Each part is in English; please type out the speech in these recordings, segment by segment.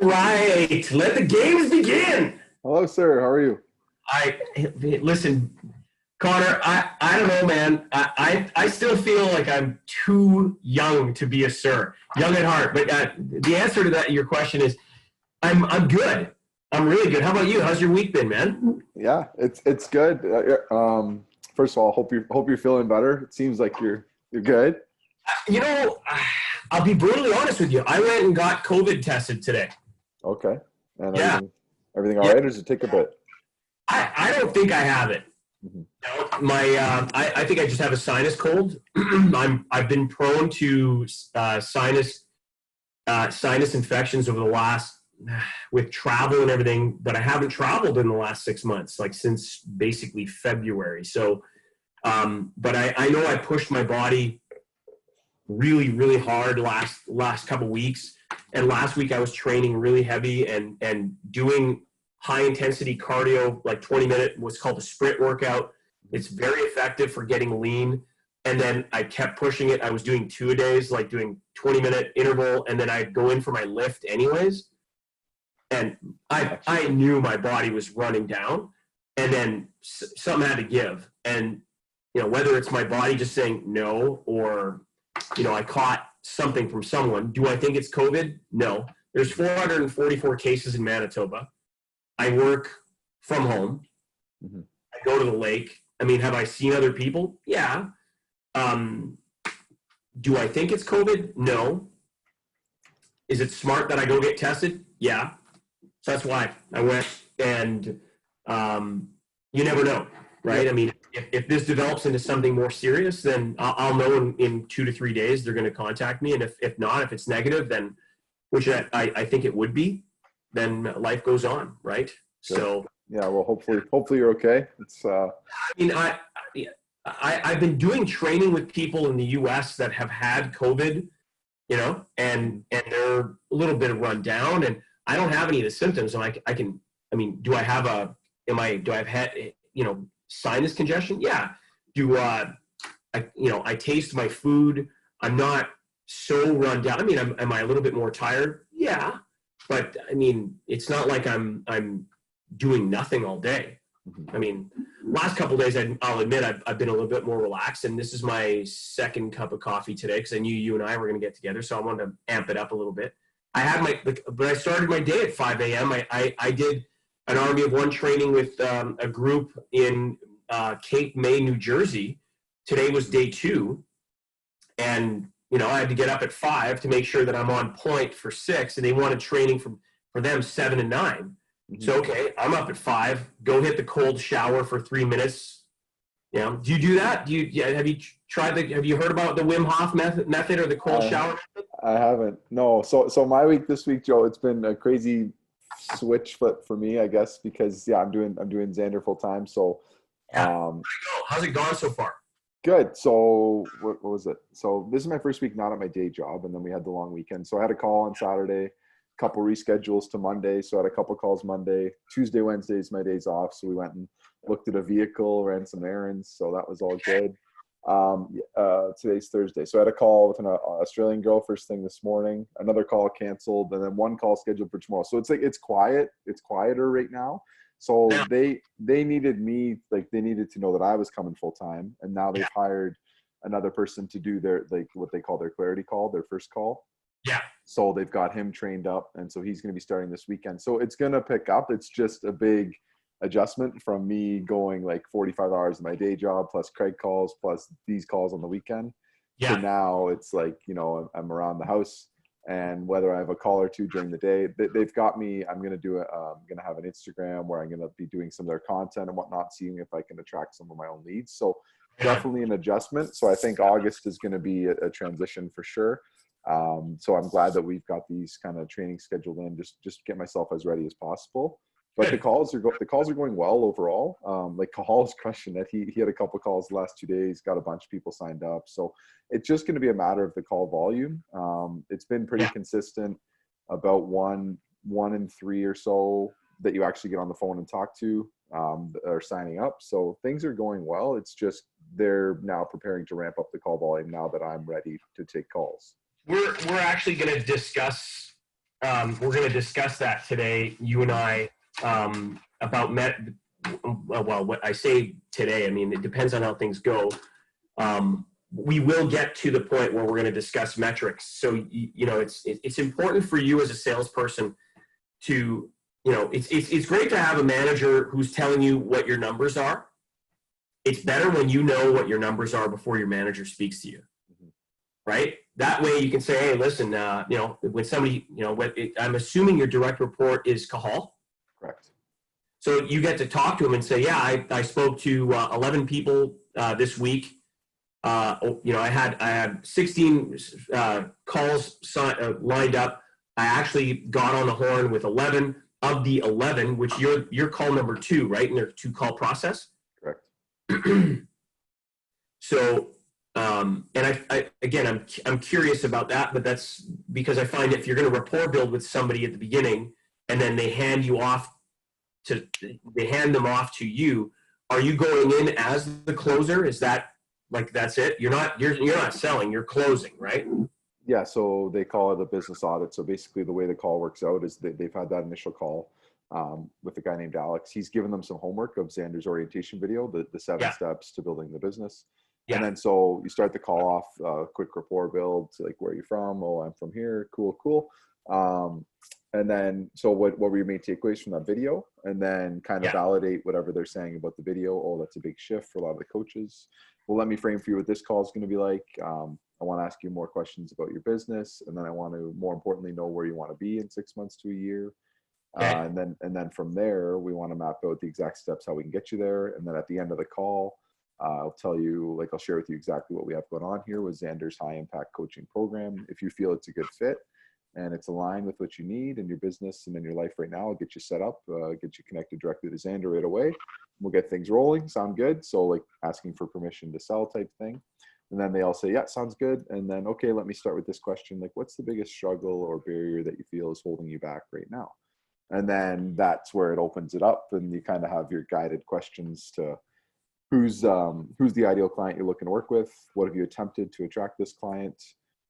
Right. Let the games begin. Hello, sir. How are you? I listen, Connor. I don't know, man. I still feel like I'm too young to be a sir, young at heart. But the answer to that your question is I'm good. I'm really good. How about you? How's your week been, man? Yeah, it's good. First of all, hope you're feeling better. It seems like you're good. You know, I'll be brutally honest with you. I went and got COVID tested today. Okay, and Yeah, everything all yeah. right, or does it take a bit? I don't think I have it. Mhm. I think I just have a sinus cold. I've been prone to sinus infections over the last with travel and everything, but I haven't traveled in the last 6 months, like since basically February. So, but I know I pushed my body really, really hard last couple weeks, and last week I was training really heavy and doing high intensity cardio, like 20-minute, what's called a sprint workout. It's very effective for getting lean. And then I kept pushing it. I was doing 2 a days, like doing 20-minute interval, and then I'd go in for my lift anyways. And Gotcha. I knew my body was running down, and then something had to give. And whether it's my body just saying no, or I caught something from someone. Do I think it's COVID? No. There's 444 cases in Manitoba. I work from home. Mhm. I go to the lake. I mean, have I seen other people? Yeah. Um, do I think it's COVID? No. Is it smart that I go get tested? Yeah. So that's why I went. And you never know, right? Yep. I mean, if this develops into something more serious, then I'll know in 2 to 3 days they're going to contact me. And if not, if it's negative, then which I think it would be, then life goes on, right? Good. So, Yeah. Well, hopefully you're okay. It's I mean, I've been doing training with people in the U.S. that have had COVID, Mhm. and they're a little bit run down, and I don't have any of the symptoms. And I can, I mean, do I have had, sinus congestion? Yeah. Do I taste my food? I'm not so run down. I mean, am I a little bit more tired? Yeah. But I mean, it's not like I'm doing nothing all day. Mhm. I mean, last couple of days, I'll admit I've been a little bit more relaxed, and this is my second cup of coffee today because I knew you and I were going to get together, so I wanted to amp it up a little bit. But I started my day at 5 a.m. I did an Army of One training with a group in Cape May, New Jersey. Today was day two, and I had to get up at 5 to make sure that I'm on point for 6, and they wanted training for them 7 and 9. Mhm. So okay, I'm up at 5. Go hit the cold shower for 3 minutes. Do you do that? Do you? Yeah, have you tried the? Have you heard about the Wim Hof method or the cold I shower? I haven't. No. So my week this week, Joe, it's been a crazy switch flip for me, I guess, because yeah, I'm doing Xander full time. So Yeah. um, How's it gone so far? good. So what was it? So this is my first week not at my day job, and then we had the long weekend. So I had a call on Saturday, couple reschedules to Monday. So I had a couple calls Monday, Tuesday, Wednesday is my days off. So we went and looked at a vehicle, ran some errands. So that was all good. Today's Thursday. So I had a call with an Australian girl first thing this morning. Another call canceled, and then one call scheduled for tomorrow. So it's like it's quiet. It's quieter right now. So Now, they needed me, like they needed to know that I was coming full time, and now yeah, they've hired another person to do their, like, what they call their clarity call, their first call. yeah, So they've got him trained up, and so he's going to be starting this weekend. So it's going to pick up. It's just a big adjustment from me going like 45 hours of my day job plus Craig calls plus these calls on the weekend to yeah. now it's like, I'm around the house, and whether I have a call or two during the day, they've got me. I'm going to do it. I'm going to have an Instagram where I'm going to be doing some of their content and whatnot, seeing if I can attract some of my own leads. So Yeah. definitely an adjustment. So I think August is going to be a transition for sure. So I'm glad that we've got these kind of training scheduled in, just to get myself as ready as possible. But the Good. calls are going well overall. Like Cahal's crushing it. He had a couple calls the last 2 days, got a bunch of people signed up. So it's just going to be a matter of the call volume. It's been pretty Yeah. consistent, about one in three or so that you actually get on the phone and talk to, are signing up. So things are going well. It's just they're now preparing to ramp up the call volume now that I'm ready to take calls. We're actually going to discuss. we're going to discuss that today, you and I, about well, what I say today, I mean, it depends on how things go. We will get to the point where we're going to discuss metrics. So, it's important for you as a salesperson to, it's great to have a manager who's telling you what your numbers are. It's better when you know what your numbers are before your manager speaks to you, right? That way you can say, hey, listen, when somebody, I'm assuming your direct report is Cahal. Correct. So you get to talk to him and say, yeah, I spoke to 11 people this week. I had 16 calls lined up. I actually got on the horn with 11 of the 11, which you're call number 2, right? In their 2-call process. Correct. So, and I'm curious about that, but that's because I find if you're going to rapport build with somebody at the beginning and then they hand them off to you, are you going in as the closer? Is that like, that's it? You're not selling, you're closing, right? Yeah. So they call it a business audit. So basically the way the call works out is they've had that initial call with a guy named Alex. He's given them some homework of Xander's orientation video, the 7 steps to building the business. Yeah. And then so you start the call off, quick rapport build, like, where are you from? Oh, I'm from here. Cool. And then, so what were your main takeaways from that video? And then kind of validate whatever they're saying about the video. Oh, that's a big shift for a lot of the coaches. Well, let me frame for you what this call is going to be like. I want to ask you more questions about your business. And then I want to, more importantly, know where you want to be in 6 months to a year. Okay. And then from there, we want to map out the exact steps, how we can get you there. And then at the end of the call, I'll tell you, like, I'll share with you exactly what we have going on here with Xander's high impact coaching program. If you feel it's a good fit and it's aligned with what you need in your business and in your life right now, I'll get you set up, get you connected directly to Xander right away. We'll get things rolling. Sound good? So, like, asking for permission to sell type thing. And then they all say, yeah, sounds good. And then, okay, let me start with this question. Like, what's the biggest struggle or barrier that you feel is holding you back right now? And then that's where it opens it up, and you kind of have your guided questions to who's the ideal client you're looking to work with? What have you attempted to attract this client?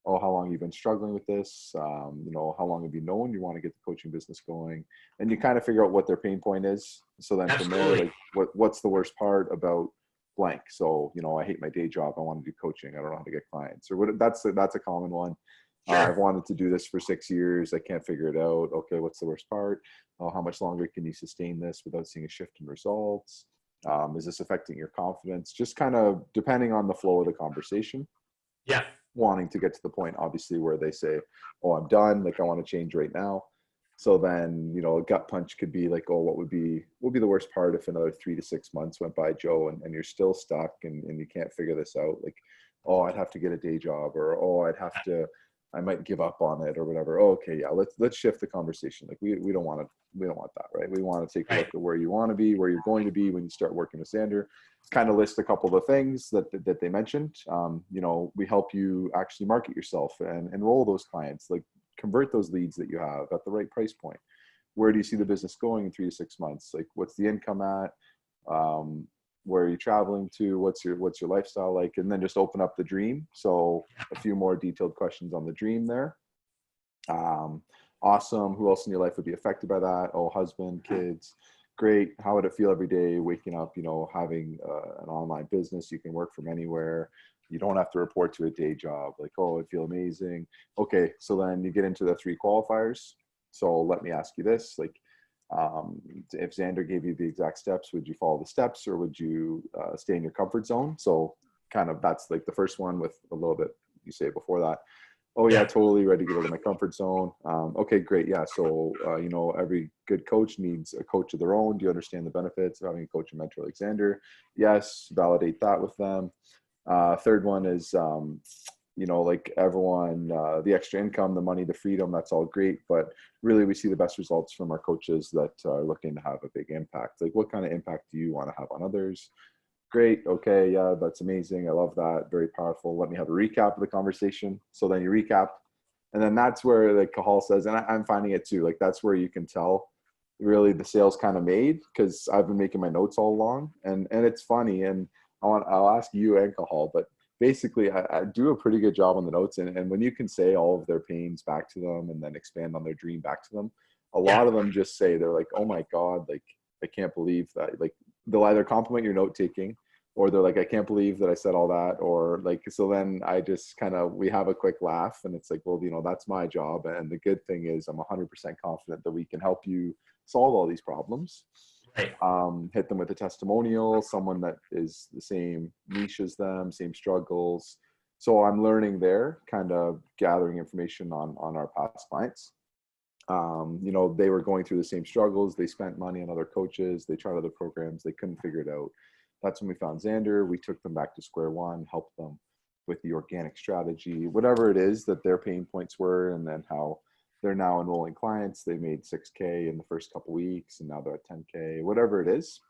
Oh, how long have you been struggling with this? How long have you known you want to get the coaching business going? And you kind of figure out what their pain point is. So then from there, like, what's the worst part about blank? So, I hate my day job. I want to do coaching. I don't know how to get clients, or what. That's a common one. Sure. I've wanted to do this for 6 years. I can't figure it out. Okay, what's the worst part? Oh, how much longer can you sustain this without seeing a shift in results? Is this affecting your confidence? Just kind of depending on the flow of the conversation. Yeah. Wanting to get to the point, obviously, where they say, oh, I'm done. Like, I want to change right now. So then, a gut punch could be like, oh, what would be the worst part if another 3 to 6 months went by, Joe, and you're still stuck and you can't figure this out? Like, oh, I'd have to get a day job, or, oh, I might give up on it, or whatever. Oh, okay, yeah, let's shift the conversation. Like, we don't want that, right? We want to take a look at where you want to be, where you're going to be when you start working with Xander. Kind of list a couple of the things that they mentioned. We help you actually market yourself and enroll those clients, like convert those leads that you have at the right price point. Where do you see the business going in 3 to 6 months? Like, what's the income at? Where are you traveling to? What's your lifestyle like? And then just open up the dream. So a few more detailed questions on the dream there. Awesome. Who else in your life would be affected by that? Oh, husband, kids. Great. How would it feel every day waking up, having an online business? You can work from anywhere. You don't have to report to a day job. Like, oh, it'd feel amazing. Okay. So then you get into the 3 qualifiers. So let me ask you this, like, if Xander gave you the exact steps, would you follow the steps, or would you stay in your comfort zone? So kind of that's like the first one, with a little bit you say before that. Oh yeah, totally ready to get out of my comfort zone. Okay, great. Yeah. So, every good coach needs a coach of their own. Do you understand the benefits of having a coach and mentor like Xander? Yes. Validate that with them. Third one is, like everyone, the extra income, the money, the freedom, that's all great. But really, we see the best results from our coaches that are looking to have a big impact. Like, what kind of impact do you want to have on others? Great. Okay. Yeah, that's amazing. I love that. Very powerful. Let me have a recap of the conversation. So then you recap. And then that's where, like Cahal says, and I'm finding it too, like, that's where you can tell really the sales kind of made, because I've been making my notes all along, and it's funny. And I'll ask you and Cahal, but basically I do a pretty good job on the notes, and when you can say all of their pains back to them and then expand on their dream back to them, a lot of them just say, they're like, oh my God, like I can't believe that. Like they'll either compliment your note taking, or they're like, I can't believe that I said all that, or like, so then I just kind of, we have a quick laugh, and it's like, well, you know, that's my job, and the good thing is I'm 100% confident that we can help you solve all these problems. Right. Hit them with a testimonial, someone that is the same niche as them, same struggles. So I'm learning there, kind of gathering information on our past clients. You know, they were going through the same struggles. They spent money on other coaches. They tried other programs. They couldn't figure it out. That's when we found Xander. We took them back to square one, helped them with the organic strategy, whatever it is that their pain points were, and then how they're now enrolling clients. They made 6K in the first couple weeks, and now they're at 10K, whatever it is.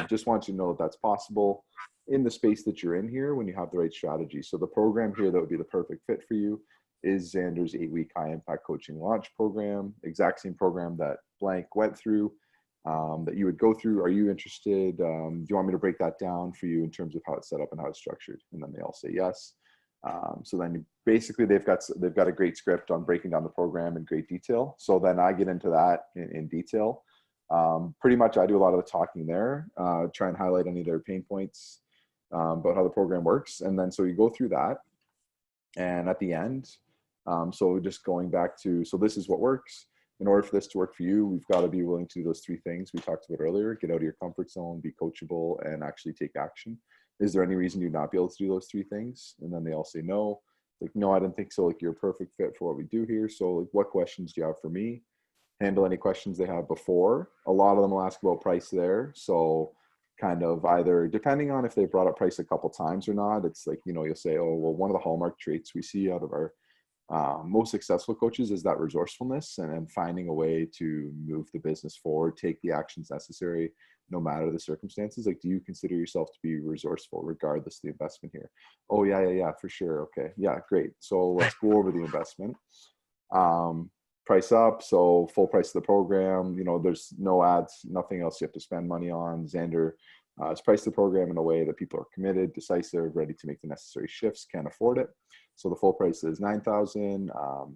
Just want you to know that that's possible in the space that you're in here when you have the right strategy. So the program here that would be the perfect fit for you is Xander's 8-week high impact coaching launch program, exact same program that Blank went through, that you would go through. Are you interested? Do you want me to break that down for you in terms of how it's set up and how it's structured? And then they all say yes. So then basically they've got a great script on breaking down the program in great detail. So then I get into that in detail. Pretty much I do a lot of the talking there, try and highlight any of their pain points about how the program works. And then so you go through that. And at the end, so just going back to, so this is what works. In order for this to work for you, we've got to be willing to do those 3 things we talked about earlier: get out of your comfort zone, be coachable, and actually take action. Is there any reason you'd not be able to do those 3 things? And then they all say no. Like, no, I didn't think so. Like, you're a perfect fit for what we do here. So like, what questions do you have for me? Handle any questions they have before. A lot of them will ask about price there. So kind of either, depending on if they brought up price a couple times or not, it's like, you know, you'll say, oh, well, one of the hallmark traits we see out of our most successful coaches is that resourcefulness and finding a way to move the business forward, take the actions necessary, no matter the circumstances. Like, do you consider yourself to be resourceful regardless of the investment here? Oh, yeah, for sure. Okay. Yeah, great. So let's go over the investment. Price up. So full price of the program, you know, there's no ads, nothing else you have to spend money on. Xander has priced the program in a way that people are committed, decisive, ready to make the necessary shifts, can't afford it. So the full price is $9,000.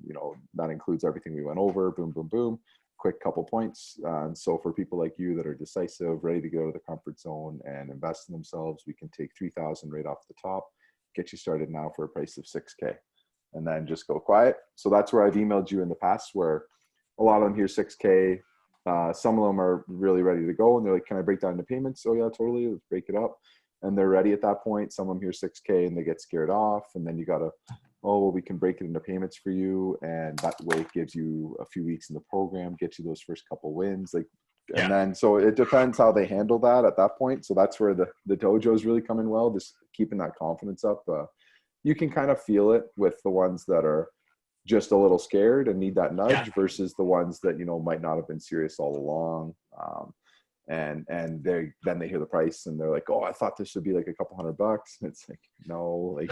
You know, that includes everything we went over. Boom, boom, boom. Quick couple points. And so for people like you that are decisive, ready to go to the comfort zone and invest in themselves, we can take $3,000 right off the top, get you started now for a price of $6K, and then just go quiet. So that's where I've emailed you in the past, where a lot of them hear $6K. Some of them are really ready to go, and they're like, can I break down into payments? Oh yeah, totally. Let's break it up. And they're ready at that point. Some of them hear $6K and they get scared off. And then you got to, oh, well, we can break it into payments for you. And that way it gives you a few weeks in the program, get you those first couple wins. Like, and then, so it depends how they handle that at that point. So that's where the dojos really come in well, just keeping that confidence up. You can kind of feel it with the ones that are just a little scared and need that nudge versus the ones that, you know, might not have been serious all along. And then they hear the price and they're like, oh, I thought this would be like a couple $100. And it's like, no, like,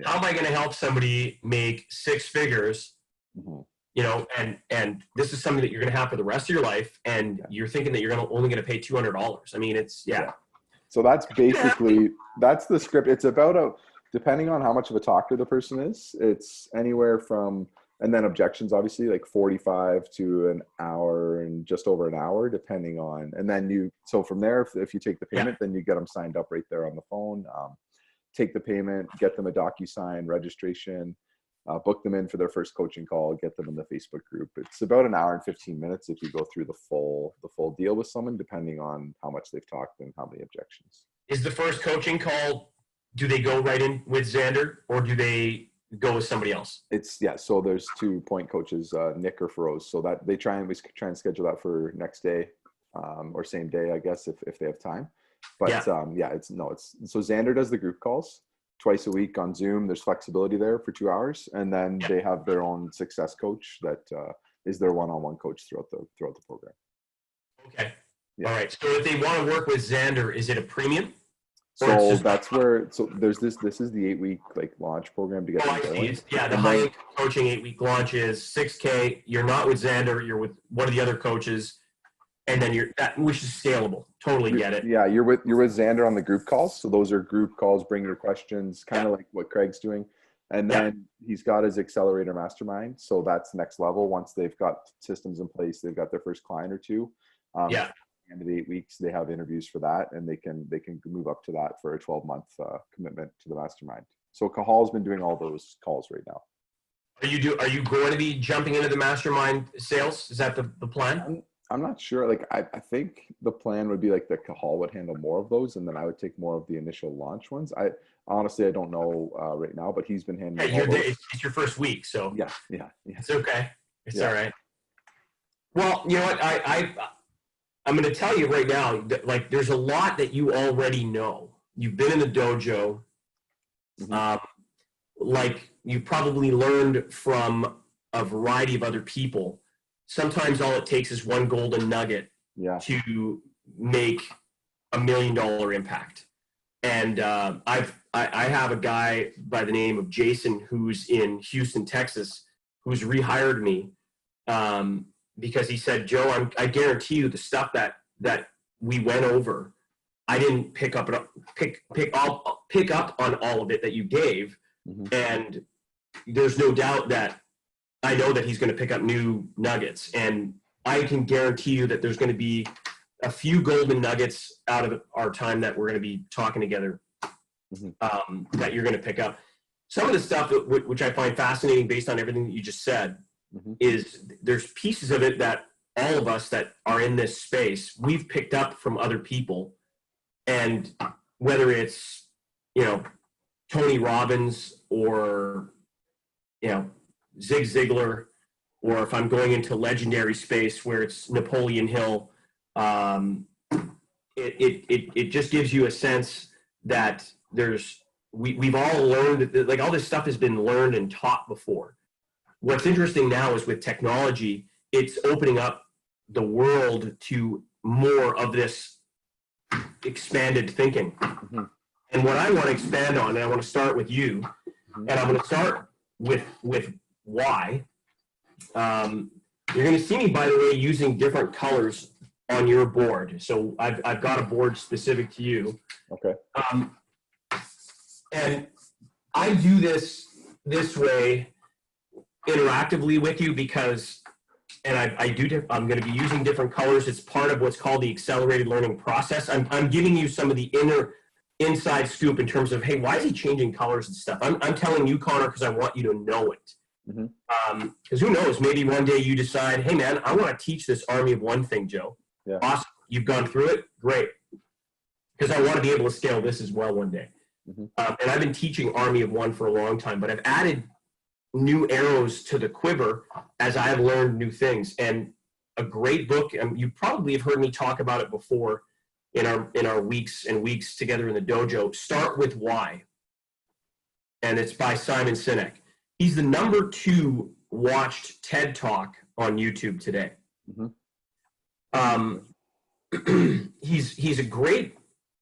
how am I going to help somebody make 6 figures? Mm-hmm. You know, and this is something that you're going to have for the rest of your life, and you're thinking that you're only going to pay $200. I mean, it's So that's basically, that's the script. It's about depending on how much of a talker the person is, it's anywhere from, and then objections, obviously, like 45 to an hour and just over an hour, depending on, and then so from there, if you take the payment, then you get them signed up right there on the phone. Take the payment, get them a DocuSign registration, book them in for their first coaching call, get them in the Facebook group. It's about an hour and 15 minutes if you go through the full deal with someone, depending on how much they've talked and how many objections. Is the first coaching call, do they go right in with Xander, or do they go with somebody else? So there's 2 point coaches, Nick or Feroz, so that we try and schedule that for next day, or same day, I guess, if they have time. But so Xander does the group calls twice a week on Zoom. There's flexibility there for 2 hours, and then they have their own success coach that is their one-on-one coach throughout the program. Okay. All right. So if they want to work with Xander, is it a premium? So that's where, there's this is the 8-week like launch program to get them going. The high coaching 8-week launch is $6K. You're not with Xander, you're with one of the other coaches. And then which is scalable. Totally get it. Yeah, you're with Xander on the group calls. So those are group calls, bring your questions, kind of like what Craig's doing. And then he's got his accelerator mastermind. So that's next level. Once they've got systems in place, they've got their first client or two. At the end of the 8 weeks, they have interviews for that, and they can move up to that for a 12-month commitment to the mastermind. So Cahal's been doing all those calls right now. Are you going to be jumping into the mastermind sales? Is that the plan? I'm not sure. Like, I think the plan would be like that Cahal would handle more of those, and then I would take more of the initial launch ones. Honestly, I don't know right now, but he's been handling all those. It's your first week, so yeah. It's okay. It's all right. Well, you know what? I'm going to tell you right now that, like, there's a lot that you already know. You've been in the dojo. Like, you probably learned from a variety of other people. Sometimes all it takes is one golden nugget to make $1 million impact. And I have a guy by the name of Jason who's in Houston, Texas, who's rehired me because he said, Joe, I guarantee you the stuff that we went over, I didn't pick up on all of it that you gave. And there's no doubt that I know that he's going to pick up new nuggets, and I can guarantee you that there's going to be a few golden nuggets out of our time that we're going to be talking together that you're going to pick up. Some of the stuff which I find fascinating based on everything that you just said is there's pieces of it that all of us that are in this space, we've picked up from other people. And whether it's, Tony Robbins or, Zig Ziglar, or if I'm going into legendary space where it's Napoleon Hill, it just gives you a sense that we've all learned that, like, all this stuff has been learned and taught before. What's interesting now is with technology, it's opening up the world to more of this expanded thinking. And what I want to expand on, and I want to start with you, and I'm going to start with why. You're going to see me, by the way, using different colors on your board. So I've got a board specific to you. Okay. And I do this way interactively with you because, and I'm going to be using different colors. It's part of what's called the accelerated learning process. I'm giving you some of the inside scoop in terms of, hey, why is he changing colors and stuff? I'm telling you, Connor, because I want you to know it. Because who knows, maybe one day you decide, hey man, I want to teach this Army of One thing, Joe. Awesome. You've gone through it, great. Because I want to be able to scale this as well one day. And I've been teaching Army of One for a long time, but I've added new arrows to the quiver as I've learned new things. And a great book, and you probably have heard me talk about it before in our weeks and weeks together in the dojo, Start With Why. And it's by Simon Sinek. He's the #2 watched TED Talk on YouTube today. He's a great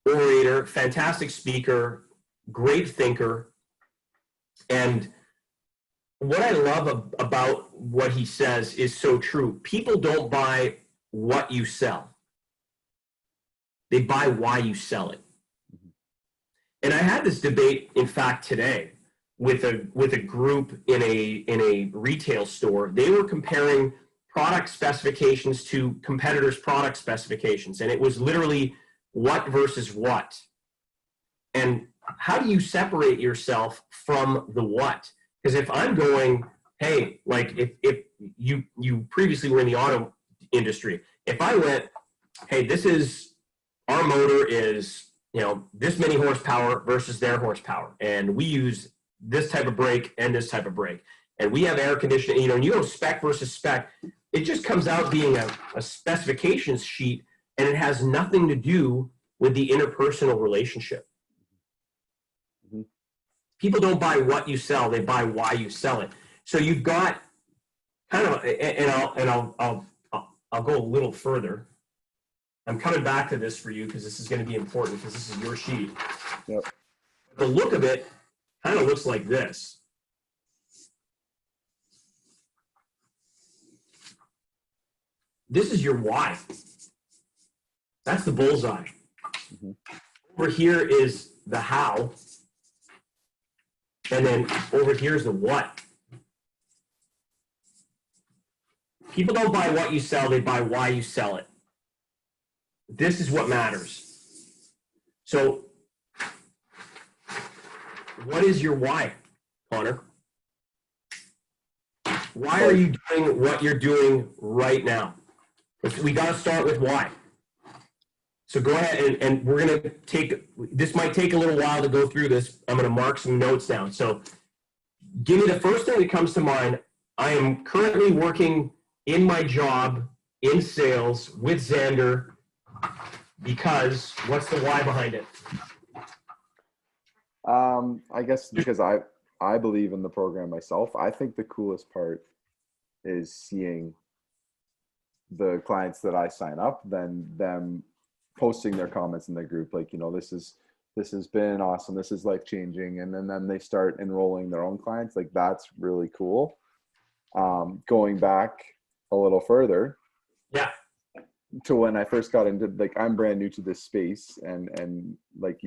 orator, fantastic speaker, great thinker. And what I love about what he says is so true. People don't buy what you sell. They buy why you sell it. And I had this debate, in fact, today with a group in a retail store. They were comparing product specifications to competitors' product specifications, and it was literally what versus what. And how do you separate yourself from the what? Because if I'm going, hey, like if you previously were in the auto industry, if I went, hey, our motor is, this many horsepower versus their horsepower, and we use this type of brake and this type of brake, and we have air conditioning, and you go spec versus spec, it just comes out being a specifications sheet, and it has nothing to do with the interpersonal relationship. People don't buy what you sell, they buy why you sell it. So you've got kind of, I'll go a little further. I'm coming back to this for you because this is going to be important because this is your sheet. Yep. The look of it kind of looks like this. This is your why. That's the bullseye. Mhm. Over here is the how, and then over here is the what. People don't buy what you sell, they buy why you sell it. This is what matters. So, what is your why, Connor? Why are you doing what you're doing right now? We got to start with why. So go ahead, and we're going to take, this might take a little while to go through this. I'm going to mark some notes down. So give me the first thing that comes to mind. I am currently working in my job in sales with Xander because, what's the why behind it? I guess because I believe in the program myself. I think the coolest part is seeing the clients that I sign up, then them posting their comments in the group, like, this has been awesome, this is life changing, and then they start enrolling their own clients. Like, that's really cool. Going back a little further, Yeah. to when I first got into, like, I'm brand new to this space, and like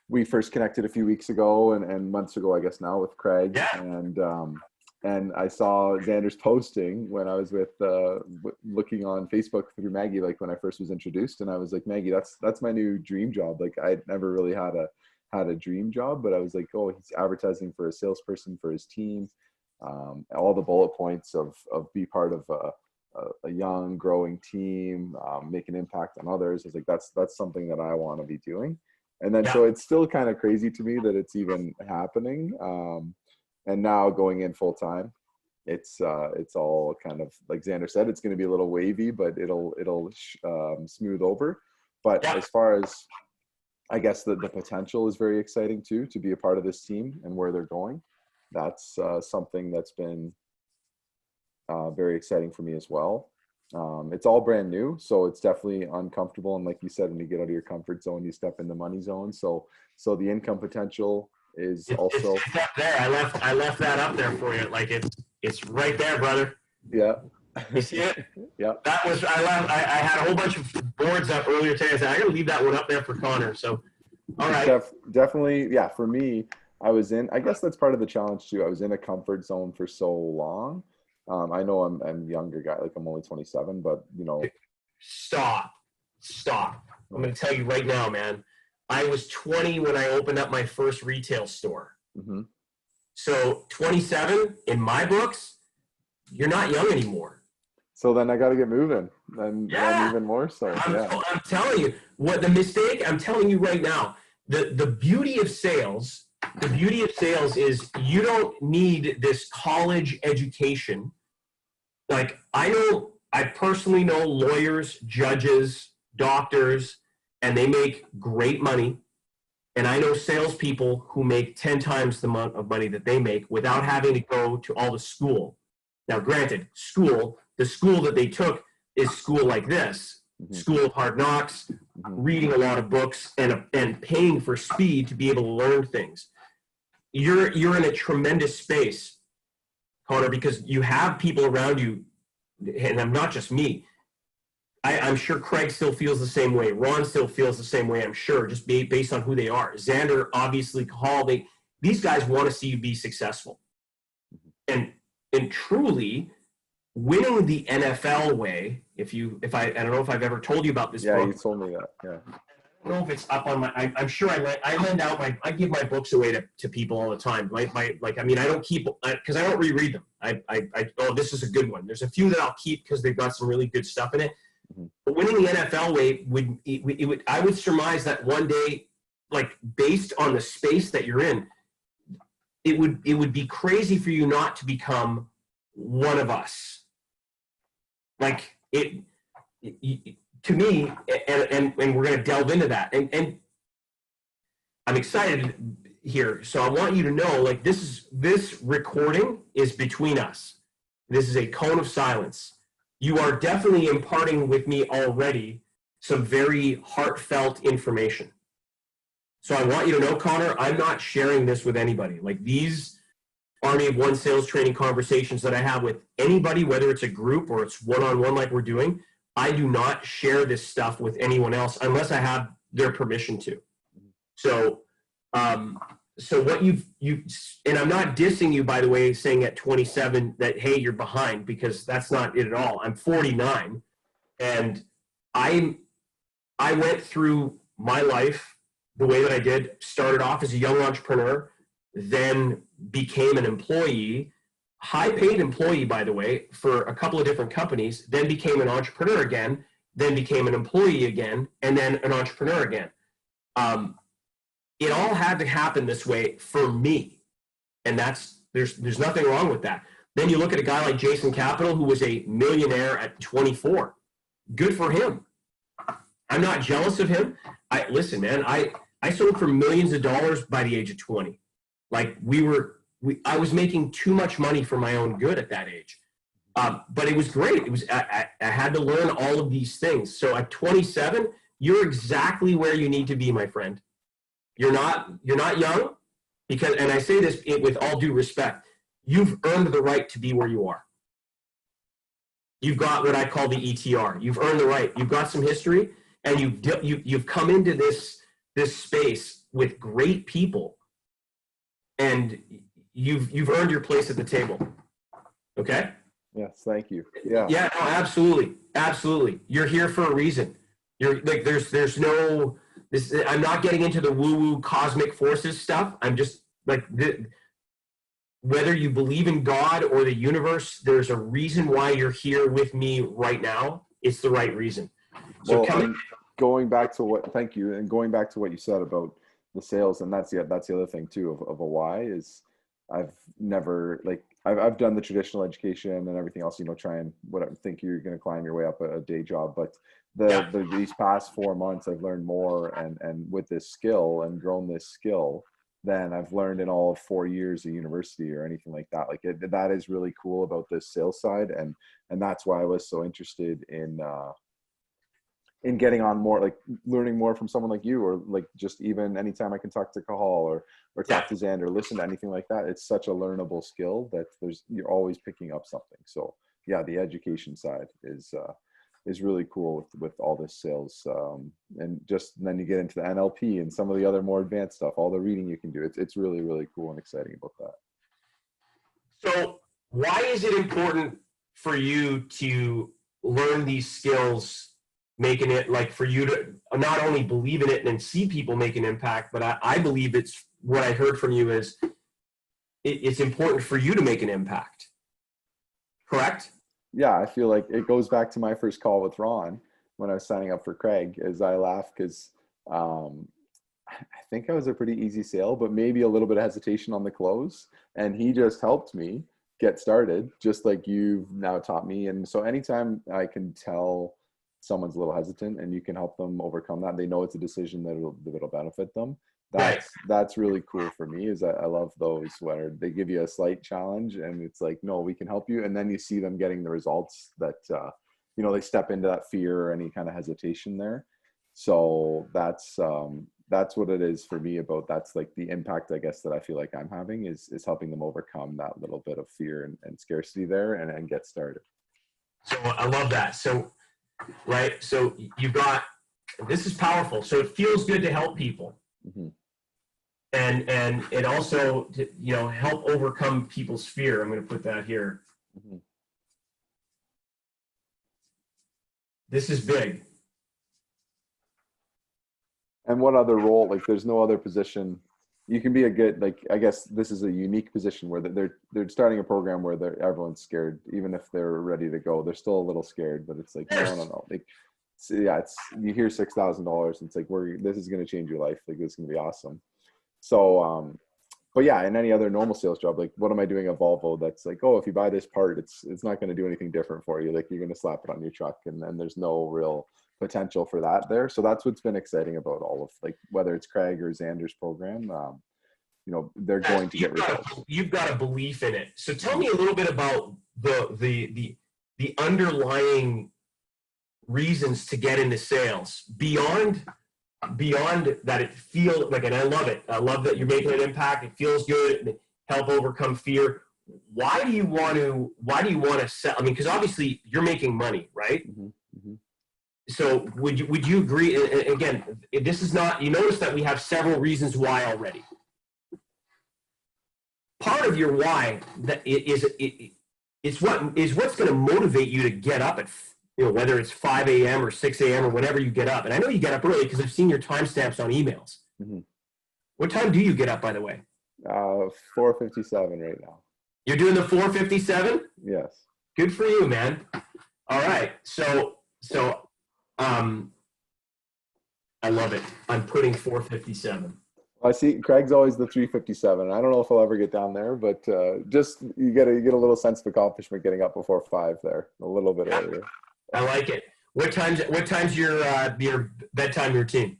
we first connected a few weeks ago and months ago, I guess now, with Craig. Yeah. And I saw Xander's posting when I was looking on Facebook through Maggie, like when I first was introduced, and I was like, Maggie, that's my new dream job. Like, I'd never really had a dream job, but I was like, oh, he's advertising for a salesperson for his team. All the bullet points of be part of a young growing team, make an impact on others. I was like, that's something that I want to be doing. And then, so it's still kind of crazy to me that it's even happening. And now going in full time, it's all kind of, like Xander said, it's going to be a little wavy, but it'll smooth over. But as far as, I guess, the potential is very exciting too, to be a part of this team and where they're going. That's something that's been very exciting for me as well. It's all brand new, so it's definitely uncomfortable. And like you said, when you get out of your comfort zone, you step in the money zone. So the income potential is also it's up there. I left that up there for you. Like, it's right there, brother. Yeah. You see it? Yeah. That was, I had a whole bunch of boards up earlier today. I said, I gotta leave that one up there for Connor. So, all right. Definitely. Yeah. For me, I guess that's part of the challenge too. I was in a comfort zone for so long. I know I'm a younger guy, like I'm only 27, but Stop. I'm going to tell you right now, man. I was 20 when I opened up my first retail store. Mm-hmm. So 27 in my books, you're not young anymore. So then I got to get moving, and even more so. I'm telling you, what the mistake, I'm telling you right now, the beauty of sales, is you don't need this college education. Like, I personally know lawyers, judges, doctors, and they make great money. And I know salespeople who make 10 times the amount of money that they make without having to go to all the school. Now, granted, the school that they took is school like this, School of Hard Knocks, reading a lot of books, and paying for speed to be able to learn things. You're in a tremendous space, Connor, because you have people around you, and I'm not just me. I'm sure Craig still feels the same way. Ron still feels the same way, I'm sure, just based on who they are. Xander, obviously, Hall, these guys want to see you be successful. And truly, winning the NFL way, I don't know if I've ever told you about this book. Yeah, you told me that, yeah. I don't know if it's up on I'm sure I give my books away to people all the time. I don't keep, because I don't reread them. This is a good one. There's a few that I'll keep because they've got some really good stuff in it. But winning the NFL way I would surmise that one day, like, based on the space that you're in, it would be crazy for you not to become one of us. Like, to me, and we're going to delve into that. And I'm excited here. So I want you to know, like, this recording is between us. This is a cone of silence. You are definitely imparting with me already some very heartfelt information. So I want you to know, Connor, I'm not sharing this with anybody. Like, these Army of One sales training conversations that I have with anybody, whether it's a group or it's one-on-one like we're doing, I do not share this stuff with anyone else unless I have their permission to. So, so what you and I'm not dissing you, by the way, saying at 27 that, hey, you're behind, because that's not it at all. I'm 49, and I went through my life the way that I did. Started off as a young entrepreneur, then became an employee, high paid employee, by the way, for a couple of different companies, then became an entrepreneur again, then became an employee again, and then an entrepreneur again. It all had to happen this way for me. And there's nothing wrong with that. Then you look at a guy like Jason Capital, who was a millionaire at 24. Good for him. I'm not jealous of him. Listen, man, I sold for millions of dollars by the age of 20. Like I was making too much money for my own good at that age. But it was great. I had to learn all of these things. So at 27, you're exactly where you need to be, my friend. You're not young, and I say this with all due respect, you've earned the right to be where you are. You've got what I call the ETR. You've earned the right. You've got some history, and you've come into this space with great people, and you've earned your place at the table. Okay? Yes, thank you. Yeah. Yeah, no, absolutely. You're here for a reason. You're like, there's no this. I'm not getting into the woo-woo cosmic forces stuff. I'm just like, whether you believe in God or the universe, there's a reason why you're here with me right now. It's the right reason. So going back to what, thank you. And going back to what you said about the sales, and that's the other thing too of a why is I've never, like, I've done the traditional education and everything else, try and whatever, think you're going to climb your way up a day job. But these past 4 months, I've learned more and with this skill and grown this skill than I've learned in all of 4 years of university or anything like that. Like that is really cool about this sales side. And that's why I was so interested in getting on more, like learning more from someone like you, or like just even anytime I can talk to Cahal or talk to Xander, listen to anything like that. It's such a learnable skill that you're always picking up something. So yeah, the education side is really cool with all this sales. And then you get into the NLP and some of the other more advanced stuff, all the reading you can do. It's really, really cool and exciting about that. So why is it important for you to learn these skills, making it, like, for you to not only believe in it and see people make an impact, but I believe it's what I heard from you is it's important for you to make an impact. Correct? Yeah, I feel like it goes back to my first call with Ron when I was signing up for Craig. As I laugh because I think I was a pretty easy sale, but maybe a little bit of hesitation on the close. And he just helped me get started, just like you've now taught me. And so anytime I can tell someone's a little hesitant and you can help them overcome that, they know it's a decision that'll benefit them. That's really cool for me. Is I love those where they give you a slight challenge and it's like, no, we can help you. And then you see them getting the results that, they step into that fear or any kind of hesitation there. So that's what it is for me about, that's like the impact, I guess, that I feel like I'm having is helping them overcome that little bit of fear and scarcity there and get started. So I love that. So, right. So this is powerful. So it feels good to help people. Mm-hmm. And it also, help overcome people's fear. I'm going to put that here. Mm-hmm. This is big. And what other role, like there's no other position you can be a good, like, I guess this is a unique position where they're starting a program where everyone's scared, even if they're ready to go, they're still a little scared, but it's like, no. Like, so yeah, you hear $6,000 and it's like, this is going to change your life. Like, this is going to be awesome. So, but yeah, in any other normal sales job, like, what am I doing at Volvo? That's like, oh, if you buy this part, it's not going to do anything different for you. Like, you're going to slap it on your truck, and then there's no real potential for that there. So that's what's been exciting about all of, like, whether it's Craig or Xander's program, they're going to get results. You've got a belief in it. So tell me a little bit about the underlying reasons to get into sales beyond that. It feels like, and I love it. I love that you're making an impact. It feels good. Help overcome fear. Why do you want to sell? I mean, because obviously you're making money, right? Mm-hmm. Mm-hmm. So would you agree? Again, this is not, you notice that we have several reasons why already. Part of your why that it's what's going to motivate you to get up at, whether it's 5 a.m. or 6 a.m. or whenever you get up. And I know you get up early because I've seen your timestamps on emails. Mm-hmm. What time do you get up, by the way? 4:57 right now. You're doing the 4:57? Yes. Good for you, man. All right. So I love it. I'm putting 4:57. I see Craig's always the 3:57. I don't know if I'll ever get down there, but just you get a little sense of accomplishment getting up before 5 there, a little bit earlier. I like it. What time's your bedtime routine?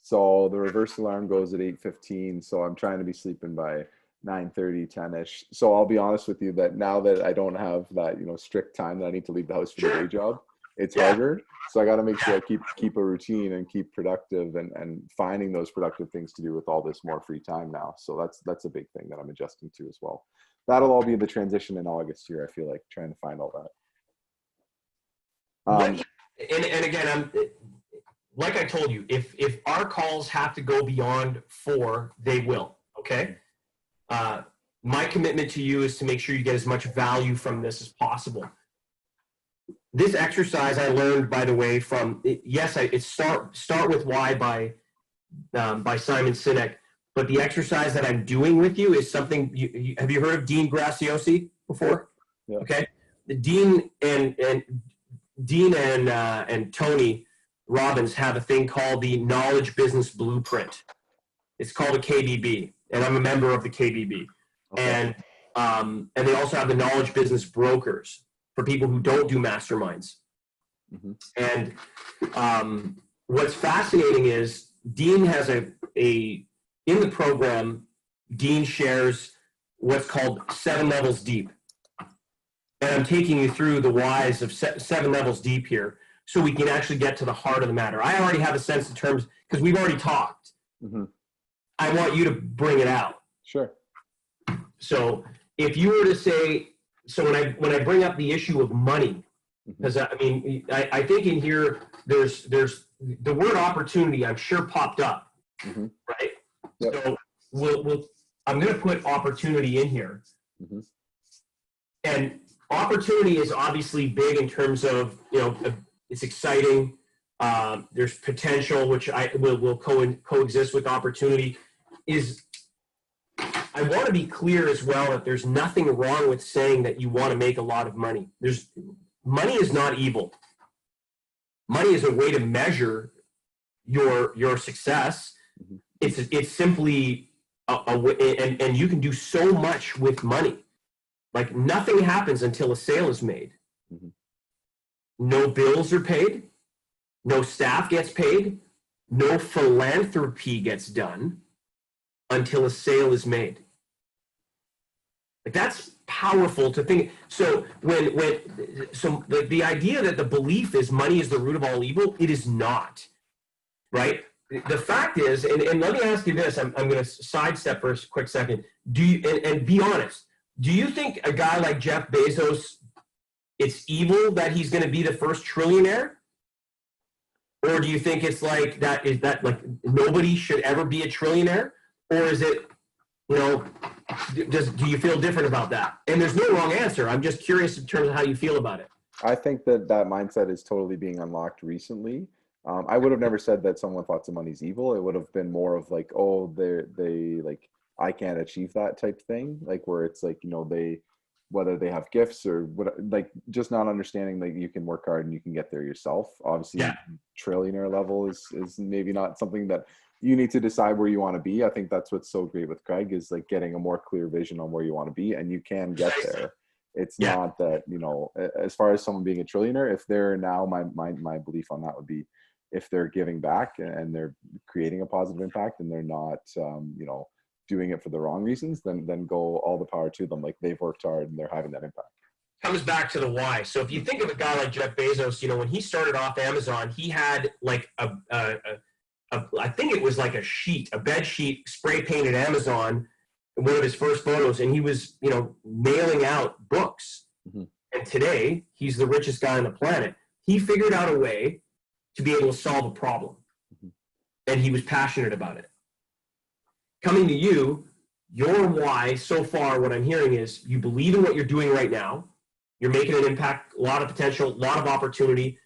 So the reverse alarm goes at 8:15, so I'm trying to be sleeping by 9:30, 10ish. So I'll be honest with you that now that I don't have that, strict time that I need to leave the house for the day job, it's harder. So I got to make sure I keep a routine and keep productive and finding those productive things to do with all this more free time now. So that's a big thing that I'm adjusting to as well. That'll all be the transition in August here. I feel like trying to find all that. And again, I'm like I told you, if our calls have to go beyond 4, they will. Okay. My commitment to you is to make sure you get as much value from this as possible. This exercise I learned, by the way, from it's Start With Why by Simon Sinek. But the exercise that I'm doing with you is something. Have you heard of Dean Graziosi before? Yeah. Okay. Dean and Tony Robbins have a thing called the Knowledge Business Blueprint. It's called a KBB, and I'm a member of the KBB. Okay. And they also have the Knowledge Business Brokers for people who don't do masterminds. Mm-hmm. And what's fascinating is Dean has in the program, Dean shares what's called 7 levels deep. And I'm taking you through the whys of 7 levels deep here so we can actually get to the heart of the matter. I already have a sense in terms, because we've already talked. Mm-hmm. I want you to bring it out. Sure. So if you were to say, so when I bring up the issue of money, because I think in here there's the word opportunity, I'm sure popped up, mm-hmm. right? Yep. So I'm going to put opportunity in here, mm-hmm. and opportunity is obviously big in terms of it's exciting. There's potential, which will coexist with opportunity. I want to be clear as well that there's nothing wrong with saying that you want to make a lot of money. Money is not evil. Money is a way to measure your success. Mm-hmm. It's simply a way, and you can do so much with money. Like nothing happens until a sale is made. Mm-hmm. No bills are paid. No staff gets paid. No philanthropy gets done until a sale is made. Like that's powerful to think. So the idea that the belief is money is the root of all evil, it is not, right? The fact is, and let me ask you this, I'm going to sidestep for a quick second. Do you, and be honest, do you think a guy like Jeff Bezos, it's evil that he's going to be the first trillionaire? Or do you think it's like like nobody should ever be a trillionaire? Or is it, do you feel different about that? And there's no wrong answer. I'm just curious in terms of how you feel about it. I think that mindset is totally being unlocked recently. I would have never said that someone with lots of money is evil. It would have been more of like, oh, they like, I can't achieve that type thing. Like where it's like, whether they have gifts or what, like just not understanding that you can work hard and you can get there yourself. Obviously, trillionaire level is maybe not something that you need to decide where you want to be. I think that's what's so great with Craig is like getting a more clear vision on where you want to be, and you can get there. It's not that, as far as someone being a trillionaire, if they're now, my belief on that would be if they're giving back and they're creating a positive impact and they're not, doing it for the wrong reasons, then go all the power to them. Like they've worked hard and they're having that impact. Comes back to the why. So if you think of a guy like Jeff Bezos, when he started off Amazon, he had like I think it was like a bed sheet spray painted Amazon, one of his first photos, and he was, mailing out books. Mm-hmm. And today he's the richest guy on the planet. He figured out a way to be able to solve a problem. And he was passionate about it. Coming to you, your why so far, what I'm hearing is you believe in what you're doing right now. You're making an impact, a lot of potential, a lot of opportunity.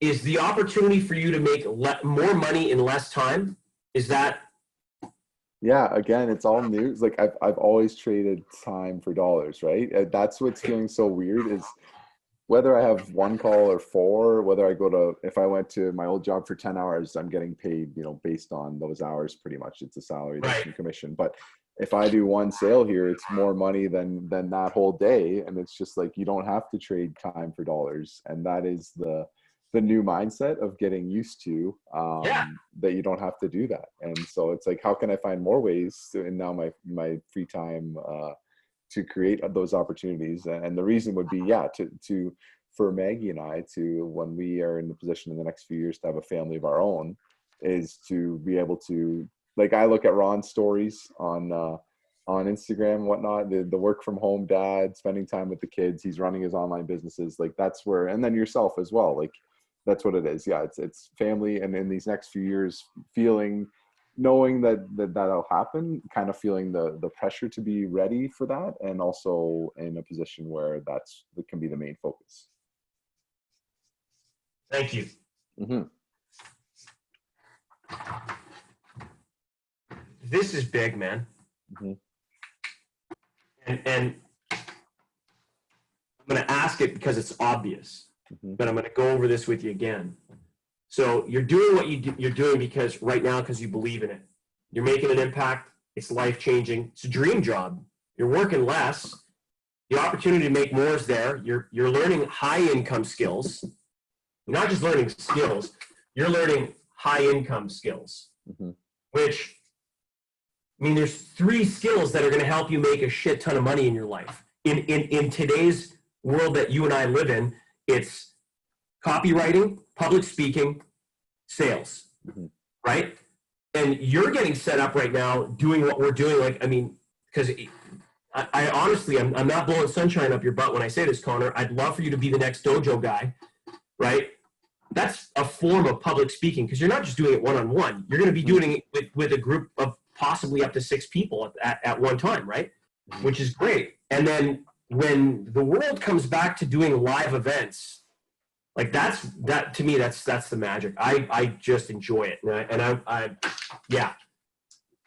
Is the opportunity for you to make more money in less time? Is that? Yeah, again, it's all new. It's like I've always traded time for dollars, right? That's what's feeling so weird is whether I have one call or four, whether I go to, if I went to my old job for 10 hours, I'm getting paid, based on those hours pretty much. It's a salary, that's some commission. But if I do one sale here, it's more money than that whole day. And it's just like, you don't have to trade time for dollars. And that is the new mindset of getting used to, that you don't have to do that. And so it's like, how can I find more ways in now my free time, to create those opportunities? And the reason would be, to for Maggie and I, to when we are in the position in the next few years to have a family of our own, is to be able to, like, I look at Ron's stories on Instagram and whatnot, the work from home dad, spending time with the kids, he's running his online businesses, like that's where, and then yourself as well, like that's what it is. Yeah, it's family, and in these next few years, knowing that'll happen, kind of feeling the pressure to be ready for that, and also in a position where that can be the main focus. Thank you. Mm-hmm. This is big, man. Mm-hmm. And I'm going to ask it because it's obvious, but I'm going to go over this with you again. So you're doing what you're doing because you believe in it. You're making an impact. It's life-changing. It's a dream job. You're working less. The opportunity to make more is there. You're learning high-income skills. You're not just learning skills. You're learning high-income skills, which, I mean, there's 3 skills that are going to help you make a shit ton of money in your life. In today's world that you and I live in, it's copywriting, public speaking, sales, right? And you're getting set up right now doing what we're doing. Like, I mean, because I honestly, I'm not blowing sunshine up your butt when I say this, Connor. I'd love for you to be the next dojo guy, right? That's a form of public speaking, because you're not just doing it one-on-one. You're going to be doing it with a group of possibly up to 6 people at one time, right? Which is great. And then when the world comes back to doing live events, like that to me, that's the magic. I just enjoy it. And I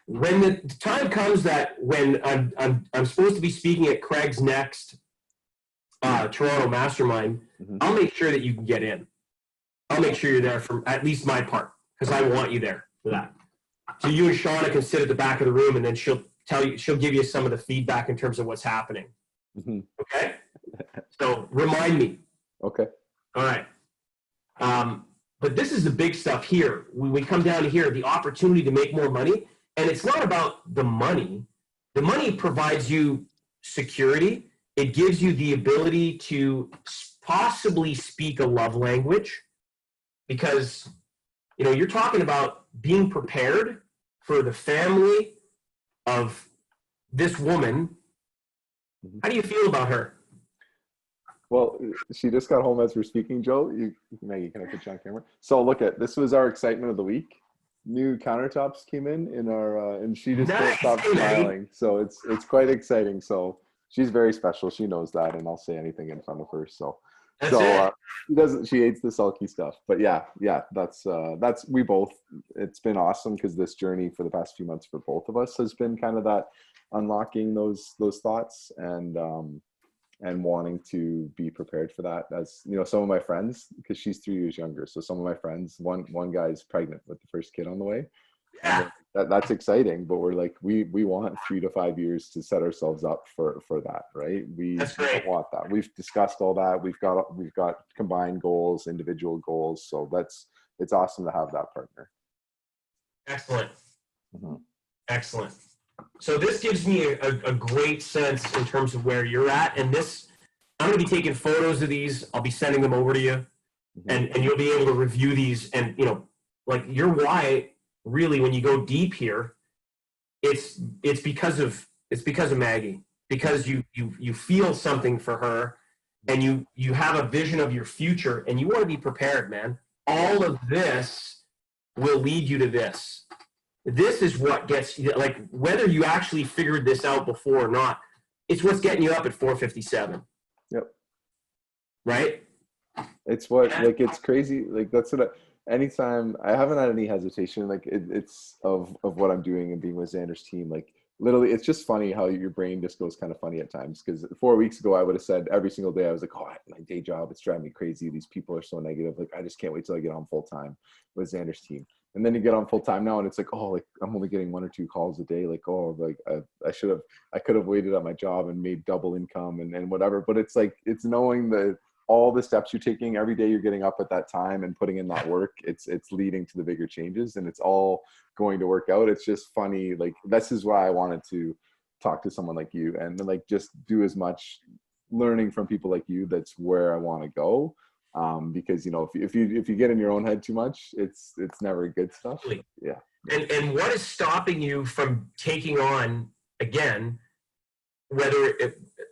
when the time comes that when I'm supposed to be speaking at Craig's next Toronto Mastermind, I'll make sure that you can get in. I'll make sure you're there for at least my part, because I want you there for that. So you and Shauna can sit at the back of the room, and then she'll give you some of the feedback in terms of what's happening. Okay? So remind me. Okay. All right. But this is the big stuff here. When we come down to here, the opportunity to make more money, and it's not about the money. The money provides you security. It gives you the ability to possibly speak a love language, because, you're talking about being prepared for the family of this woman. How do you feel about her? Well, she just got home as we're speaking, Joe. Maggie, can I put you on camera? So this was our excitement of the week. New countertops came in our, and she just can't stop smiling. So it's quite exciting. So she's very special. She knows that, and I'll say anything in front of her. So she hates the sulky stuff. But yeah, that's we both. It's been awesome, because this journey for the past few months for both of us has been kind of that unlocking those thoughts and wanting to be prepared for that. As some of my friends, because she's 3 years younger, so some of my friends, one guy's pregnant with the first kid on the way. Yeah. That's exciting, but we're like, we want 3 to 5 years to set ourselves up for that, right? We don't want that. We've discussed all that. We've got combined goals, individual goals. So it's awesome to have that partner. Excellent. Excellent. So this gives me a great sense in terms of where you're at. And I'm going to be taking photos of these. I'll be sending them over to you, and you'll be able to review these. And, like your why, really, when you go deep here, it's because of Maggie, because you feel something for her, and you have a vision of your future, and you want to be prepared, man. all of this will lead you to this. This is what gets you, like, whether you actually figured this out before or not, it's what's getting you up at 4:57. Yep. Right? It's what, like, it's crazy. Like, that's what anytime I haven't had any hesitation, like it's of what I'm doing and being with Xander's team. Like, literally, it's just funny how your brain just goes kind of funny at times. Because 4 weeks ago, I would have said every single day, I was like, oh, my day job, it's driving me crazy. These people are so negative. Like, I just can't wait till I get on full time with Xander's team. And then you get on full time now, and it's like, oh, like I'm only getting 1 or 2 calls a day. Like, oh, like I could have waited at my job and made double income and whatever. But it's like, it's knowing that all the steps you're taking every day, you're getting up at that time and putting in that work. It's leading to the bigger changes, and it's all going to work out. It's just funny. Like, this is why I wanted to talk to someone like you and like just do as much learning from people like you. That's where I want to go. Because, you know, if you get in your own head too much, it's never good stuff. Yeah. And what is stopping you from taking on, again, whether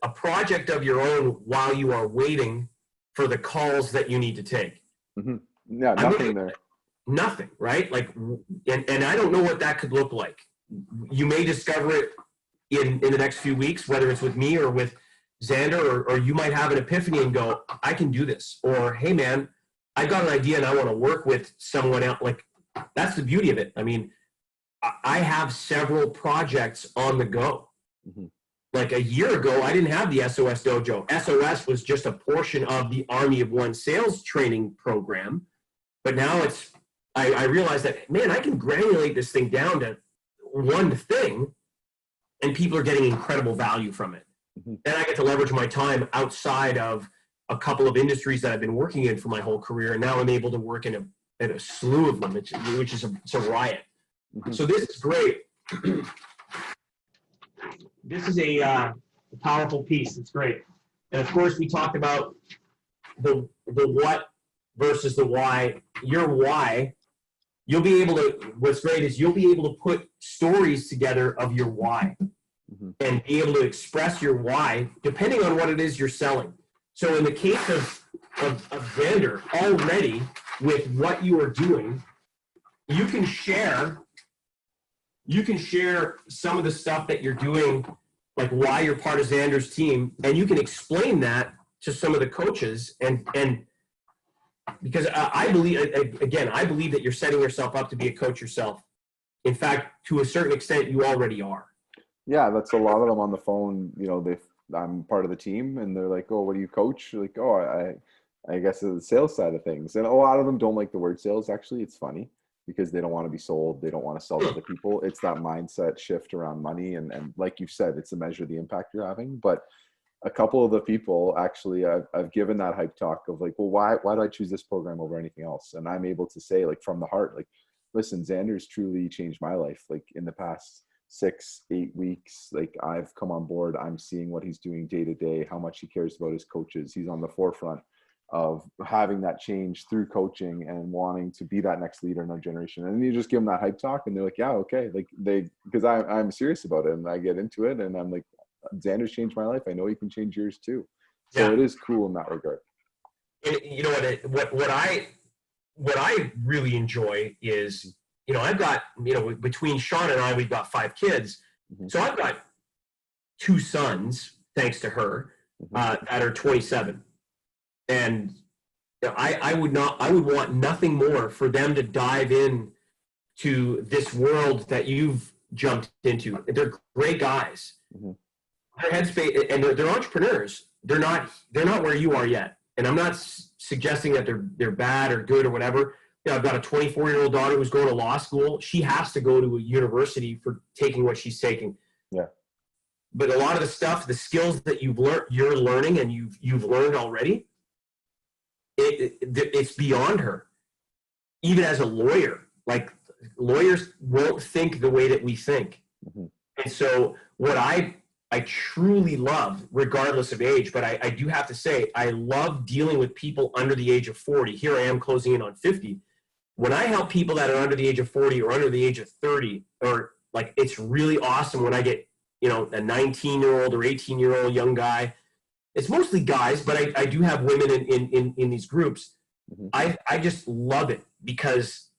a project of your own while you are waiting for the calls that you need to take? Mm-hmm. Yeah, nothing there. Nothing, right? Like, and I don't know what that could look like. You may discover it in the next few weeks, whether it's with me or with Xander, or you might have an epiphany and go, I can do this. Or, hey man, I got an idea and I want to work with someone else. Like, that's the beauty of it. I mean, I have several projects on the go. Mm-hmm. Like a year ago, I didn't have the SOS Dojo. SOS was just a portion of the Army of One sales training program. But now I realized that, man, I can granulate this thing down to one thing, and people are getting incredible value from it. Mm-hmm. Then I get to leverage my time outside of a couple of industries that I've been working in for my whole career, and now I'm able to work in a slew of them, which is a riot. Mm-hmm. So this is great. This is a powerful piece. It's great. And of course, we talked about the what versus the why. Your why, you'll be able to, what's great is you'll be able to put stories together of your why. Mm-hmm. And be able to express your why depending on what it is you're selling. So in the case of Xander, already with what you are doing, you can share some of the stuff that you're doing, like why you're part of Xander's team, and you can explain that to some of the coaches. And because I believe that you're setting yourself up to be a coach yourself. In fact, to a certain extent, you already are. Yeah, that's a lot of them on the phone. You know, I'm part of the team, and they're like, "Oh, what do you coach?" Like, "Oh, I guess it's the sales side of things." And a lot of them don't like the word sales. Actually, it's funny because they don't want to be sold. They don't want to sell to other people. It's that mindset shift around money, and like you said, it's a measure of the impact you're having. But a couple of the people actually, I've given that hype talk of like, well, why do I choose this program over anything else? And I'm able to say, like, from the heart, like, listen, Xander's truly changed my life. Like, in the past 6-8 weeks, like, I've come on board. I'm seeing what he's doing day to day, how much he cares about his coaches. He's on the forefront of having that change through coaching and wanting to be that next leader in our generation. And you just give them that hype talk, and they're like, yeah, okay. Like, because I'm serious about it, and I get into it, and I'm like, Xander's changed my life. I know he can change yours too. So It is cool in that regard. You know what I really enjoy is, you know, I've got, you know, between Sean and I, we've got 5 kids. Mm-hmm. So I've got 2 sons, thanks to her, that are 27. And you know, I would want nothing more for them to dive in to this world that you've jumped into. They're great guys. Mm-hmm. Their headspace, and they're entrepreneurs. They're not where you are yet. And I'm not suggesting that they're bad or good or whatever. You know, I've got a 24-year-old daughter who's going to law school. She has to go to a university for taking what she's taking. Yeah. But a lot of the stuff, the skills that you're learning and you've learned already, it's beyond her. Even as a lawyer, like, lawyers won't think the way that we think. Mm-hmm. And so what I truly love, regardless of age, but I do have to say, I love dealing with people under the age of 40. Here I am closing in on 50. When I help people that are under the age of 40 or under the age of 30, or like, it's really awesome when I get, you know, a 19-year-old or 18-year-old young guy. It's mostly guys, but I do have women in these groups. Mhm. I just love it because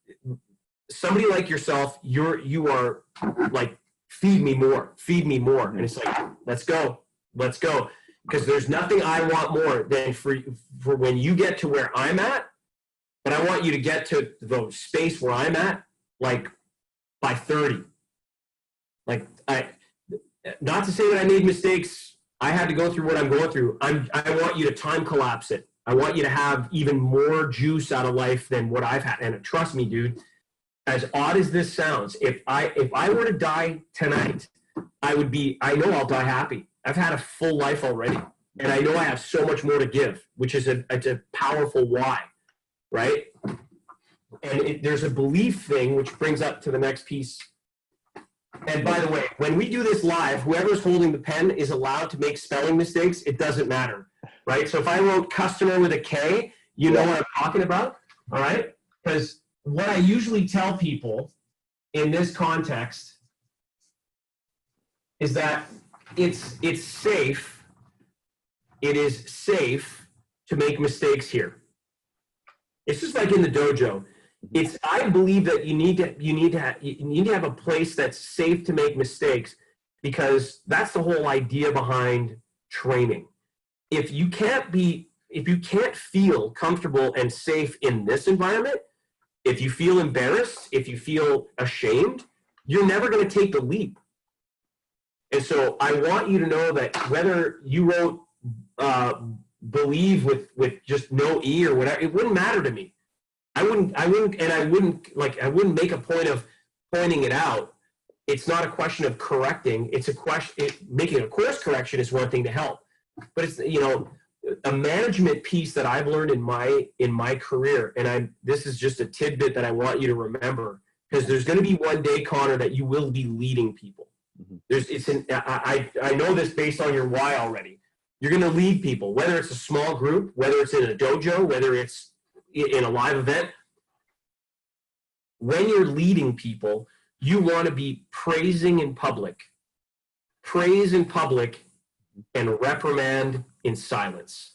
somebody like yourself, you are like, feed me more, and it's like, let's go, because there's nothing I want more than for when you get to where I'm at, but I want you to get to the space where I'm at, like by 30. Like, not to say that I made mistakes. I had to go through what I'm going through. I want you to time collapse it. I want you to have even more juice out of life than what I've had. And trust me, dude, as odd as this sounds, if I were to die tonight, I know I'll die happy. I've had a full life already. And I know I have so much more to give, which is it's a powerful why, right? And there's a belief thing, which brings up to the next piece. And by the way, when we do this live, whoever's holding the pen is allowed to make spelling mistakes. It doesn't matter, right? So if I wrote customer with a K, you know what I'm talking about, all right? Because what I usually tell people in this context is that it's safe. It is safe to make mistakes here. It's just like in the dojo. I believe that you need to have a place that's safe to make mistakes, because that's the whole idea behind training. If you can't feel comfortable and safe in this environment, if you feel embarrassed, if you feel ashamed, you're never going to take the leap. And so I want you to know that whether you wrote believe with just no E or whatever, it wouldn't matter to me. I wouldn't make a point of pointing it out. It's not a question of correcting. It's a question, making a course correction is one thing to help. But it's, a management piece that I've learned in my career, and this is just a tidbit that I want you to remember, because there's going to be one day, Connor, that you will be leading people. I know this based on your why already. You're going to lead people, whether it's a small group, whether it's in a dojo, whether it's in a live event. When you're leading people, you want to be praising in public. Praise in public and reprimand in silence.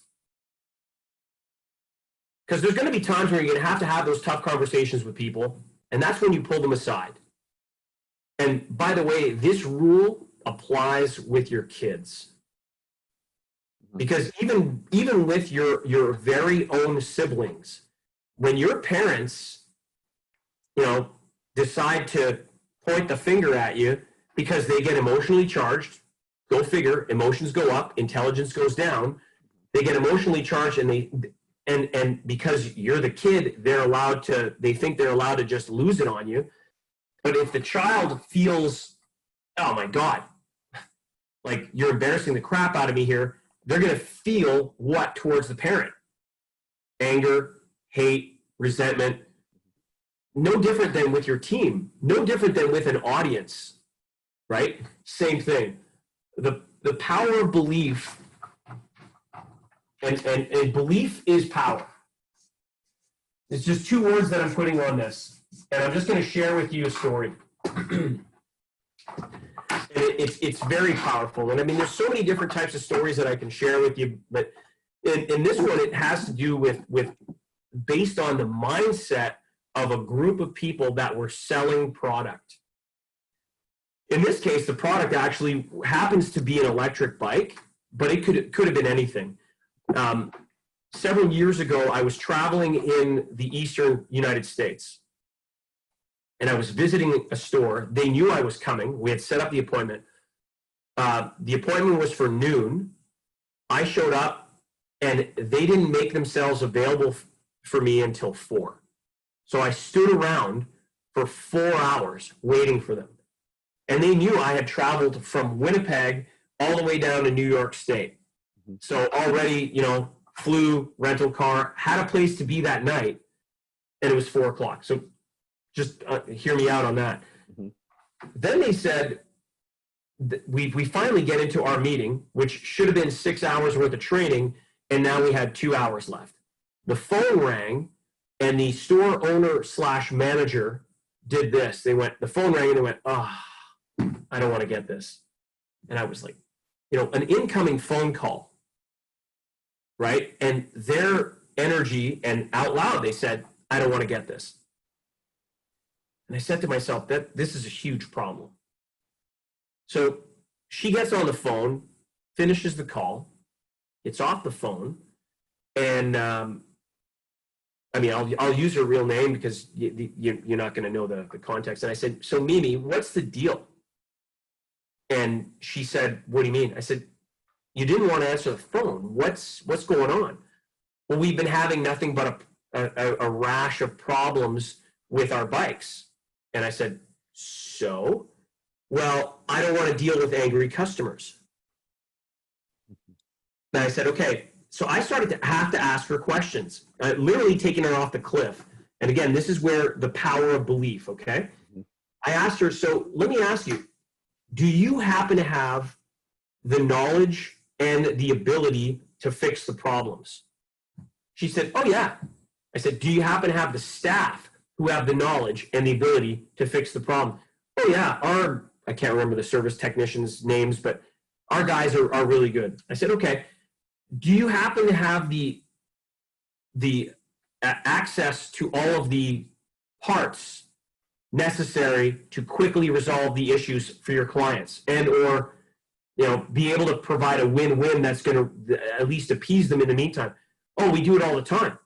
Because there's going to be times where you're going to have those tough conversations with people, and that's when you pull them aside. And by the way, this rule applies with your kids. Because even with your very own siblings, when your parents, decide to point the finger at you because they get emotionally charged, go figure, emotions go up, intelligence goes down, they get emotionally charged, and because you're the kid, they think they're allowed to just lose it on you. But if the child feels, oh my God, like you're embarrassing the crap out of me here, they're going to feel what towards the parent? Anger, hate, resentment. No different than with your team. No different than with an audience, right? Same thing. The power of belief, and belief is power. It's just two words that I'm putting on this. And I'm just going to share with you a story. It's very powerful. And I mean, there's so many different types of stories that I can share with you, but in this one, it has to do with based on the mindset of a group of people that were selling product. In this case, the product actually happens to be an electric bike, but it could have been anything. Several years ago, I was traveling in the eastern United States, and I was visiting a store. They knew I was coming. We had set up the appointment. The appointment was for noon. I showed up, and they didn't make themselves available for me until 4. So I stood around for 4 hours waiting for them. And they knew I had traveled from Winnipeg all the way down to New York State. So already, flew, rental car, had a place to be that night, and it was 4 o'clock. So just hear me out on that. Then they said, we finally get into our meeting, which should have been 6 hours worth of training, and now we had 2 hours left. The phone rang, and the store owner / manager did this. The phone rang, and they went, I don't want to get this. And I was like, an incoming phone call, right? And they're energy and out loud, they said, I don't want to get this. And I said to myself, that this is a huge problem. So she gets on the phone, finishes the call, gets off the phone, and I mean, I'll use her real name because you're not going to know the context. And I said, so Mimi, what's the deal? And she said, what do you mean? I said, you didn't want to answer the phone. What's going on? Well, we've been having nothing but a rash of problems with our bikes. And I said, so? Well, I don't want to deal with angry customers. And I said, okay. So I started to have to ask her questions, literally taking her off the cliff. And again, this is where the power of belief, okay? I asked her, so let me ask you, do you happen to have the knowledge and the ability to fix the problems? She said, oh yeah. I said, do you happen to have the staff who have the knowledge and the ability to fix the problem? Oh yeah, I can't remember the service technicians' names, but our guys are really good. I said, okay. Do you happen to have the access to all of the parts necessary to quickly resolve the issues for your clients, and or be able to provide a win-win that's going to at least appease them in the meantime? Oh, we do it all the time.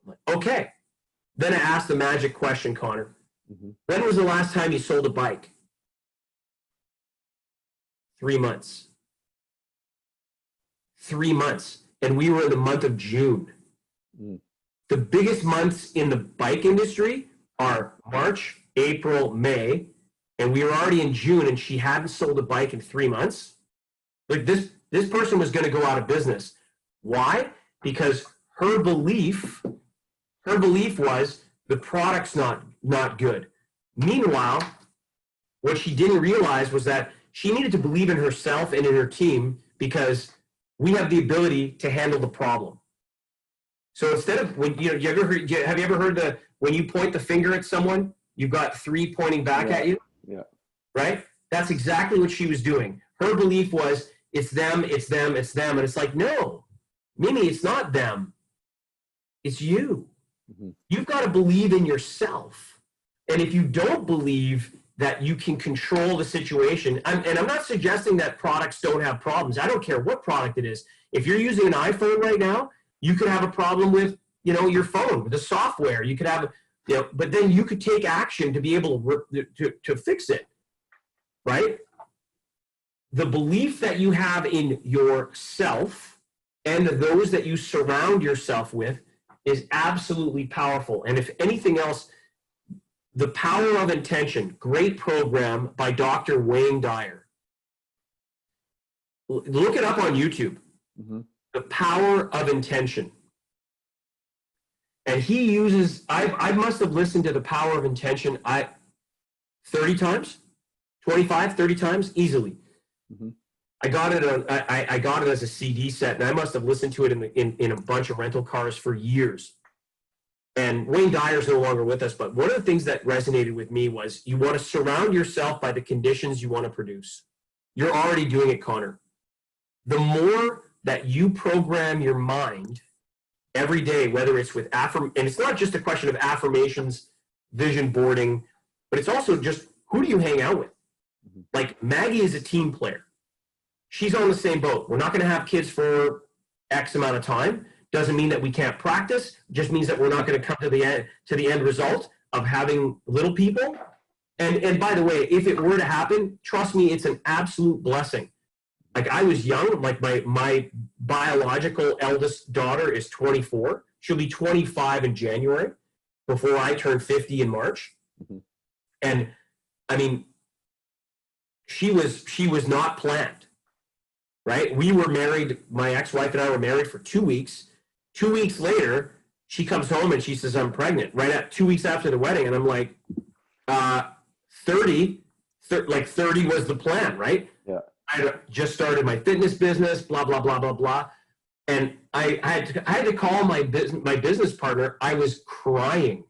I'm like, okay. Then I asked the magic question, Connor. When was the last time you sold a bike? 3 months. 3 months. And we were in the month of June. The biggest months in the bike industry are March, April, May, and we were already in June, and she hadn't sold a bike in 3 months. Like this person was going to go out of business. Why? Because her belief was the product's not good. Meanwhile, what she didn't realize was that she needed to believe in herself and in her team, because we have the ability to handle the problem. So instead of, when have you ever heard when you point the finger at someone, you've got three pointing back at you? Yeah. Right? That's exactly what she was doing. Her belief was, it's them, it's them, it's them. And it's like, no, Mimi, it's not them. It's you. You've got to believe in yourself. And if you don't believe that you can control the situation, and I'm not suggesting that products don't have problems. I don't care what product it is. If you're using an iPhone right now, you could have a problem with, your phone, with the software. You could have, but then you could take action to be able to fix it, right? The belief that you have in yourself and those that you surround yourself with is absolutely powerful. And if anything else, The Power of Intention, great program by Dr. Wayne Dyer. Look it up on YouTube. The Power of Intention. And he uses, I must have listened to The Power of Intention 30 times, 25, 30 times, easily. I got it I got it as a CD set, and I must have listened to it in a bunch of rental cars for years. And Wayne Dyer's no longer with us, but one of the things that resonated with me was, you want to surround yourself by the conditions you want to produce. You're already doing it, Connor. The more that you program your mind every day, whether it's with and it's not just a question of affirmations, vision boarding, but it's also just, who do you hang out with? Like, Maggie is a team player. She's on the same boat. We're not going to have kids for X amount of time. Doesn't mean that we can't practice. Just means that we're not going to come to the end result of having little people. And by the way, if it were to happen, trust me, it's an absolute blessing. Like, I was young. Like, my biological eldest daughter is 24. She'll be 25 in January, before I turn 50 in March. And I mean, she was not planned, right? We were married. My ex-wife and I were married for 2 weeks. 2 weeks later, she comes home and she says, I'm pregnant, right at 2 weeks after the wedding. And I'm like, 30 was the plan, right? Yeah. I had just started my fitness business, blah, blah, blah, blah, blah. And I had to call my business partner. I was crying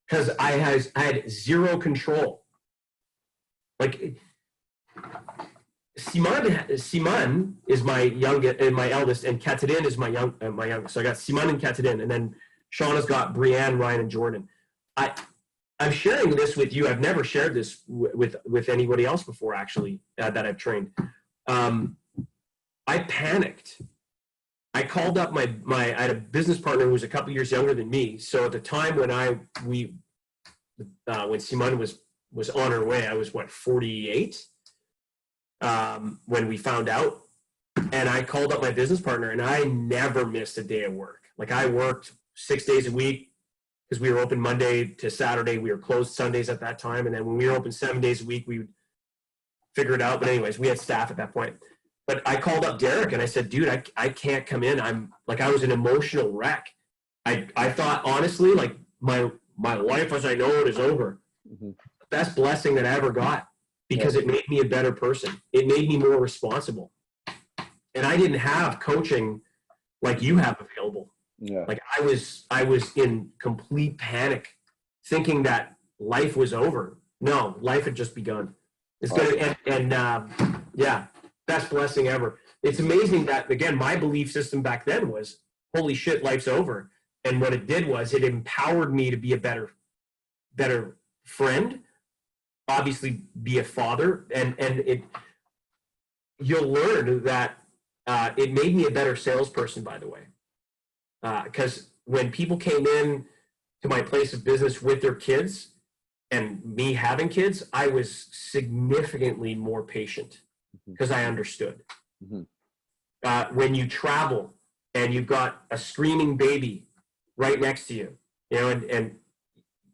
because I had zero control. Like, Simon is my youngest and my eldest, and Katadin is my youngest. So I got Simon and Katadin, and then Shauna's got Brianne, Ryan, and Jordan. I'm sharing this with you. I've never shared this with anybody else before, actually, that I've trained. I panicked. I called up I had a business partner who was a couple years younger than me. So at the time when when Simone was on her way, I was 48 when we found out. And I called up my business partner, and I never missed a day of work. Like, I worked 6 days a week because we were open Monday to Saturday. We were closed Sundays at that time. And then when we were open 7 days a week, we would figure it out. But anyways, we had staff at that point. But I called up Derek and I said, dude, I can't come in. I was an emotional wreck. I thought, honestly, like, my life as I know it is over. Mm-hmm. The best blessing that I ever got, because it made me a better person. It made me more responsible. And I didn't have coaching like you have available. Yeah. Like, I was in complete panic, thinking that life was over. No, life had just begun. It's good. And best blessing ever. It's amazing that, again, my belief system back then was, holy shit, life's over. And what it did was it empowered me to be a better friend, obviously be a father. And you'll learn that it made me a better salesperson, by the way. Because when people came in to my place of business with their kids and me having kids, I was significantly more patient because I understood. Mm-hmm. When you travel and you've got a screaming baby right next to you, and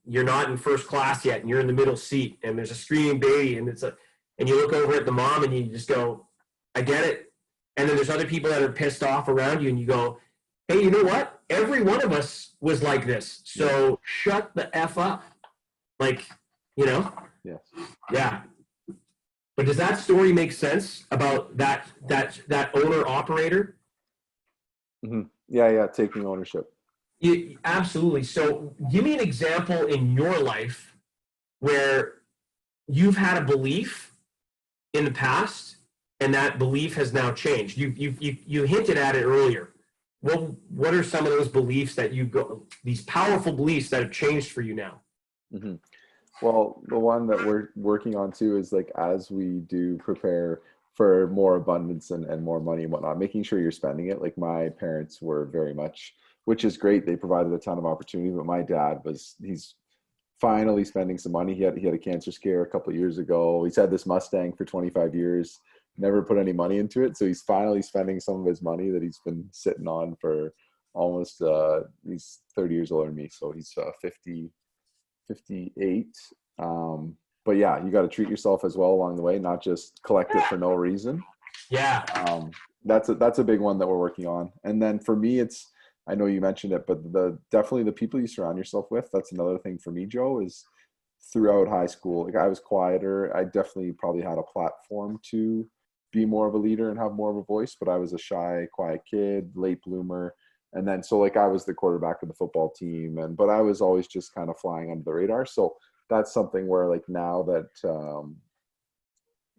you're not in first class yet, and you're in the middle seat, and there's a screaming baby, and and you look over at the mom and you just go, I get it. And then there's other people that are pissed off around you, and you go, hey, you know what? Every one of us was like this. So shut the F up. Like, Yes. Yeah. But does that story make sense about that owner operator? Mm-hmm. Yeah. Taking ownership. Absolutely. So give me an example in your life where you've had a belief in the past and that belief has now changed. You hinted at it earlier. Well, what are some of those beliefs that these powerful beliefs that have changed for you now? Mm-hmm. Well, the one that we're working on too is, like, as we do prepare for more abundance and more money and whatnot, making sure you're spending it. Like, my parents were very much, which is great. They provided a ton of opportunity, but my dad he's finally spending some money. He had a cancer scare a couple of years ago. He's had this Mustang for 25 years, never put any money into it. So he's finally spending some of his money that he's been sitting on for almost, he's 30 years older than me. So he's 58. But yeah, you got to treat yourself as well along the way, not just collect it for no reason. Yeah. That's a big one that we're working on. And then for me, I know you mentioned it, but definitely the people you surround yourself with, that's another thing for me, Joe, is throughout high school, like, I was quieter. I definitely probably had a platform to be more of a leader and have more of a voice, but I was a shy, quiet kid, late bloomer. And then, so, like, I was the quarterback of the football team, but I was always just kind of flying under the radar. So that's something where, like, now that,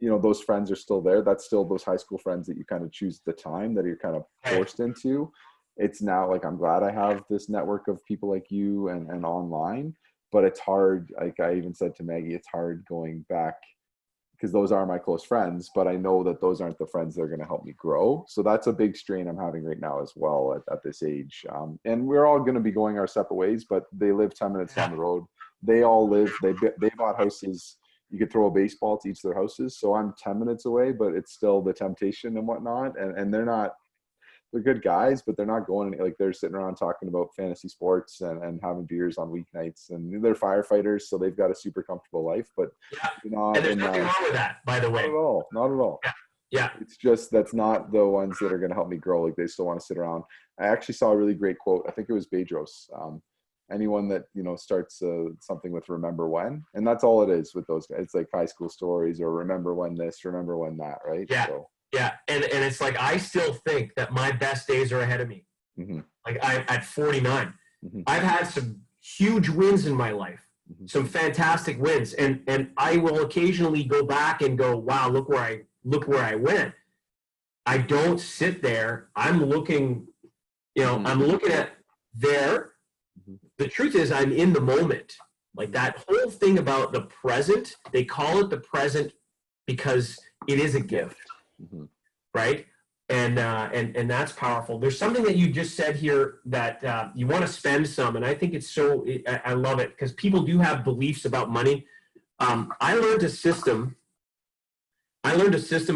those friends are still there, that's still those high school friends that you kind of choose at the time that you're kind of forced into. It's now, like, I'm glad I have this network of people like you and online, but it's hard. Like, I even said to Maggie, it's hard going back, because those are my close friends, but I know that those aren't the friends that are going to help me grow. So that's a big strain I'm having right now as well at this age. And we're all going to be going our separate ways, but they live 10 minutes down the road. They all live, they bought houses. You could throw a baseball to each of their houses. So I'm 10 minutes away, but it's still the temptation and whatnot. And they're good guys, but they're not going, like, they're sitting around talking about fantasy sports and having beers on weeknights, and they're firefighters, so they've got a super comfortable life. But and there's nothing wrong with that, by the way. Not at all. Yeah. It's just, that's not the ones that are going to help me grow. Like, they still want to sit around. I actually saw a really great quote. I think it was Bedros. Anyone that, starts something with remember when, and that's all it is with those guys. It's like high school stories, or remember when this, remember when that, right? Yeah. So. Yeah, and it's like, I still think that my best days are ahead of me. Mm-hmm. Like, I'm at 49. Mm-hmm. I've had some huge wins in my life, some fantastic wins, and I will occasionally go back and go, wow, look where look where I went. I don't sit there. I'm looking, I'm looking at there. The truth is I'm in the moment. Like that whole thing about the present, they call it the present because it is a gift, right? And that's powerful. There's something that you just said here that you want to spend some, and I think it's so, I love it because people do have beliefs about money. I learned a system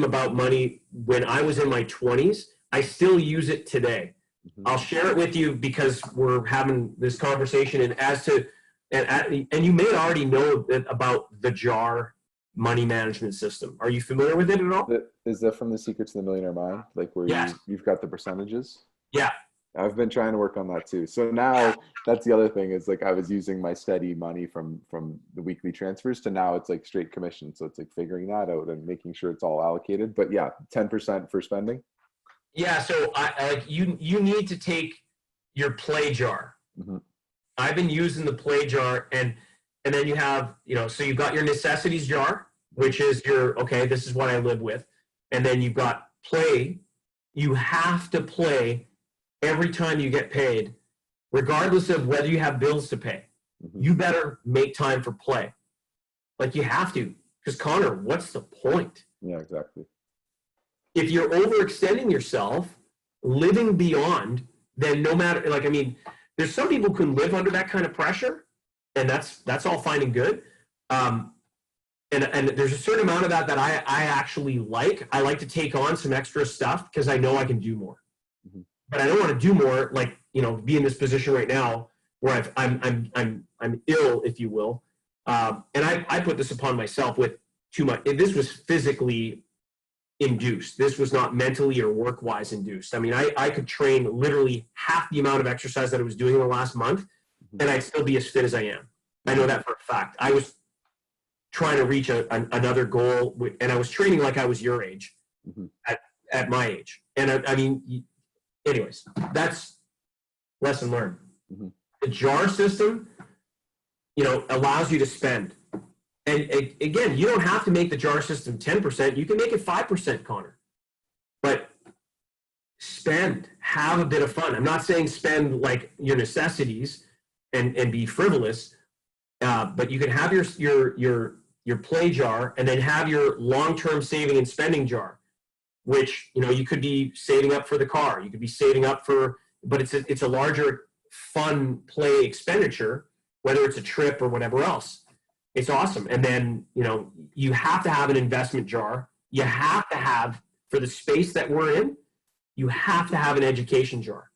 about money when I was in my 20s. I still use it today. I'll share it with you because we're having this conversation, and you may already know about the JAR money management system. Are you familiar with it at all? Is that from The Secret to the Millionaire Mind? Like where you've got the percentages? Yeah. I've been trying to work on that too. So now that's the other thing is like I was using my steady money from the weekly transfers to now it's like straight commission. So it's like figuring that out and making sure it's all allocated. But yeah, 10% for spending. Yeah. So you need to take your play jar. I've been using the play jar and then you have, so you've got your necessities jar, which is okay, this is what I live with. And then you've got play. You have to play every time you get paid, regardless of whether you have bills to pay. You better make time for play. Like you have to, because Connor, what's the point? Yeah, exactly. If you're overextending yourself, living beyond, then no matter, there's some people who can live under that kind of pressure, and that's all fine and good. And there's a certain amount of that I actually like. I like to take on some extra stuff because I know I can do more. But I don't want to do more, like, be in this position right now where I'm ill, if you will. And I put this upon myself with too much. This was physically induced. This was not mentally or work-wise induced. I could train literally half the amount of exercise that I was doing in the last month, and I'd still be as fit as I am. I know that for a fact. I was trying to reach another goal, and I was training like I was your age, at my age. And anyways, that's lesson learned. The JAR system, allows you to spend. And again, you don't have to make the JAR system 10%. You can make it 5%, Connor. But spend, have a bit of fun. I'm not saying spend like your necessities and be frivolous, but you can have your play jar and then have your long-term saving and spending jar, which, you could be saving up for the car. You could be saving up but it's a larger fun play expenditure, whether it's a trip or whatever else. It's awesome. And then, you have to have an investment jar. You have to have, for the space that we're in, you have to have an education jar.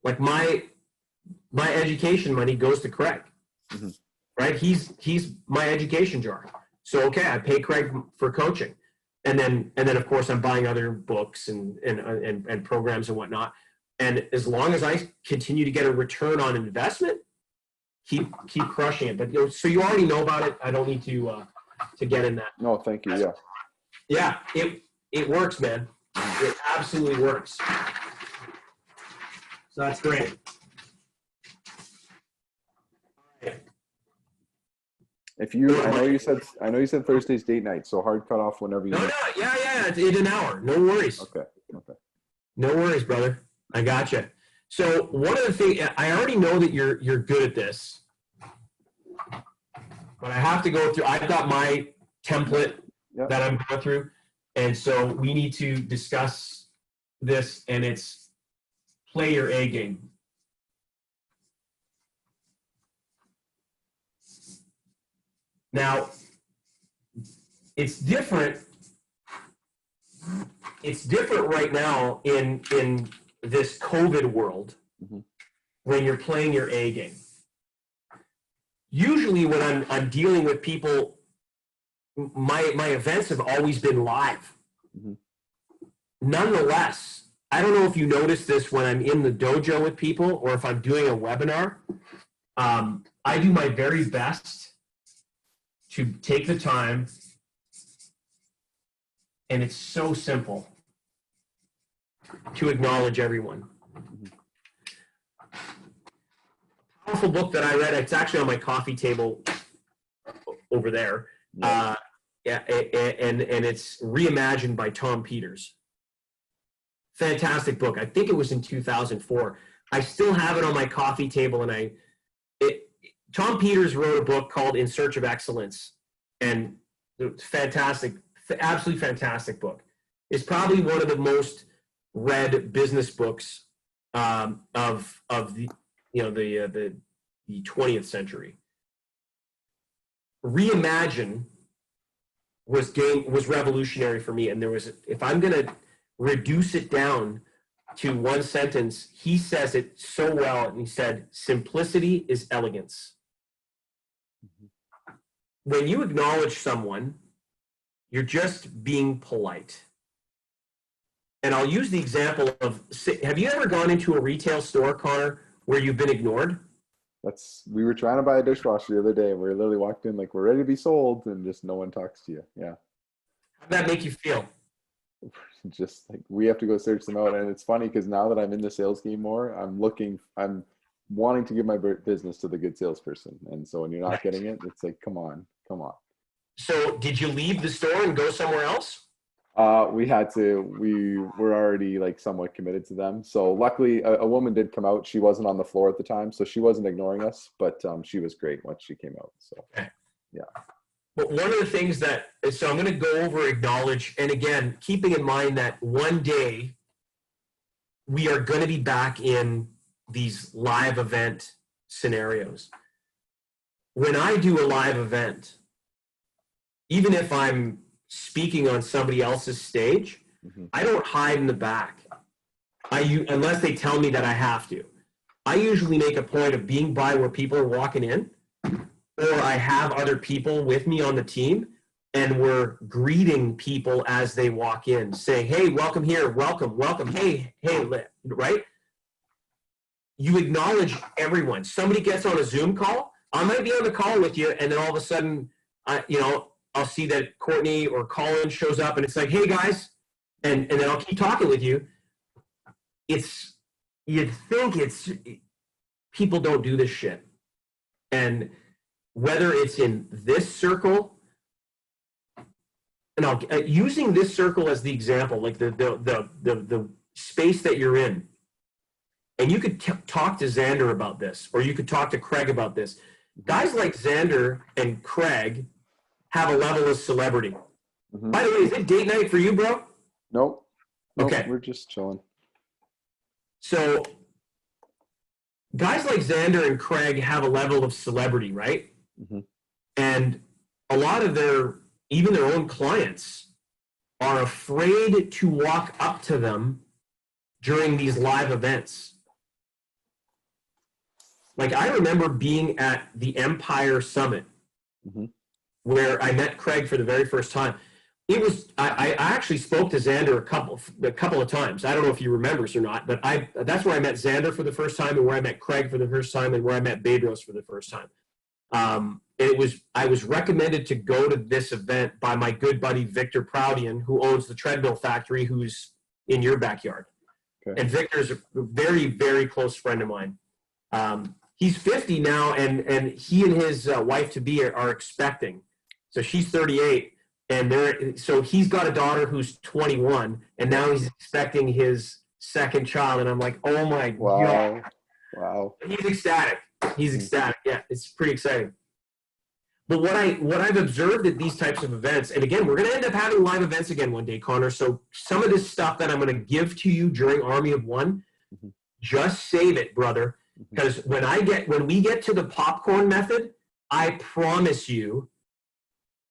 Like my education money goes to Craig, right? He's my education jar. So, okay, I pay Craig for coaching. And then of course I'm buying other books and programs and whatnot. And as long as I continue to get a return on investment, keep crushing it. But so you already know about it. I don't need to get in that. No, thank you. Yeah, it works, man. It absolutely works. So that's great. If you, I know you said Thursday's date night, so hard cut off whenever you. No, yeah, it's in an hour. No worries. Okay. No worries, brother. I got you. So one of the things, I already know that you're good at this, but I have to go through. I've got my template that I'm going through, and so we need to discuss this. And it's play your A game. Now, it's different. It's different right now in this COVID world when you're playing your A game. Usually when I'm dealing with people, my events have always been live. Nonetheless, I don't know if you notice this when I'm in the dojo with people or if I'm doing a webinar. I do my very best to take the time, and it's so simple, to acknowledge everyone. A powerful book that I read, it's actually on my coffee table over there. Yeah, and it's reimagined by Tom Peters. Fantastic book. I think it was in 2004. I still have it on my coffee table, and Tom Peters wrote a book called In Search of Excellence, and it's fantastic, absolutely fantastic book. It's probably one of the most read business books of the the 20th century. Reimagine was revolutionary for me, and there was, if I'm going to reduce it down to one sentence, he says it so well, and he said, simplicity is elegance. When you acknowledge someone, you're just being polite. And I'll use the example of, have you ever gone into a retail store, Connor, where you've been ignored? We were trying to buy a dishwasher the other day, and we literally walked in like we're ready to be sold, and just no one talks to you. Yeah. How'd that make you feel? Just like we have to go search them out. And it's funny because now that I'm in the sales game more, I'm wanting to give my business to the good salesperson. And so when you're not getting it, it's like, come on. So did you leave the store and go somewhere else? We had to. We were already like somewhat committed to them. So luckily, a woman did come out. She wasn't on the floor at the time, so she wasn't ignoring us. But she was great once she came out. So okay. Yeah. But one of the things so I'm going to go over acknowledge, and again, keeping in mind that one day we are going to be back in these live event scenarios. When I do a live event, even if I'm speaking on somebody else's stage, I don't hide in the back. Unless they tell me that I have to. I usually make a point of being by where people are walking in, or I have other people with me on the team, and we're greeting people as they walk in, saying, hey, welcome here, welcome, hey, right? You acknowledge everyone. Somebody gets on a Zoom call, I might be on the call with you, and then all of a sudden, I'll see that Courtney or Colin shows up, and it's like, hey, guys, and then I'll keep talking with you. You'd think people don't do this shit. And whether it's in this circle, and using this circle as the example, like the space that you're in, and you could talk to Xander about this, or you could talk to Craig about this. Guys like Xander and Craig have a level of celebrity. By the way, is it date night for you, bro? Nope. Okay. We're just chilling. So guys like Xander and Craig have a level of celebrity, right? And a lot of even their own clients are afraid to walk up to them during these live events. Like, I remember being at the Empire Summit where I met Craig for the very first time. It was, I actually spoke to Xander a couple of times. I don't know if he remembers or not, but that's where I met Xander for the first time, and where I met Craig for the first time, and where I met Bedros for the first time. I was recommended to go to this event by my good buddy Victor Proudian, who owns the Treadmill Factory, who's in your backyard. Okay. And Victor's a very, very close friend of mine. He's 50 now, and he and his wife-to-be are expecting. So she's 38, and so he's got a daughter who's 21, and now he's expecting his second child. And I'm like, oh my God. Wow. He's ecstatic. Yeah, it's pretty exciting. But what I've observed at these types of events, and again, we're going to end up having live events again one day, Connor. So some of this stuff that I'm going to give to you during Army of One, just save it, brother. Because when we get to the popcorn method, I promise you,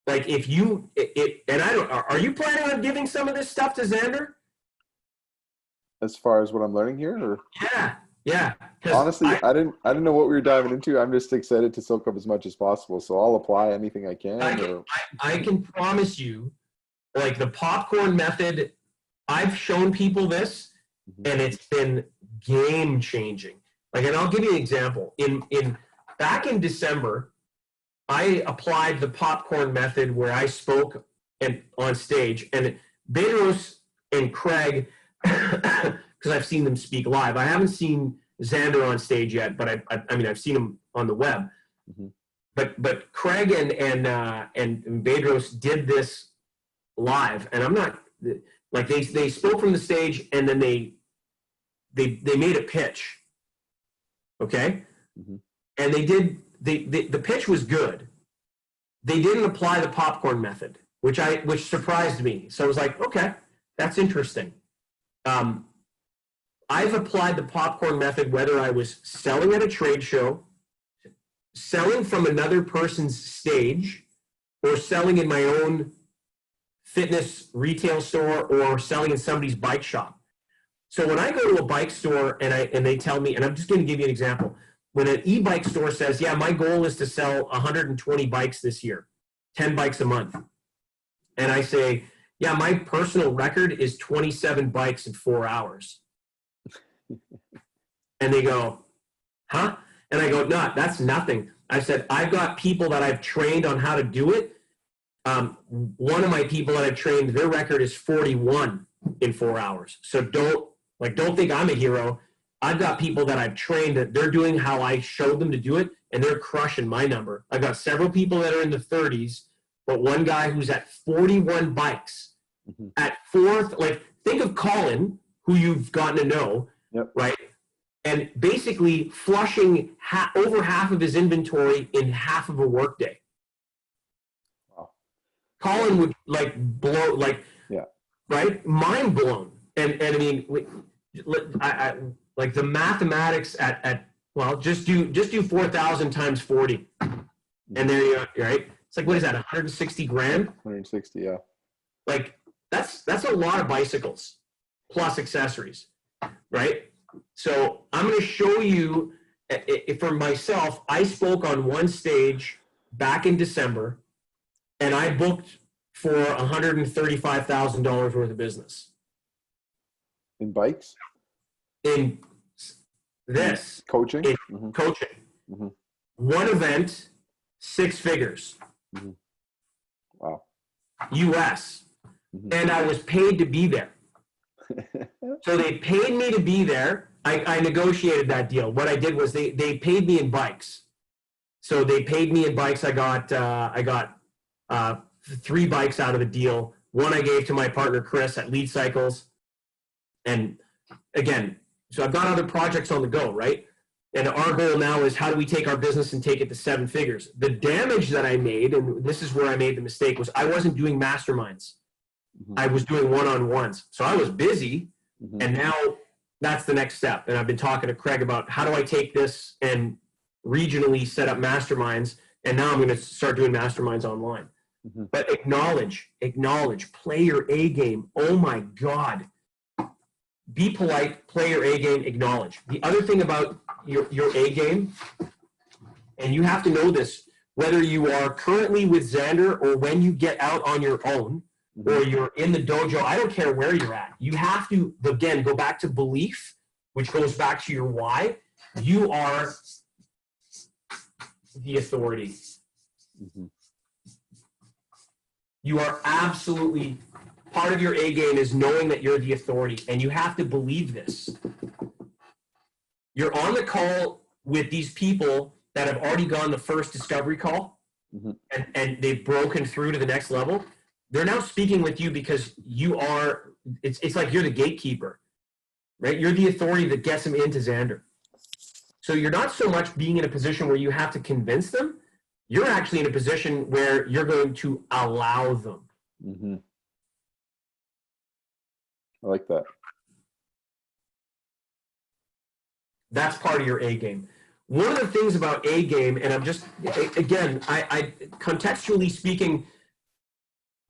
like, are you planning on giving some of this stuff to Xander? As far as what I'm learning here, or? Yeah. Honestly, I didn't know what we were diving into. I'm just excited to soak up as much as possible. So I'll apply anything I can. I can promise you, like, the popcorn method, I've shown people this, and it's been game changing. Like, and I'll give you an example. Back in December, I applied the popcorn method where I spoke on stage, and Bedros and Craig, because I've seen them speak live. I haven't seen Xander on stage yet, but I've seen him on the web. but Craig and Bedros did this live, and I'm not like they spoke from the stage, and then they made a pitch, okay, and the pitch was good. They didn't apply the popcorn method, which surprised me. So I was like, okay, that's interesting. I've applied the popcorn method whether I was selling at a trade show, selling from another person's stage, or selling in my own fitness retail store, or selling in somebody's bike shop. So when I go to a bike store and they tell me, and I'm just going to give you an example, when an e-bike store says, yeah, my goal is to sell 120 bikes this year, 10 bikes a month. And I say, yeah, my personal record is 27 bikes in 4 hours. And they go, huh? And I go, no, that's nothing. I said, I've got people that I've trained on how to do it. One of my people that I've trained, their record is 41 in 4 hours. So don't think I'm a hero. I've got people that I've trained that they're doing how I showed them to do it, and they're crushing my number. I've got several people that are in the 30s, but one guy who's at 41 bikes at fourth. Like, think of Colin, who you've gotten to know, right? And basically flushing over half of his inventory in half of a workday. Wow. Colin would blow, right? Mind blown. And I mean, I like the mathematics just do 4,000 times 40, and there you are, right? It's like, what is that? 160 grand? 160, yeah. Like that's a lot of bicycles plus accessories, right? So I'm going to show you, for myself, I spoke on one stage back in December, and I booked for $135,000 worth of business. In bikes? In this. Coaching? In coaching. One event, 6 figures. Wow. US. And I was paid to be there. So they paid me to be there. I negotiated that deal. What I did was they paid me in bikes. So they paid me in bikes. I got 3 bikes out of the deal. One I gave to my partner Chris at Lead Cycles. And again, so I've got other projects on the go, right? And our goal now is, how do we take our business and take it to 7 figures? The damage that I made, and this is where I made the mistake, was I wasn't doing masterminds. I was doing one-on-ones. So I was busy, and now that's the next step. And I've been talking to Craig about, how do I take this and regionally set up masterminds, and now I'm going to start doing masterminds online. But acknowledge, play your A game. Oh my God. Be polite, play your A game, acknowledge. The other thing about your A game, and you have to know this, whether you are currently with Xander or when you get out on your own, or you're in the dojo, I don't care where you're at. You have to, again, go back to belief, which goes back to your why. You are the authority. You are absolutely, part of your A game is knowing that you're the authority, and you have to believe this. You're on the call with these people that have already gone the first discovery call, and they've broken through to the next level. They're now speaking with you because you are, it's like you're the gatekeeper, right? You're the authority that gets them into Xander. So you're not so much being in a position where you have to convince them. You're actually in a position where you're going to allow them. I like that. That's part of your A game. One of the things about A game, and I'm just, again, I contextually speaking,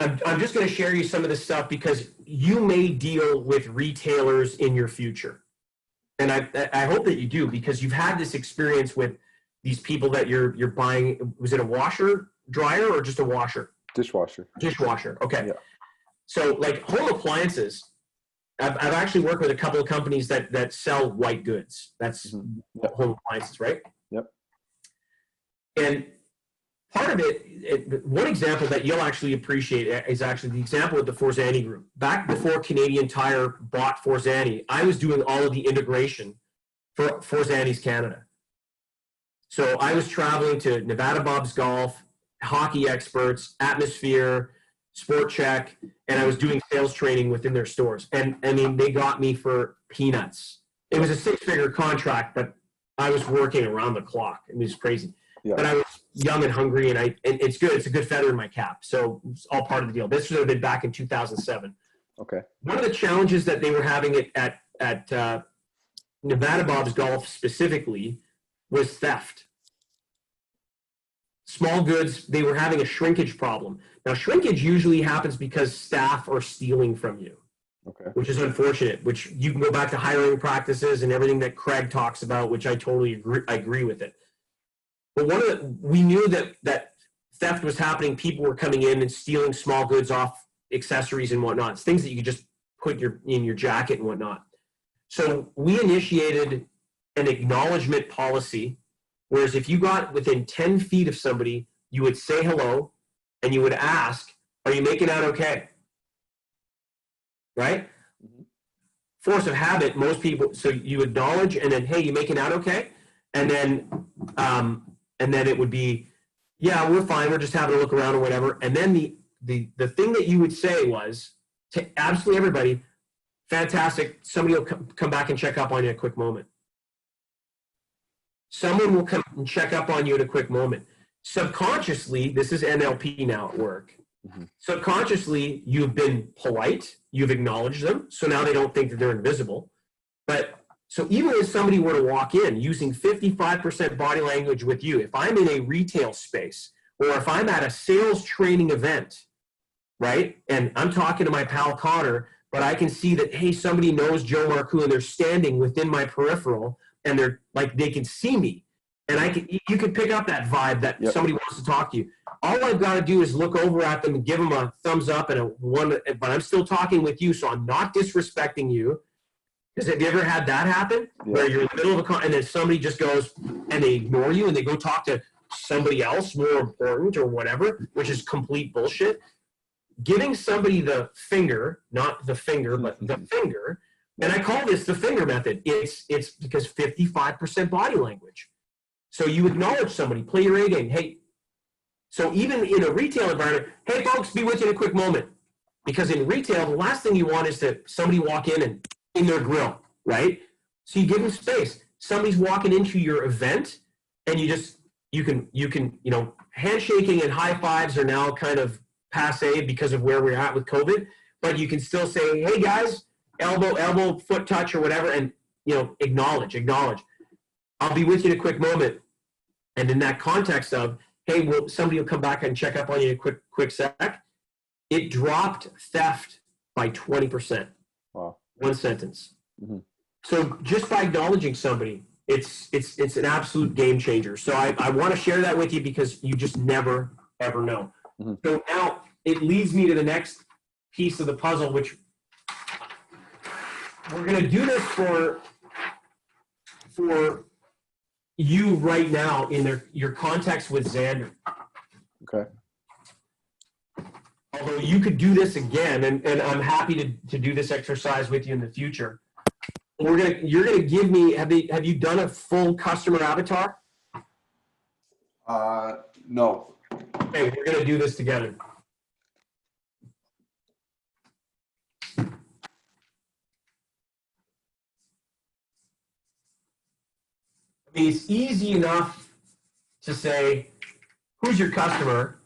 I'm just going to share you some of this stuff because you may deal with retailers in your future. And I hope that you do, because you've had this experience with these people that you're buying. Was it a washer, dryer, or just a washer? Dishwasher. Dishwasher. Okay. Yeah. So like home appliances, I've actually worked with a couple of companies that sell white goods. That's home appliances, right? Yep. And part of it, one example that you'll actually appreciate is actually the example with the Forzani Group. Back before Canadian Tire bought Forzani, I was doing all of the integration for Forzani's Canada. So I was traveling to Nevada Bob's Golf, Hockey Experts, Atmosphere, Sport Check, and I was doing sales training within their stores. And I mean, they got me for peanuts. It was a 6-figure contract, but I was working around the clock. It was crazy. Yeah. But I was young and hungry, and it's good. It's a good feather in my cap. So it's all part of the deal. This would have been back in 2007. Okay. One of the challenges that they were having at Nevada Bob's Golf specifically was theft. Small goods, they were having a shrinkage problem. Now, shrinkage usually happens because staff are stealing from you, Okay. which is unfortunate, which you can go back to hiring practices and everything that Craig talks about, which I totally agree with it. But we knew that theft was happening. People were coming in and stealing small goods off accessories and whatnot. It's things that you could just put in your jacket and whatnot. So we initiated an acknowledgement policy, whereas if you got within 10 feet of somebody, you would say hello and you would ask, are you making out okay? Right? Mm-hmm. Force of habit, most people, so you acknowledge and then, hey, you making out okay? And then it would be, yeah, we're fine. We're just having a look around or whatever. And then the thing that you would say was to absolutely everybody, fantastic. Somebody will come back and check up on you in a quick moment. Someone will come and check up on you in a quick moment. Subconsciously, this is NLP now at work. Mm-hmm. Subconsciously, you've been polite. You've acknowledged them. So now they don't think that they're invisible. But so even if somebody were to walk in using 55% body language with you, if I'm in a retail space or if I'm at a sales training event, right, and I'm talking to my pal Connor, but I can see that, hey, somebody knows Joe Marcoux and they're standing within my peripheral and they're like, they can see me. And you can pick up that vibe that somebody wants to talk to you. All I've got to do is look over at them and give them a thumbs up and but I'm still talking with you, so I'm not disrespecting you. Because have you ever had that happen? Yeah. Where you're in the middle of and then somebody just goes and they ignore you and they go talk to somebody else more important or whatever, which is complete bullshit. Giving somebody the finger, not the finger, but the finger, and I call this the finger method. It's because 55% body language. So you acknowledge somebody, play your A game. Hey, so even in a retail environment, hey folks, be with you in a quick moment. Because in retail, the last thing you want is to somebody walk in and in their grill, right? So you give them space. Somebody's walking into your event, and you can handshaking and high fives are now kind of passe because of where we're at with COVID, but you can still say, hey guys, elbow, foot touch or whatever, and acknowledge. I'll be with you in a quick moment. And in that context of, hey, somebody will come back and check up on you in a quick sec. It dropped theft by 20%. Wow. One sentence. Mm-hmm. So just by acknowledging somebody, it's an absolute game changer. So I want to share that with you because you just never, ever know. Mm-hmm. So now it leads me to the next piece of the puzzle, which we're going to do this for you right now in your context with Xander. Okay. Although you could do this again, and I'm happy to do this exercise with you in the future. You're gonna give me. Have you done a full customer avatar? No. Okay, we're gonna do this together. I mean, it's easy enough to say, who's your customer?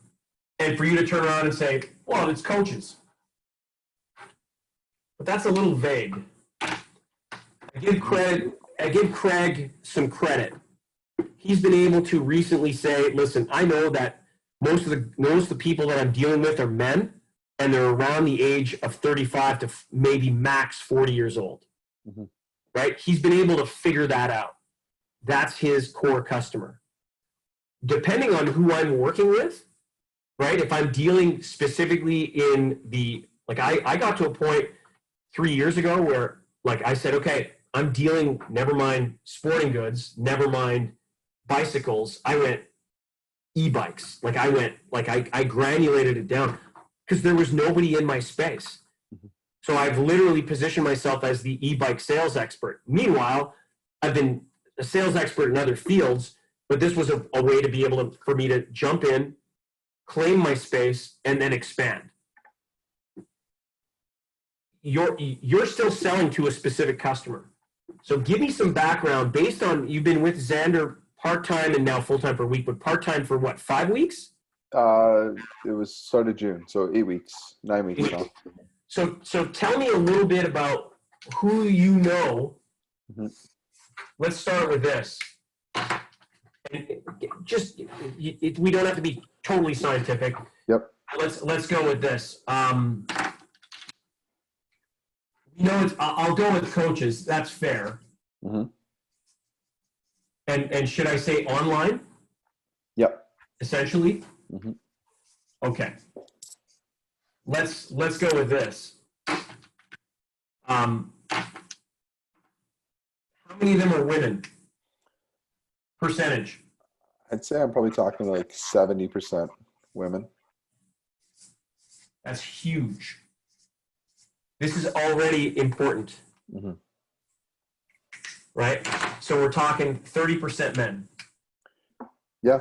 And for you to turn around and say, well, it's coaches. But that's a little vague. I give Craig some credit. He's been able to recently say, listen, I know that most of the people that I'm dealing with are men, and they're around the age of 35 to maybe max 40 years old. Mm-hmm. Right? He's been able to figure that out. That's his core customer. Depending on who I'm working with, right? If I'm dealing specifically in I got to a point 3 years ago where I said, okay, I'm dealing, never mind sporting goods, never mind bicycles. I went e-bikes. I granulated it down because there was nobody in my space. Mm-hmm. So I've literally positioned myself as the e-bike sales expert. Meanwhile, I've been a sales expert in other fields, but this was a way to be able to, for me to jump in, claim my space, and then expand. You're still selling to a specific customer. So give me some background based on, you've been with Xander part-time and now full-time for a week, but part-time for what, 5 weeks? It was start of June, so 8 weeks, 9 weeks now. So tell me a little bit about who you know. Mm-hmm. Let's start with this. And just, we don't have to be totally scientific. Yep. Let's go with this. I'll go with coaches. That's fair. Mm-hmm. And should I say online? Yep. Essentially. Mm-hmm. Okay. Let's go with this. How many of them are women? Percentage. I'd say I'm probably talking like 70% women. That's huge. This is already important. Mm-hmm. Right? So we're talking 30% men. Yeah.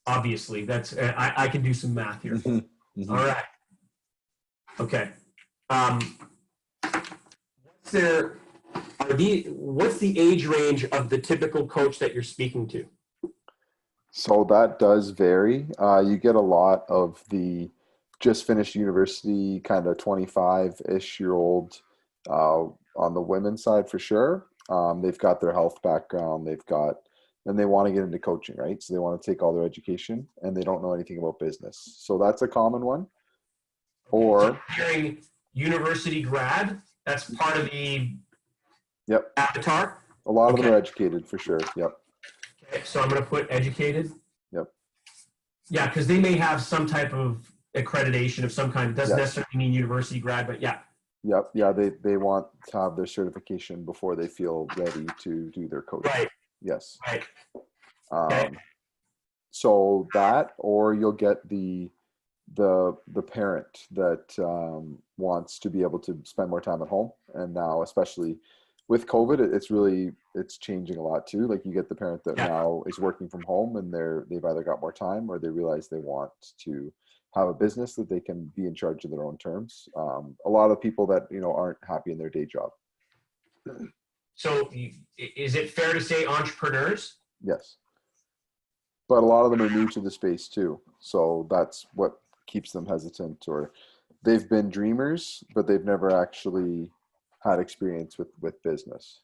Obviously, that's I can do some math here. Mm-hmm. Mm-hmm. All right. Okay. What's the age range of the typical coach that you're speaking to? So that does vary. You get a lot of the just finished university, kind of 25-ish year old on the women's side for sure. They've got their health background. And they want to get into coaching, right? So they want to take all their education and they don't know anything about business. So that's a common one. Or hearing university grad, that's part of the yep. avatar. A lot of them are educated for sure. Yep. Okay, so I'm going to put educated. Yep. Yeah, because they may have some type of accreditation of some kind. It doesn't necessarily mean university grad, but yeah. Yep. Yeah, they want to have their certification before they feel ready to do their coaching. Right. Yes. Right. Okay. So that, or you'll get the parent that wants to be able to spend more time at home, and now especially with COVID, it's changing a lot too. Like you get the parent that now is working from home, and they've either got more time or they realize they want to have a business that they can be in charge of their own terms. A lot of people that aren't happy in their day job. So is it fair to say entrepreneurs? Yes. But a lot of them are new to the space too. So that's what keeps them hesitant, or they've been dreamers, but they've never actually had experience with business.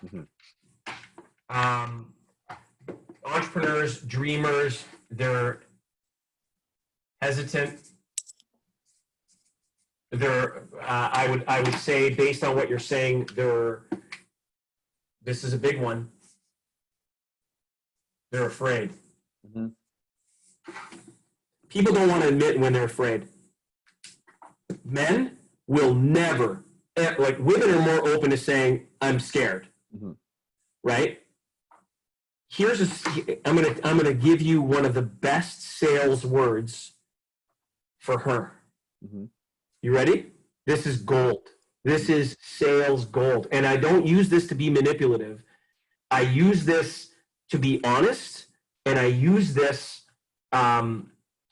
Mm-hmm. Entrepreneurs, dreamers, they're hesitant. I would say, based on what you're saying, this is a big one. They're afraid. Mm-hmm. People don't want to admit when they're afraid. Men will never, like women are more open to saying, I'm scared. Mm-hmm. Right? I'm gonna give you one of the best sales words for her. Mm-hmm. You ready? This is gold. This is sales gold. And I don't use this to be manipulative. I use this to be honest, and I use this to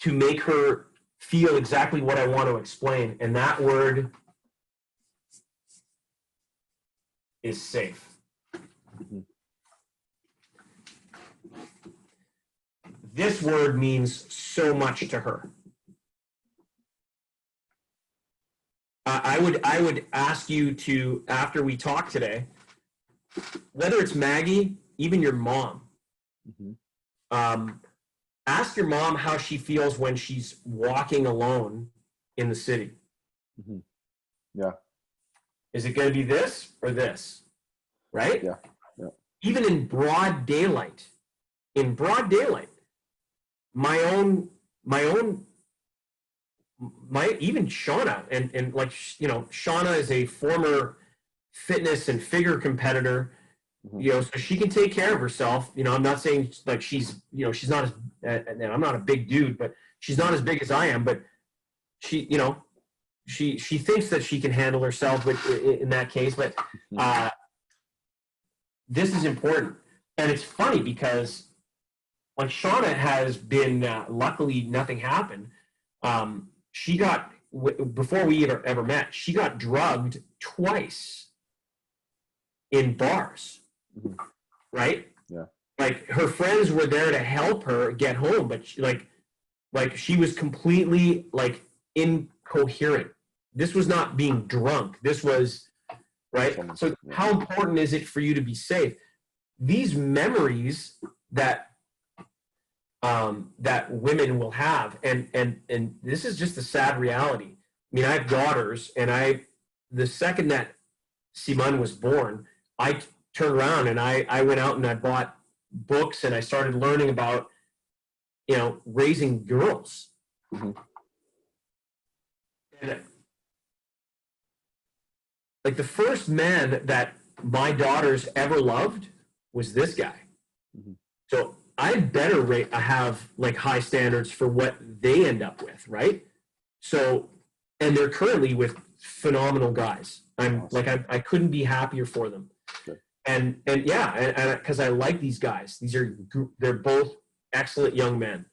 make her feel exactly what I want to explain. And that word is safe. Mm-hmm. This word means so much to her. I would ask you to, after we talk today, whether it's Maggie, even your mom, mm-hmm. Ask your mom how she feels when she's walking alone in the city. Mm-hmm. Yeah. Is it going to be this or this? Right? Yeah. Yeah. Even in broad daylight. Even Shauna, and like, Shauna is a former fitness and figure competitor, mm-hmm. So she can take care of herself. I'm not saying like she's not as, and I'm not a big dude, but she's not as big as I am, but she thinks that she can handle herself in that case, but this is important. And it's funny because like Shauna has been, luckily nothing happened. She got, before we ever met, she got drugged twice in bars, right? Yeah. Like her friends were there to help her get home, but like she was completely like incoherent. This was not being drunk. This was, right? So how important is it for you to be safe? These memories that that women will have, and this is just a sad reality. I mean, I have daughters, and the second that Simone was born, I turned around and I went out and I bought books and I started learning about, raising girls. And like the first man that my daughters ever loved was this guy. So I better have like high standards for what they end up with, right? So, and they're currently with phenomenal guys. I couldn't be happier for them. Good. And because I like these guys. They're both excellent young men.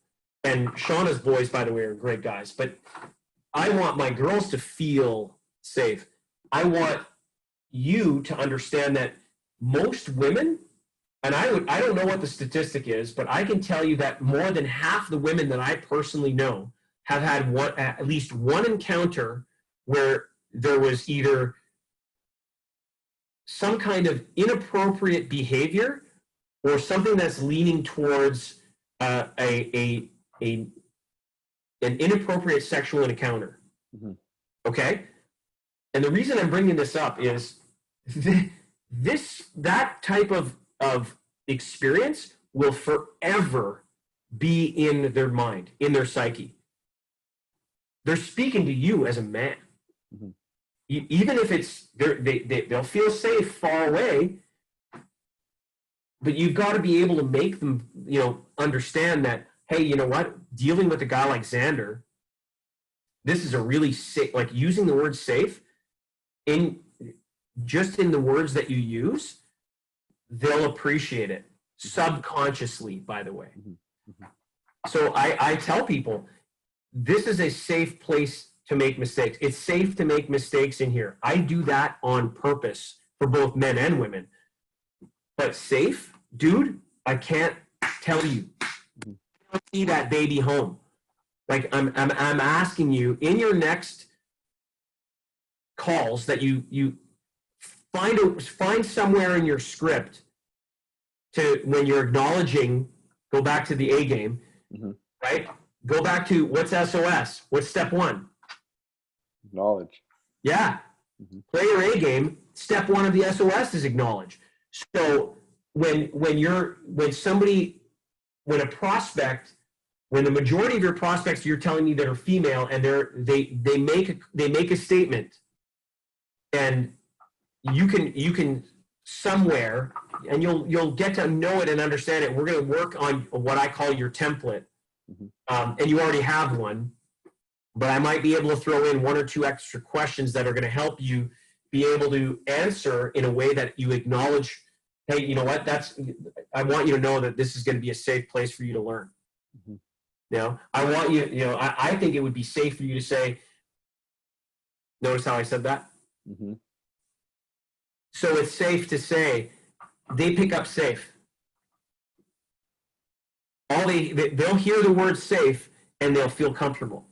And Shauna's boys, by the way, are great guys. But I want my girls to feel safe. I want you to understand that most women, and I don't know what the statistic is, but I can tell you that more than half the women that I personally know have had at least one encounter where there was either some kind of inappropriate behavior or something that's leaning towards an inappropriate sexual encounter. Okay? And the reason I'm bringing this up is that type of experience will forever be in their mind, in their psyche. They're speaking to you as a man. Even if it's they'll feel safe far away, but you've got to be able to make them understand that, hey, you know what, dealing with a guy like Xander, this is a really safe, like using the word safe in the words that you use, they'll appreciate it subconsciously, by the way. So I tell people, this is a safe place to make mistakes. It's safe to make mistakes in here. I do that on purpose for both men and women. But safe, dude, I can't tell you. See that baby home. Like I'm asking you in your next calls that you find somewhere in your script to, when you're acknowledging, go back to the A game, right? Go back to what's SOS? What's step one? Knowledge. Yeah. Play your A game. Step one of the SOS is acknowledge. So when a prospect, when the majority of your prospects you're telling me that are female and they make a statement, and you can somewhere, and you'll get to know it and understand it. We're going to work on what I call your template, and you already have one, but I might be able to throw in one or two extra questions that are going to help you be able to answer in a way that you acknowledge, hey, you know what, I want you to know that this is going to be a safe place for you to learn. I want you, I think it would be safe for you to say, notice how I said that? So it's safe to say, they pick up safe. They'll hear the word safe and they'll feel comfortable.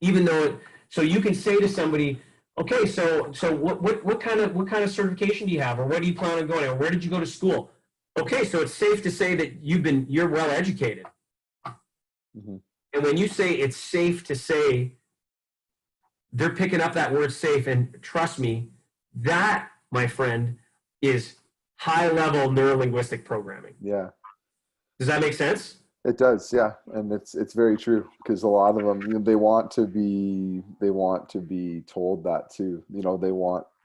Even though, so you can say to somebody, okay, so what kind of certification do you have, or where do you plan on going, or where did you go to school? Okay, so it's safe to say that you're well educated. And when you say it's safe to say, they're picking up that word safe, and trust me, that, my friend, is high-level neurolinguistic programming. Yeah. Does that make sense? It does, yeah, and it's very true, because a lot of them, they want to be told that too.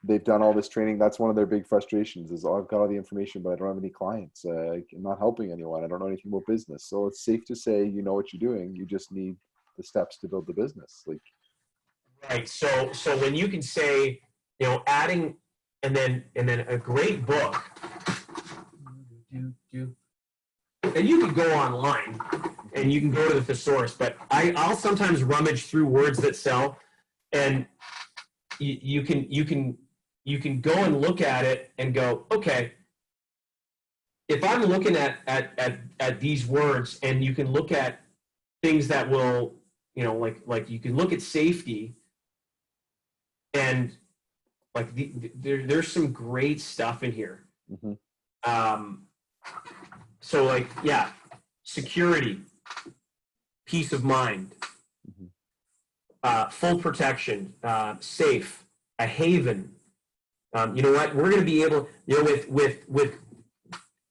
They've done all this training. That's one of their big frustrations is, I've got all the information, but I don't have any clients. I'm not helping anyone. I don't know anything about business. So it's safe to say, you know what you're doing. You just need the steps to build the business. Right. So when you can say, adding and then a great book. And you can go online and you can go to the thesaurus, but I'll sometimes rummage through words that sell, and you can go and look at it and go, okay, if I'm looking at these words, and you can look at things that will, like you can look at safety, and like there's some great stuff in here. So like, yeah, security, peace of mind, full protection, safe, a haven. You know what? We're going to be able, with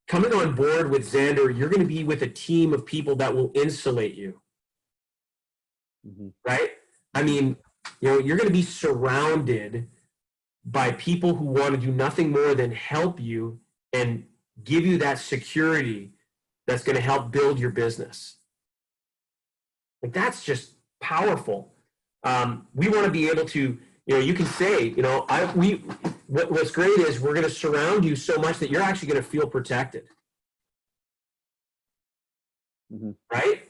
coming on board with Xander, you're going to be with a team of people that will insulate you. Right? I mean, you're going to be surrounded by people who want to do nothing more than help you and give you that security that's going to help build your business. Like, that's just powerful. We want to be able to, you can say, what's great is we're going to surround you so much that you're actually going to feel protected. Right?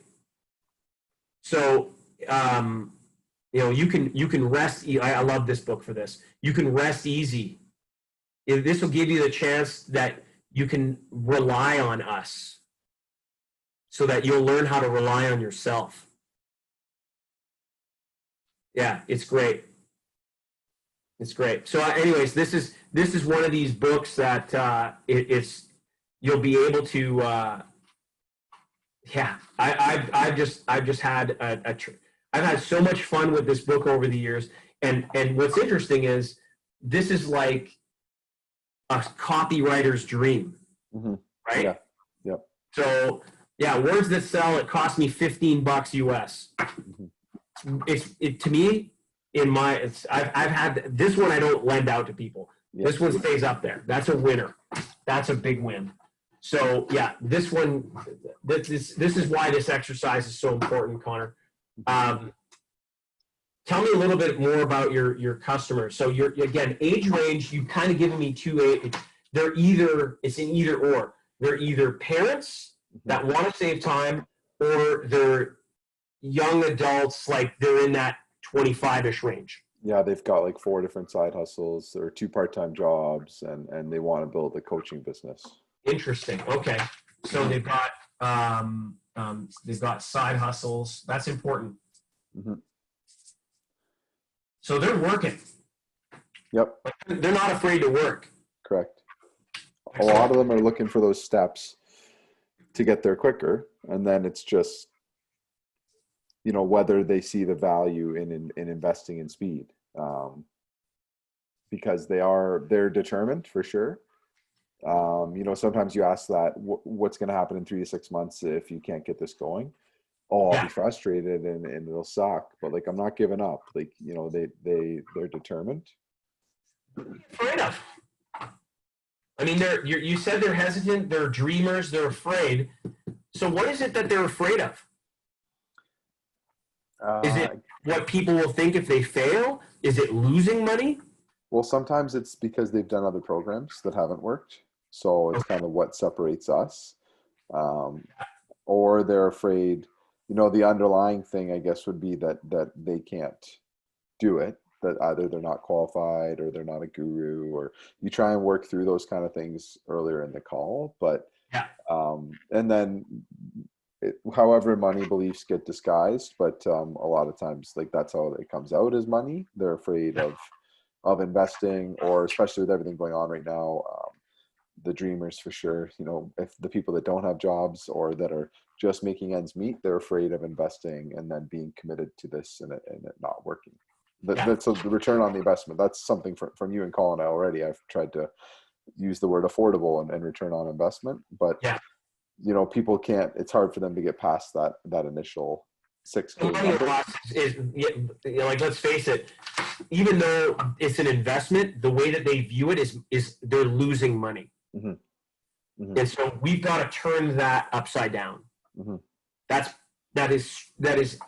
So, you can rest. I love this book for this. You can rest easy. This will give you the chance that you can rely on us, so that you'll learn how to rely on yourself. Yeah, it's great. It's great. So, anyways, this is one of these books that you'll be able to. Yeah, I've just had I've had so much fun with this book over the years, and what's interesting is this is like a copywriter's dream, right? Yeah. Yep. So yeah, words that sell. It cost me $15 US. It to me, I've had this one. I don't lend out to people. Yep. This one stays up there. That's a winner. That's a big win. So yeah, this one. This is why this exercise is so important, Connor. Tell me a little bit more about your customers. So again, age range, you've kind of given me it's an either or. They're either parents that want to save time, or they're young adults, like they're in that 25-ish range. Yeah, they've got like 4 different side hustles or 2 part-time jobs, and they want to build a coaching business. Interesting. Okay. So they've got side hustles. That's important. So they're working. Yep. They're not afraid to work. Correct. A lot of them are looking for those steps to get there quicker, and then it's just, whether they see the value in investing in speed, because they're determined for sure. Sometimes you ask that, what's going to happen in 3 to 6 months if you can't get this going? Oh, I'll be frustrated and it'll suck, but like, I'm not giving up. Like, they're determined. Afraid of. I mean, you said they're hesitant, they're dreamers, they're afraid. So what is it that they're afraid of? Is it what people will think if they fail? Is it losing money? Well, sometimes it's because they've done other programs that haven't worked. So it's kind of what separates us. Or they're afraid, the underlying thing, I guess, would be that they can't do it, that either they're not qualified or they're not a guru, or you try and work through those kind of things earlier in the call. But, and then however money beliefs get disguised, but a lot of times, like, that's how it comes out as money. They're afraid of investing, or especially with everything going on right now, the dreamers for sure, if the people that don't have jobs or that are just making ends meet, they're afraid of investing and then being committed to this and it not working. So the return on the investment, that's something from you and Colin already. I've tried to use the word affordable and return on investment, but people can't, it's hard for them to get past that initial 6K number. Like, let's face it, even though it's an investment, the way that they view it is they're losing money. And so we've got to turn that upside down. That is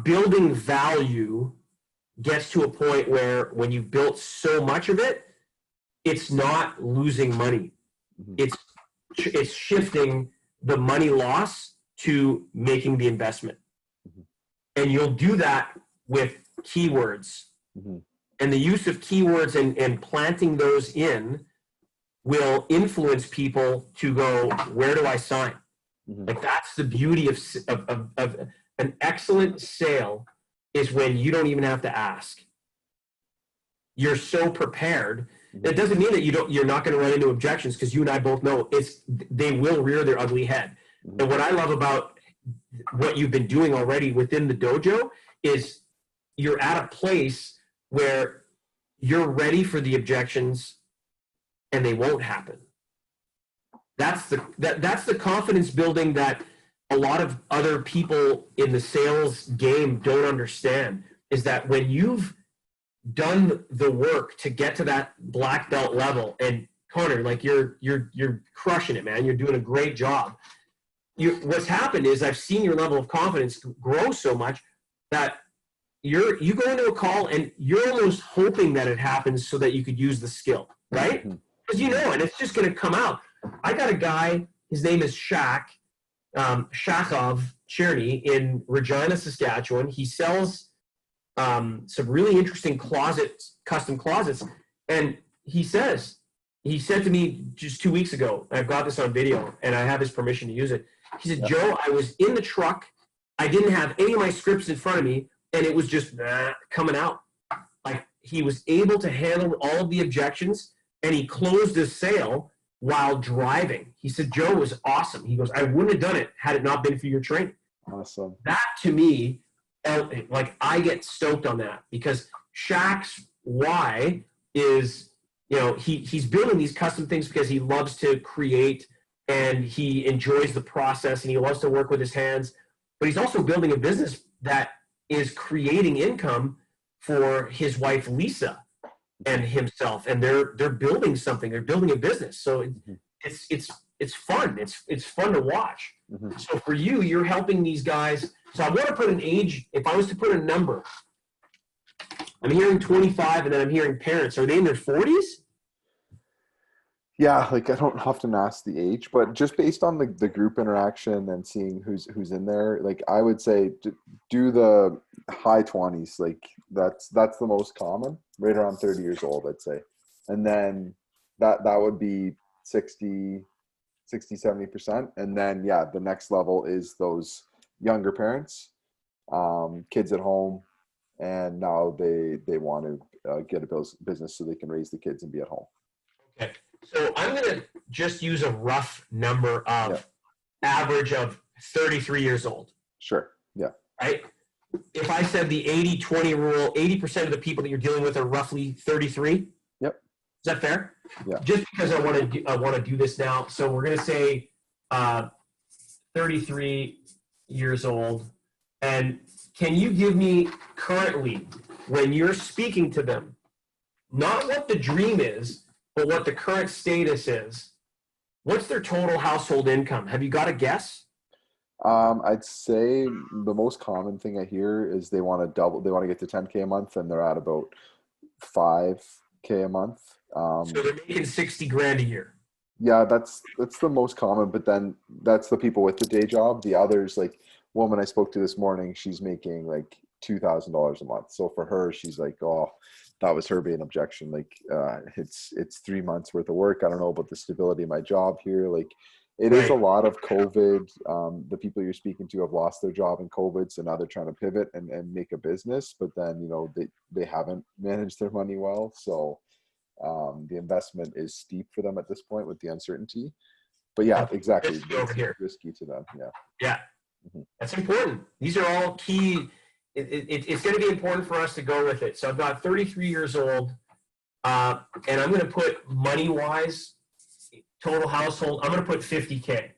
building value gets to a point where when you've built so much of it, it's not losing money. It's shifting the money loss to making the investment. And you'll do that with keywords. And the use of keywords and planting those in will influence people to go, where do I sign? Like, that's the beauty of an excellent sale, is when you don't even have to ask. You're so prepared. It doesn't mean that you're not going to run into objections, because you and I both know they will rear their ugly head. And what I love about what you've been doing already within the dojo is you're at a place where you're ready for the objections and they won't happen. That's the confidence building that a lot of other people in the sales game don't understand, is that when you've done the work to get to that black belt level, and Connor, like, you're crushing it, man. You're doing a great job. What's happened is I've seen your level of confidence grow so much that you go into a call and you're almost hoping that it happens so that you could use the skill, right? Because and it's just going to come out. I got a guy, his name is Shachov Cherny in Regina, Saskatchewan. He sells some really interesting custom closets. And he said to me just 2 weeks ago, I've got this on video and I have his permission to use it. He said, Joe, I was in the truck. I didn't have any of my scripts in front of me, and it was just coming out. Like, he was able to handle all of the objections, and he closed his sale while driving. He said, Joe, was awesome. He goes, I wouldn't have done it had it not been for your training. Awesome. That, to me, like, I get stoked on that, because Shaq's why is, he's building these custom things because he loves to create and he enjoys the process and he loves to work with his hands, but he's also building a business that is creating income for his wife, Lisa, and himself. And they're building something. They're building a business. So it's fun. It's fun to watch. So for you, you're helping these guys. So I want to put an age. If I was to put a number, I'm hearing 25, and then I'm hearing parents. Are they in their 40s? Yeah, like, I don't often ask the age, but just based on the group interaction and seeing who's in there, like, I would say do the high 20s. Like, that's the most common, right around 30 years old, I'd say. And then that would be 60, 70%. And then, the next level is those younger parents, kids at home, and now they want to get a business so they can raise the kids and be at home. Okay. So I'm going to just use a rough number of average of 33 years old. Sure. Yeah. Right? If I said the 80-20 rule, 80% of the people that you're dealing with are roughly 33. Yep. Is that fair? Yeah. Just because I want to do this now. So we're going to say 33 years old. And can you give me currently, when you're speaking to them, not what the dream is, but what the current status is, what's their total household income? Have you got a guess? I'd say the most common thing I hear is they want to double. They want to get to 10K a month, and they're at about 5K a month. So they're making 60 grand a year. Yeah, that's the most common. But then that's the people with the day job. The others, like, woman I spoke to this morning, she's making like $2,000 a month. So for her, she's like, oh, that was her main objection. Like, it's 3 months worth of work. I don't know about the stability of my job here. Like, it is a lot of COVID. The people you're speaking to have lost their job in COVID, so now they're trying to pivot and make a business. But then, they haven't managed their money well. So the investment is steep for them at this point with the uncertainty. But yeah, exactly. It's risky to them. Yeah. Yeah. That's important. These are all key. It's going to be important for us to go with it. So I've got 33 years old, and I'm going to put money-wise, total household, I'm going to put 50K.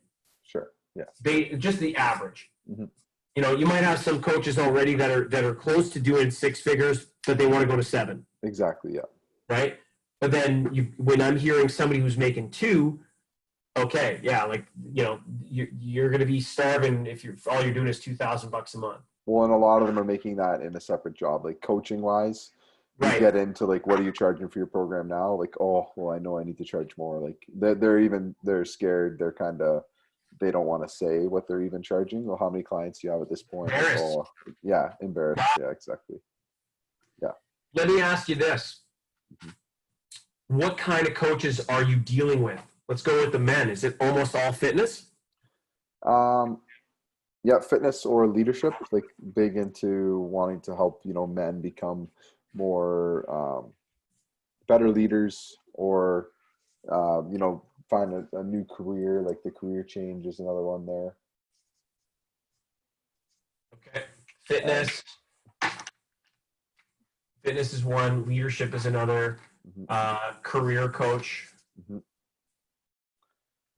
Sure. Yeah. Just the average. You might have some coaches already that are close to doing 6 figures, but they want to go to 7. Exactly. Yeah. Right. But then when I'm hearing somebody who's making 2, okay, yeah, like, you're going to be starving if all you're doing is $2,000 a month. Well, and a lot of them are making that in a separate job, like coaching wise. You Right. get into like, what are you charging for your program now? Like, oh, well, I know I need to charge more. Like they're scared. They're kind of, they don't want to say what they're even charging. Well, how many clients do you have at this point? Like, Embarrassed. oh, yeah, embarrassed. Yeah, exactly. Yeah. Let me ask you this. What kind of coaches are you dealing with? Let's go with the men. Is it almost all fitness? Um, yeah, fitness or leadership, like big into wanting to help, men become more better leaders, or find a new career. Like the career change is another one there. Okay. And Fitness. Fitness is one. Leadership is another. mhm, Career coach. mhm.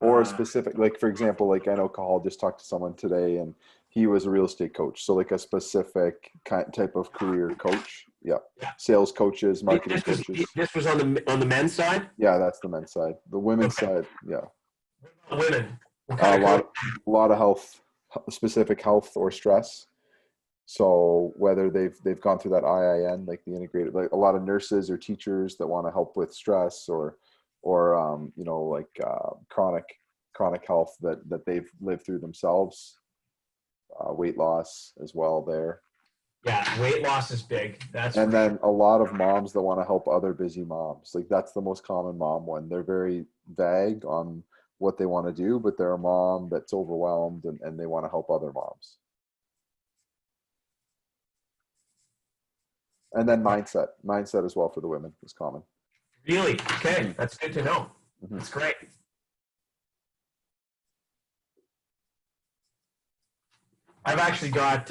Or a Uh, specific, like for example, like I know Cahal just talked to someone today, and he was a real estate coach. So like a specific type of career coach. Yeah, sales coaches, marketing coaches. this was on the men's side. Yeah, that's the men's side. The women's Okay. side, yeah, Women. What a kind of coach? lot of health, specific health or stress. So whether they've gone through that IIN, like the integrated, like a lot of nurses or teachers that want to help with stress, or chronic health that they've lived through themselves, weight loss as well there. Yeah, weight loss is big. That's And for sure. then a lot of moms that want to help other busy moms. Like that's the most common mom one. They're very vague on what they want to do, but they're a mom that's overwhelmed, and they want to help other moms. And then mindset as well for the women is common. Really? Okay, Mhm, that's good to know. mhm. That's great. I've actually got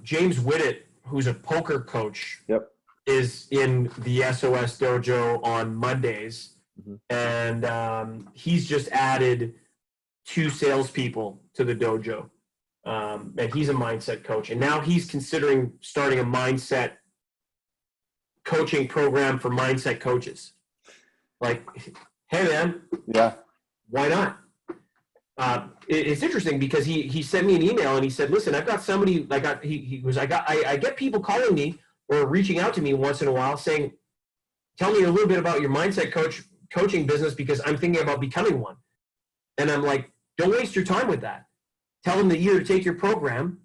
James Whittet, who's a poker coach, Yep. is in the SOS dojo on Mondays, Mhm. and he's just added 2 salespeople to the dojo, and he's a mindset coach, and now he's considering starting a mindset coaching program for mindset coaches. Like, hey man, Yeah. why not? It's interesting because he sent me an email and he said, listen, I've got somebody like I get people calling me or reaching out to me once in a while saying, tell me a little bit about your mindset coaching business because I'm thinking about becoming one. And I'm like, don't waste your time with that. Tell them to either take your program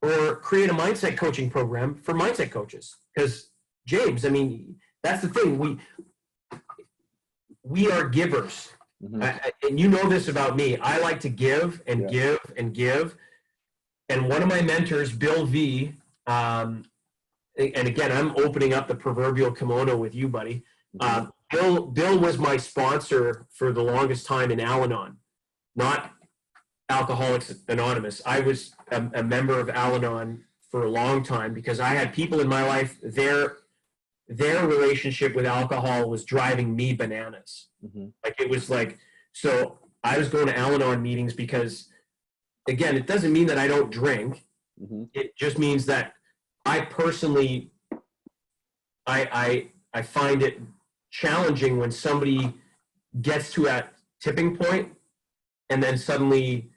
or create a mindset coaching program for mindset coaches. Because James, I mean, that's the thing. We are givers. Mhm. And you know this about me. I like to give and Yeah. give and give. And one of my mentors, Bill V, and again, I'm opening up the proverbial kimono with you, buddy. Mhm. Bill was my sponsor for the longest time in Al-Anon, not Alcoholics Anonymous. I was a member of Al-Anon for a long time because I had people in my life, their relationship with alcohol was driving me bananas. Mhm. Like it was like, so I was going to Al-Anon meetings because, again, it doesn't mean that I don't drink. Mhm. It just means that I personally, I find it challenging when somebody gets to a tipping point and then suddenly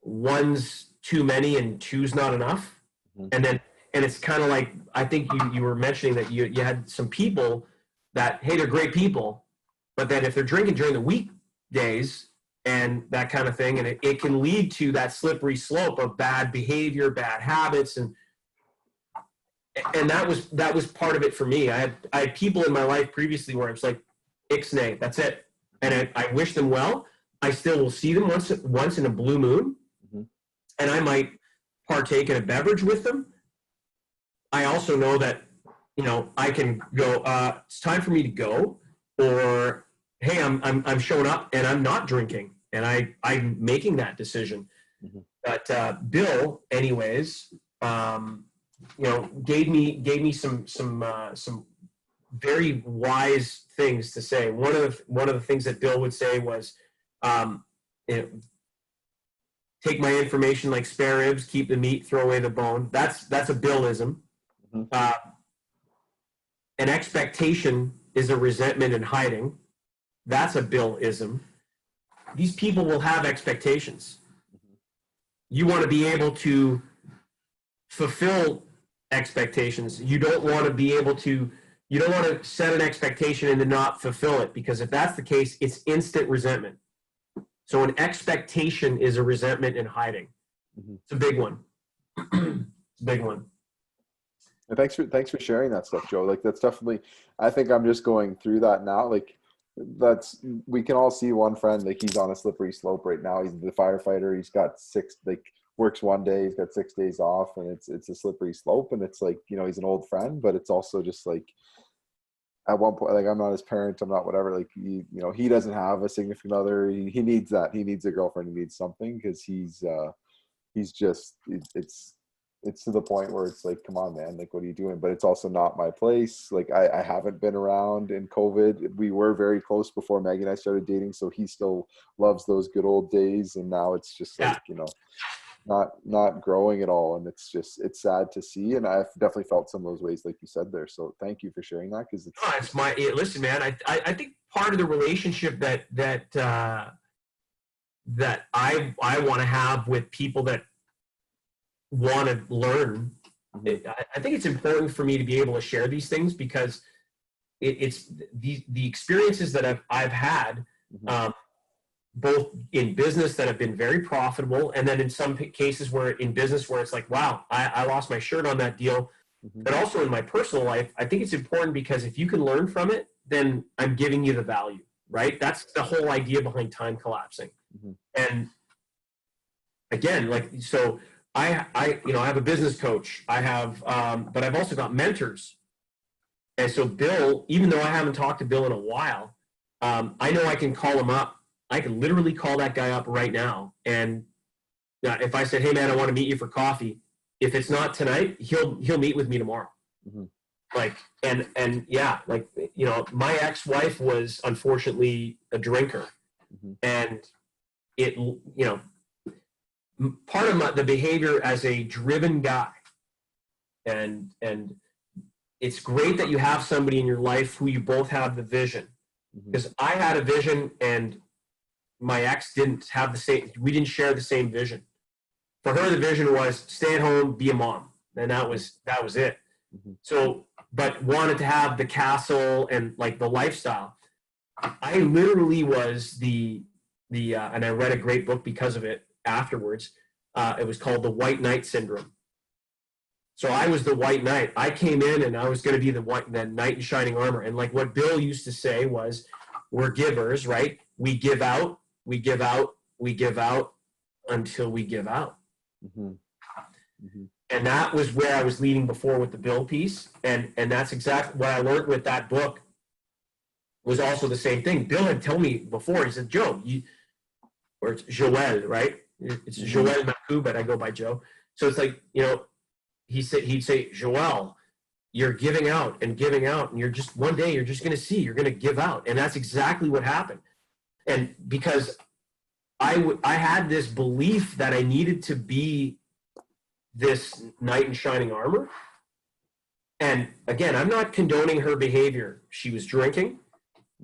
one's too many and two's not enough. Mhm. And it's kind of like, I think you were mentioning that you had some people that, hey, they're great people, but that if they're drinking during the weekdays and that kind of thing, and it can lead to that slippery slope of bad behavior, bad habits, and that was part of it for me. I had people in my life previously where it's like, ixnay, that's it, and I wish them well. I still will see them once in a blue moon, Mhm. and I might partake in a beverage with them. I also know that I can go. It's time for me to go, or hey, I'm showing up and I'm not drinking, and I'm making that decision. Mhm. But Bill, anyways, gave me some very wise things to say. One of the things that Bill would say was, um, you know, take my information like spare ribs, keep the meat, throw away the bone. That's a Billism. Mhm. Uh, an expectation is a resentment in hiding. That's a Billism. These people will have expectations. You want to be able to fulfill expectations. You don't want to be able to, you don't want to set an expectation and to not fulfill it, because if that's the case, it's instant resentment. So an expectation is a resentment in hiding. It's a big one. It's a big one. And thanks for sharing that stuff, Joe. Like that's definitely, I think I'm just going through that now. Like we can all see one friend, like he's on a slippery slope right now. He's the firefighter. He's got works one day, he's got 6 days off, and it's a slippery slope. And it's like, he's an old friend, but it's also just like at one point, like I'm not his parent, I'm not whatever. Like he doesn't have a significant other. He needs that. He needs a girlfriend. He needs something because he's just it's to the point where it's like, come on, man, like what are you doing? But it's also not my place. Like I haven't been around in COVID. We were very close before Maggie and I started dating, so he still loves those good old days. And now it's just like, not growing at all. And it's sad to see. And I've definitely felt some of those ways, like you said there. So thank you for sharing that. Because listen, man, I think part of the relationship that I want to have with people that want to learn, I think it's important for me to be able to share these things, because it's the experiences that I've had, both in business that have been very profitable, and then in some cases where in business where it's like, wow, I lost my shirt on that deal. But also in my personal life, I think it's important, because if you can learn from it, then I'm giving you the value, right? That's the whole idea behind time collapsing. And again, like, so I have a business coach. I have, but I've also got mentors. And so Bill, even though I haven't talked to Bill in a while, I know I can call him up. I can literally call that guy up right now. And if I said, hey man, I want to meet you for coffee, if it's not tonight, he'll meet with me tomorrow. Like, and yeah, like, my ex-wife was unfortunately a drinker, and it, part of the behavior as a driven guy, and it's great that you have somebody in your life who you both have the vision, because I had a vision and my ex didn't have the same. We didn't share the same vision. For her, the vision was stay at home, be a mom, and that was it. So, but wanted to have the castle and like the lifestyle. I literally was the and I read a great book because of it afterwards. It was called The White Knight Syndrome. So I was the white knight. I came in and I was going to be the knight in shining armor. And like what Bill used to say was, we're givers, right? We give out, we give out, we give out until we give out. And that was where I was leading before with the Bill piece. And that's exactly what I learned with that book, was also the same thing. Bill had told me before, he said, Joe, or it's Joel, right? It's Joel Macu, but I go by Joe. So it's like, he'd say, Joel, you're giving out, and you're just, one day you're just going to see, you're going to give out. And that's exactly what happened. And because I had this belief that I needed to be this knight in shining armor. And again, I'm not condoning her behavior. She was drinking,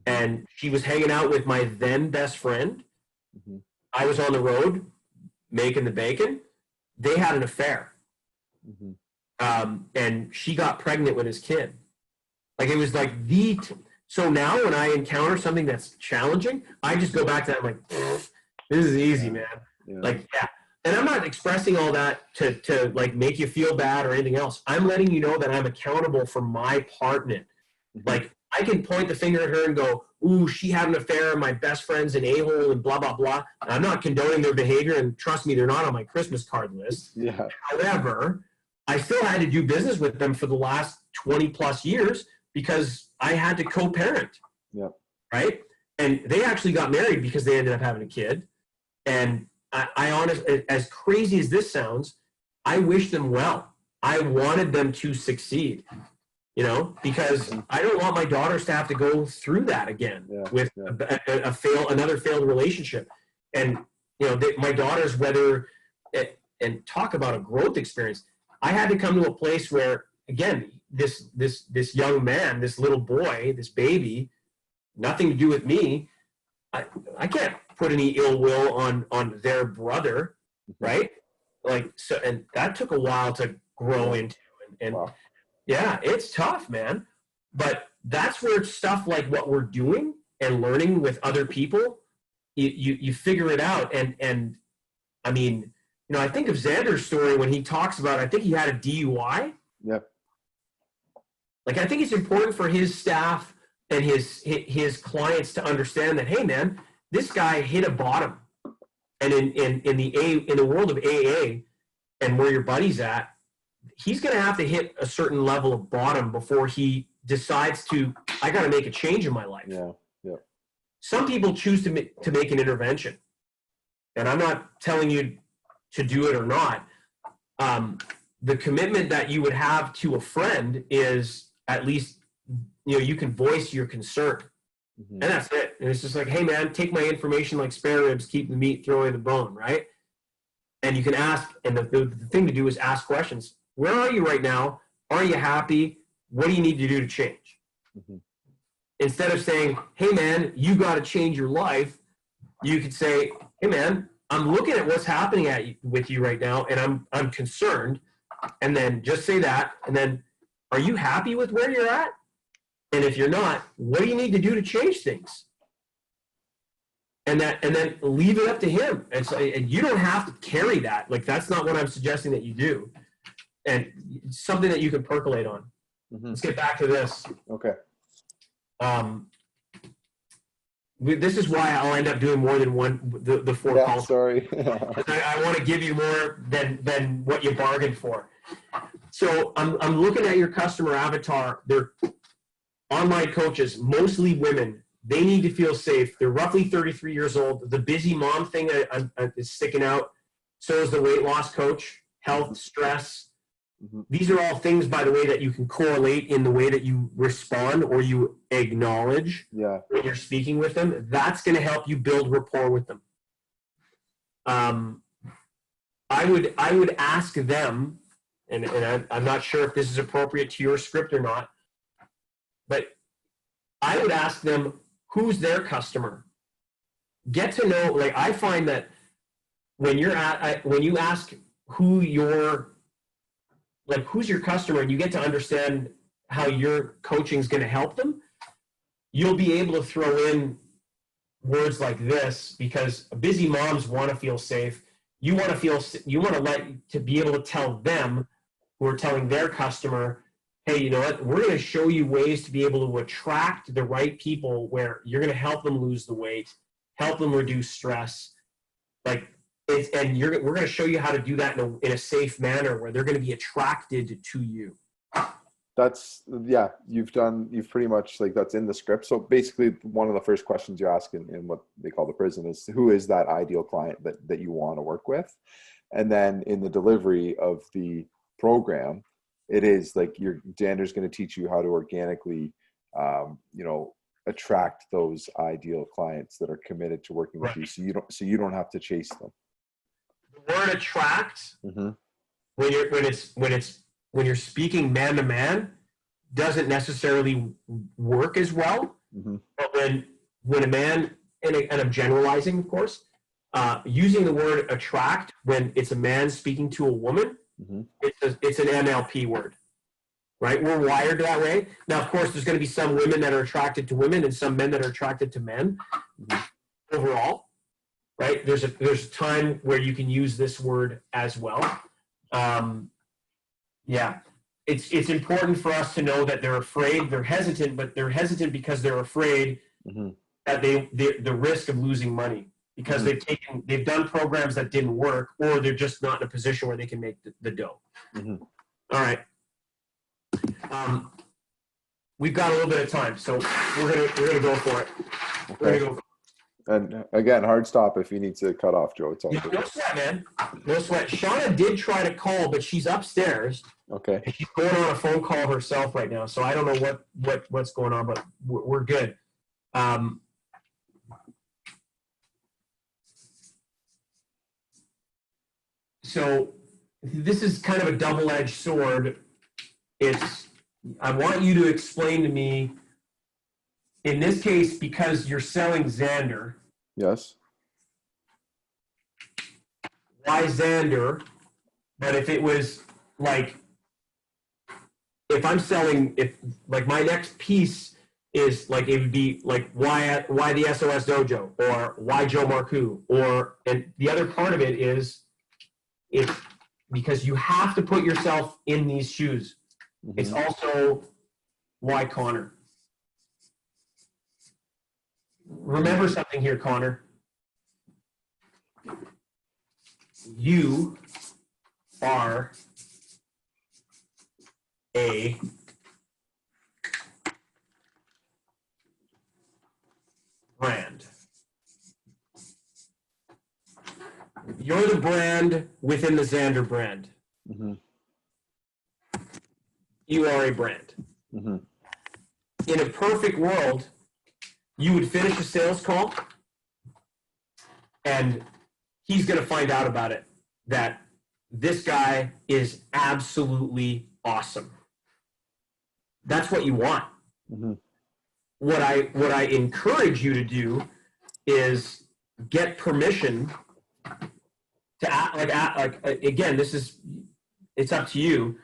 and she was hanging out with my then best friend. I was on the road making the bacon. They had an affair. And she got pregnant with his kid. Like, it was like so now when I encounter something that's challenging, I just go back to that. I'm like, this is easy, man. Like, yeah. And I'm not expressing all that to like make you feel bad or anything else. I'm letting you know that I'm accountable for my part in it. Like, I can point the finger at her and go, ooh, she had an affair, my best friend's an a-hole, and blah, blah, blah. And I'm not condoning their behavior, and trust me, they're not on my Christmas card list. However, I still had to do business with them for the last 20 plus years because I had to co-parent. Right? And they actually got married because they ended up having a kid. And I honestly, as crazy as this sounds, I wish them well. I wanted them to succeed, because I don't want my daughters to have to go through that again with another failed relationship. And, my daughters, and talk about a growth experience. I had to come to a place where, again, this young man, this little boy, this baby, nothing to do with me. I can't put any ill will on their brother, right? Like, so, and that took a while to grow into. And Wow. yeah, it's tough, man. But that's where stuff like what we're doing and learning with other people, you figure it out. And I mean, I think of Xander's story when he talks about, I think he had a DUI. Yeah. Like, I think it's important for his staff and his clients to understand that, hey, man, this guy hit a bottom. And in the world of AA and where your buddy's at, he's going to have to hit a certain level of bottom before he decides I got to make a change in my life. Yeah. Yeah. Some people choose to make an intervention. And I'm not telling you to do it or not. The commitment that you would have to a friend is at least, you can voice your concern. Mm-hmm. And that's it. And it's just like, hey, man, take my information like spare ribs, keep the meat, throw away the bone, right? And you can ask, and the thing to do is ask questions. Where are you right now? Are you happy? What do you need to do to change? Mm-hmm. Instead of saying, hey, man, you got to change your life, you could say, hey, man, I'm looking at what's happening with you right now, and I'm concerned. And then just say that. And then, are you happy with where you're at? And if you're not, what do you need to do to change things? And then leave it up to him. And so, and you don't have to carry that. Like, that's not what I'm suggesting that you do. And it's something that you can percolate on. Mm-hmm. Let's get back to this. Okay. This is why I'll end up doing more than the 4 calls. Sorry. I want to give you more than what you bargained for. So I'm looking at your customer avatar. They're online coaches, mostly women. They need to feel safe. They're roughly 33 years old. The busy mom thing is sticking out. So is the weight loss coach, health, stress. Mm-hmm. These are all things, by the way, that you can correlate in the way that you respond or you acknowledge when you're speaking with them. That's going to help you build rapport with them. I would ask them, and I'm not sure if this is appropriate to your script or not, but I would ask them, who's their customer? Get to know, like, I find that when you ask who's your customer and you get to understand how your coaching is going to help them, you'll be able to throw in words like this, because busy moms want to feel safe. You want to be able to tell them, who are telling their customer, hey, you know what, we're going to show you ways to be able to attract the right people where you're going to help them lose the weight, help them reduce stress. Like, we're going to show you how to do that in a safe manner where they're going to be attracted to you. You've pretty much, like, that's in the script. So basically one of the first questions you ask in what they call the prison is, who is that ideal client that you want to work with? And then in the delivery of the program, it is like Xander's going to teach you how to organically, attract those ideal clients that are committed to working with you. So you don't have to chase them. The word attract, mm-hmm. when you're speaking man to man, doesn't necessarily work as well. Mm-hmm. But when a man, and I'm generalizing, of course, using the word attract when it's a man speaking to a woman, mm-hmm. it's an NLP word, right? We're wired that way. Now, of course, there's going to be some women that are attracted to women and some men that are attracted to men. Mm-hmm. Overall, right? There's a time where you can use this word as well. It's important for us to know that they're afraid, they're hesitant, but they're hesitant because they're afraid mm-hmm. that the risk of losing money, because mm-hmm. they've done programs that didn't work, or they're just not in a position where they can make the dough. Mm-hmm. All right. We've got a little bit of time, so we're gonna go for it. Okay. We're gonna go. And again, hard stop if you need to cut off, Joe. It's all good. No sweat, man. No sweat. Shauna did try to call, but she's upstairs. Okay. And she's going on a phone call herself right now, so I don't know what's going on, but we're good. So this is kind of a double-edged sword. I want you to explain to me, in this case, because you're selling Xander. Yes. Why Xander? But if it was like if I'm selling, if like my next piece is like, it would be like why the SOS Dojo, or why Joe Marcoux, or, and the other part of it is it's because you have to put yourself in these shoes. It's also why Connor. Remember something here, Connor. You are a brand. You're the brand within the Xander brand. You are a brand. In a perfect world, you would finish a sales call and he's going to find out about it, that this guy is absolutely awesome. That's what you want. What I encourage you to do is get permission to act like again, it's up to you.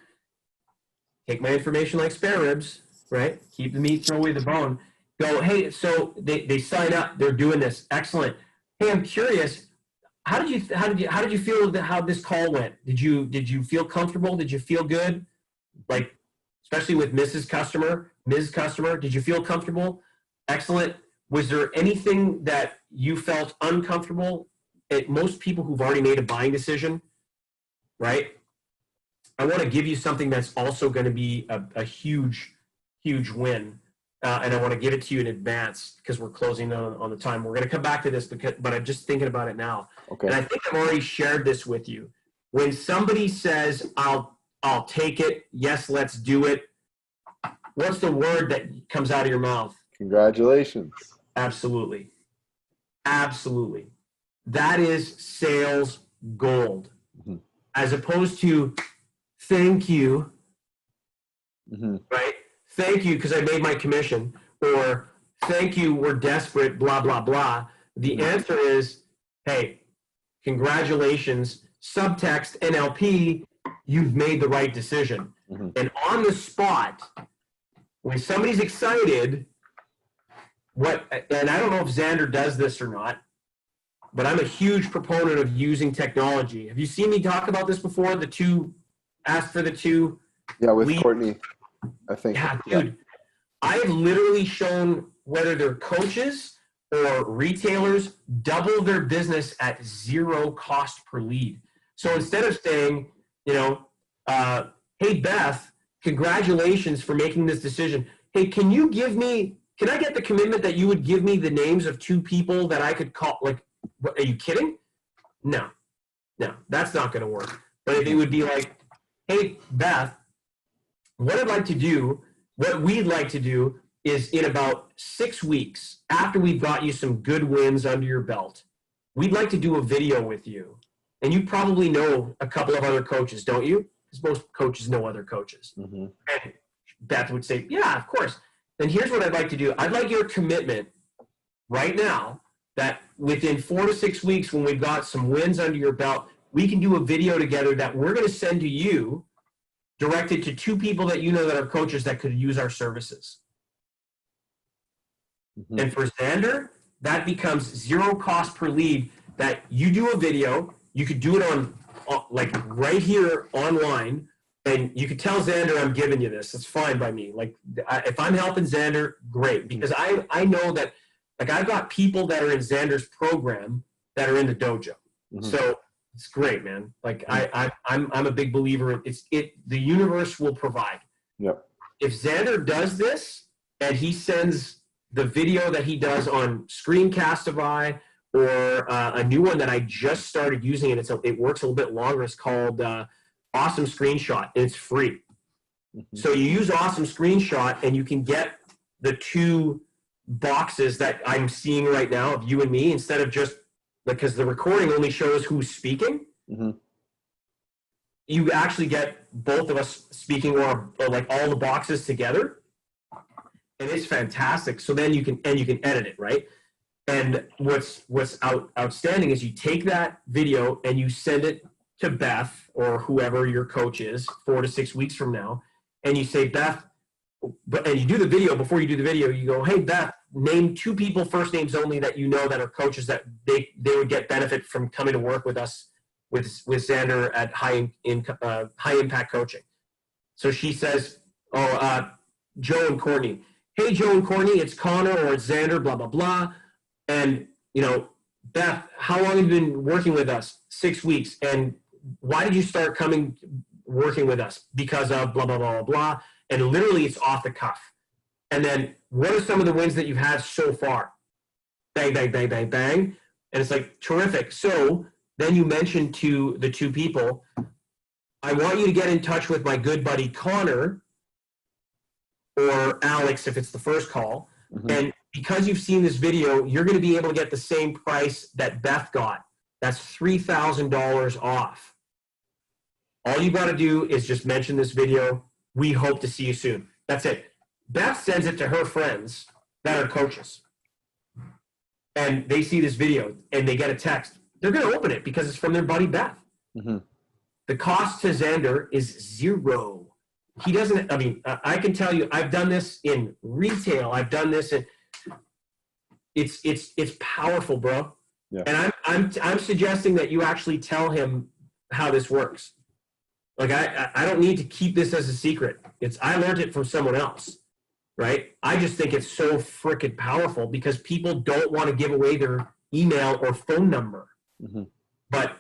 Take my information like spare ribs, right? Keep the meat, throw away the bone. Go, hey, so they sign up, they're doing this, excellent. Hey, I'm curious, how did you feel that how this call went? Did you feel comfortable? Did you feel good? Like, especially with Ms. Customer, did you feel comfortable? Excellent. Was there anything that you felt uncomfortable? Most people who've already made a buying decision, right? I want to give you something that's also going to be a huge win. And I want to give it to you in advance because we're closing on the time. We're going to come back to this, but I'm just thinking about it now. Okay. And I think I've already shared this with you. When somebody says, I'll take it, yes, let's do it, what's the word that comes out of your mouth? Congratulations. Absolutely. Absolutely. That is sales gold. As opposed to, thank you, right? Thank you because I made my commission, or thank you, we're desperate, blah, blah, blah. The answer is, hey, congratulations, subtext, NLP, you've made the right decision. And on the spot, when somebody's excited, and I don't know if Xander does this or not, but I'm a huge proponent of using technology. Have you seen me talk about this before? Ask for the two. Yeah, with Courtney, I think. Yeah, dude. I have literally shown whether they're coaches or retailers double their business at zero cost per lead. So instead of saying, hey, Beth, congratulations for making this decision. Hey, can I get the commitment that you would give me the names of two people that I could call? Like, what, are you kidding? No, that's not going to work. But if it would be like, hey, Beth, what we'd like to do is in about 6 weeks, after we've got you some good wins under your belt, we'd like to do a video with you. And you probably know a couple of other coaches, don't you? Because most coaches know other coaches. And Beth would say, yeah, of course. Then here's what I'd like to do. I'd like your commitment right now that within 4 to 6 weeks, when we've got some wins under your belt, we can do a video together that we're going to send to you, directed to two people that you know that are coaches that could use our services. And for Xander, that becomes zero cost per lead, that you do a video, you could do it on like right here online, and you could tell Xander, I'm giving you this. It's fine by me. Like, if I'm helping Xander, great. Because I know that, like, I've got people that are in Xander's program that are in the dojo. So it's great, man. Like, I'm a big believer in the universe will provide. Yep. If Xander does this and he sends the video that he does on Screencastify, or a new one that I just started using, and it works a little bit longer. It's called Awesome Screenshot, and it's free. So you use Awesome Screenshot, and you can get the two boxes that I'm seeing right now of you and me, instead of just, because the recording only shows who's speaking. You actually get both of us speaking, or like all the boxes together, and it's fantastic. So then you can edit it, right? And what's outstanding is you take that video and you send it to Beth or whoever your coach is 4 to 6 weeks from now, and you say, Beth, and you do the video. Before you do the video, you go, hey, Beth, name 2 people, first names only, that you know that are coaches that they would get benefit from coming to work with us with Xander at high impact coaching. So she says, Joe and Courtney. Hey, Joe and Courtney, it's Connor or it's Xander, blah, blah, blah. And, Beth, how long have you been working with us? 6 weeks. And why did you start working with us? Because of blah, blah, blah, blah, blah. And literally it's off the cuff. And then what are some of the wins that you've had so far? Bang, bang, bang, bang, bang. And it's like, terrific. So then you mention to the 2 people, I want you to get in touch with my good buddy Connor or Alex if it's the first call. Mm-hmm. And because you've seen this video, you're going to be able to get the same price that Beth got. That's $3,000 off. All you got to do is just mention this video. We hope to see you soon. That's it. Beth sends it to her friends that are coaches. And they see this video and they get a text. They're going to open it because it's from their buddy Beth. Mm-hmm. The cost to Xander is 0. He doesn't, I can tell you, I've done this in retail. I've done this in, it's powerful, bro. Yeah. And I'm suggesting that you actually tell him how this works. Like I don't need to keep this as a secret. I learned it from someone else, right? I just think it's so freaking powerful because people don't want to give away their email or phone number. Mm-hmm. But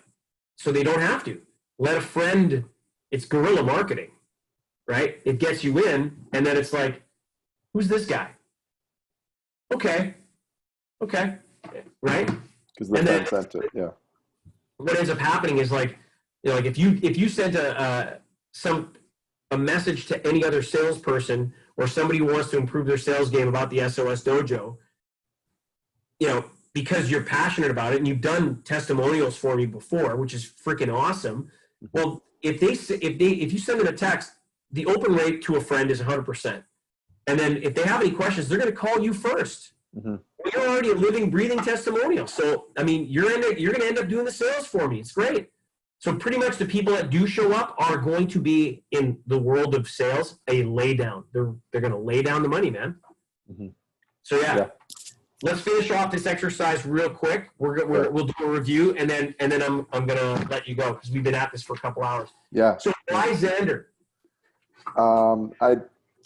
so they don't have to. Let a friend, it's guerrilla marketing, right? It gets you in, and then it's like, who's this guy? Okay, right? Because the friend sent it, yeah. What ends up happening is like if you sent a message to any other salesperson or somebody who wants to improve their sales game about the SOS Dojo, because you're passionate about it and you've done testimonials for me before, which is freaking awesome. Well, if you send them a text, the open rate to a friend is 100%. And then if they have any questions, they're going to call you first. Mm-hmm. Well, you're already a living, breathing testimonial. So, you're going to end up doing the sales for me. It's great. So pretty much the people that do show up are going to be, in the world of sales, a lay down. They're going to lay down the money, man. Mm-hmm. So yeah. Let's finish off this exercise real quick. We'll do a review, and then I'm gonna let you go because we've been at this for a couple hours. Yeah. So why Xander?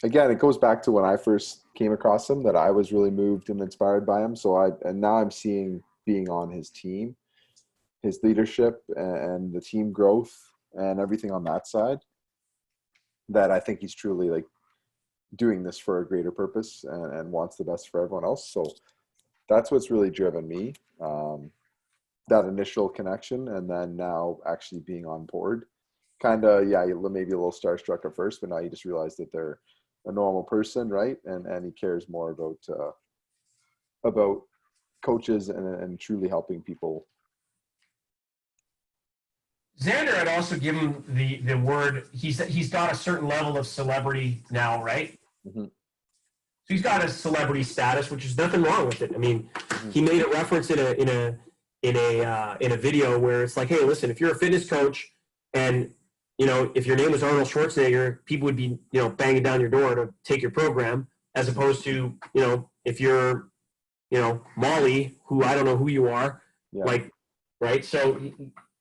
Again, it goes back to when I first came across him that I was really moved and inspired by him. And now I'm seeing being on his team, his leadership, and the team growth and everything on that side. That I think he's truly like doing this for a greater purpose and wants the best for everyone else. So that's what's really driven me, that initial connection, and then now actually being on board. Kind of, maybe a little starstruck at first, but now you just realize that they're a normal person, right? And he cares more about coaches and truly helping people. Xander had also given the word, he's got a certain level of celebrity now, right? Mm-hmm. So he's got a celebrity status, which is nothing wrong with it. He made a reference in a video where it's like, hey, listen, if you're a fitness coach and if your name was Arnold Schwarzenegger, people would be banging down your door to take your program, as opposed to if you're Molly, who I don't know who you are, right? So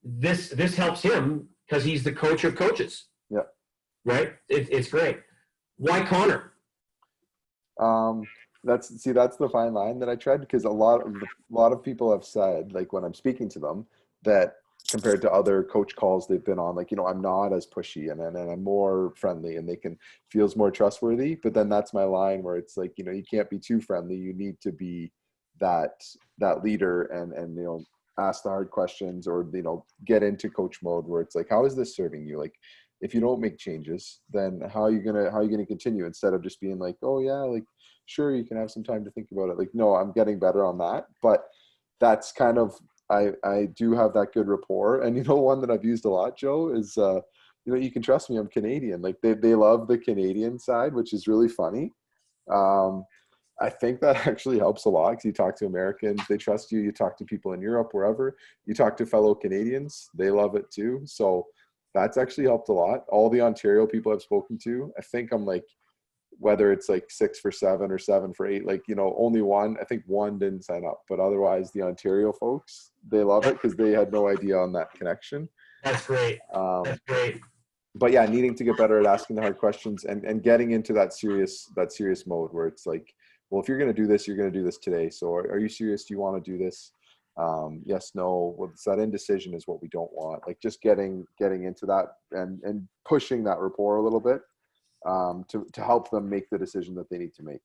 this helps him because he's the coach of coaches. Yeah. Right. It's great. Why Connor? That's the fine line that I tread, because a lot of people have said, like when I'm speaking to them, that compared to other coach calls they've been on, like, I'm not as pushy and I'm more friendly and feels more trustworthy. But then that's my line where it's like, you can't be too friendly. You need to be that leader and ask the hard questions, or get into coach mode where it's like, how is this serving you? Like, if you don't make changes, then how are you gonna continue, instead of just being like, oh yeah, like sure, you can have some time to think about it. Like, no, I'm getting better on that. But that's kind of, I do have that good rapport. And one that I've used a lot, Joe, is you can trust me, I'm Canadian. Like they love the Canadian side, which is really funny. I think that actually helps a lot, because you talk to Americans, they trust you. You talk to people in Europe, wherever, you talk to fellow Canadians, they love it too. So That's actually helped a lot. All the Ontario people I've spoken to, I think I'm like, whether it's like 6 for 7 or 7 for 8, like, you know, only one, I think one didn't sign up, but otherwise the Ontario folks, they love it because they had no idea on that connection. That's great. That's great. But yeah, needing to get better at asking the hard questions and getting into that serious mode where it's like, well, if you're going to do this, you're going to do this today. So are you serious? Do you want to do this? Yes, no. Well, that indecision is what we don't want. Like just getting into that and pushing that rapport a little bit to help them make the decision that they need to make.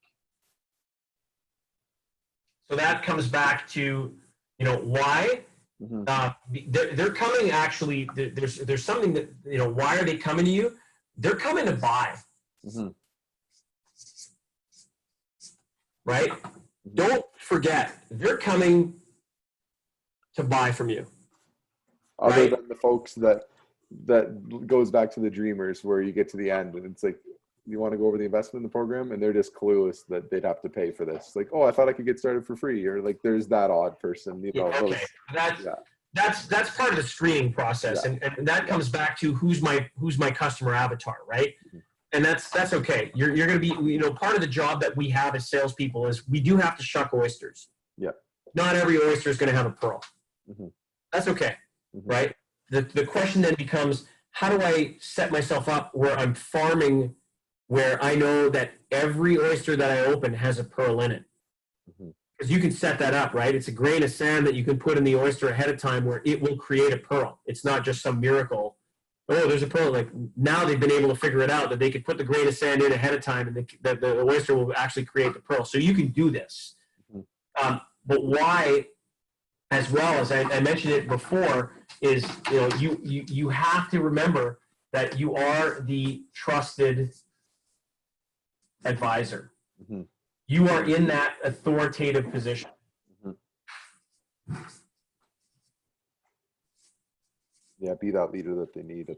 So that comes back to, you know, why. They're coming. Actually, there's something that, you know, why are they coming to you? They're coming to buy. Right? Don't forget, they're coming to buy from you. Other than the folks that goes back to the dreamers, where you get to the end and it's like, you want to go over the investment in the program, and they're just clueless that they'd have to pay for this. Like, oh, I thought I could get started for free, or like there's that odd person, you know. Okay. That's part of the screening process, and that comes back to who's my customer avatar, right? And that's okay. You're going to be, you know, part of the job that we have as salespeople is we do have to shuck oysters. Yeah. Not every oyster is going to have a pearl. That's okay, right? The question then becomes, how do I set myself up where I'm farming, where I know that every oyster that I open has a pearl in it? Because you can set that up, right? It's a grain of sand that you can put in the oyster ahead of time where it will create a pearl. It's not just some miracle. Oh, there's a pearl. Like now they've been able to figure it out that they could put the grain of sand in ahead of time and the oyster will actually create the pearl. So you can do this. But why, as well as I mentioned it before, is, you know, you have to remember that you are the trusted advisor. You are in that authoritative position. Yeah, be that leader that they need.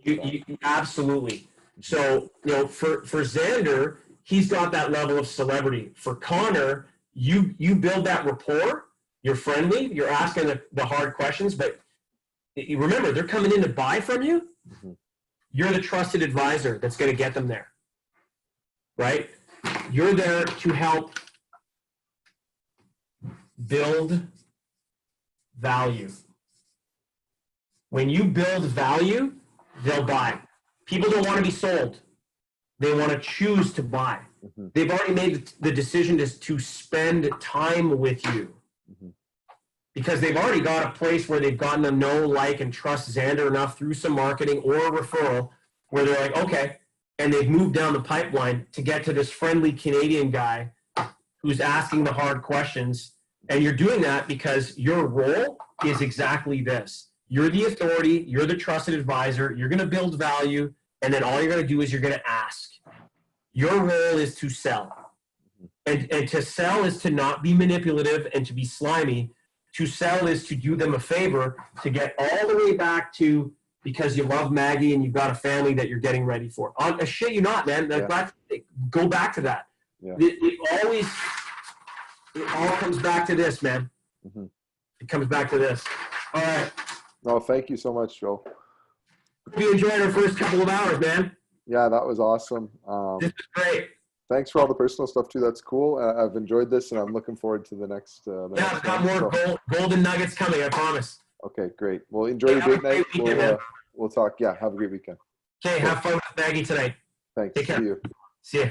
Absolutely. So, you know, for Xander, he's got that level of celebrity. For Connor, you build that rapport. You're friendly. You're asking the hard questions, but you remember, they're coming in to buy from you. You're the trusted advisor that's going to get them there, right? You're there to help build value. When you build value, they'll buy. People don't want to be sold. They want to choose to buy. They've already made the decision to spend time with you. Because they've already got a place where they've gotten to know, like, and trust Xander enough through some marketing or a referral where they're like, okay, and they've moved down the pipeline to get to this friendly Canadian guy who's asking the hard questions. And you're doing that because your role is exactly this. You're the authority, you're the trusted advisor, you're going to build value, and then all you're going to do is you're going to ask. Your role is to sell. And to sell is to not be manipulative and to be slimy. To sell is to do them a favor, to get all the way back to because you love Maggie and you've got a family that you're getting ready for. I shit you not, man. Go back to that. It all comes back to this, man. It comes back to this. All right. No, thank you so much, Joe. We enjoyed our first couple of hours, man. Yeah, that was awesome. This was great. Thanks for all the personal stuff too. That's cool. I've enjoyed this, and I'm looking forward to the next. I've got more golden nuggets coming. I promise. Okay, great. Well, enjoy your date night. We'll talk. Yeah, have a great weekend. Okay, have fun with Maggie tonight. Thanks. Take care. See you. See you.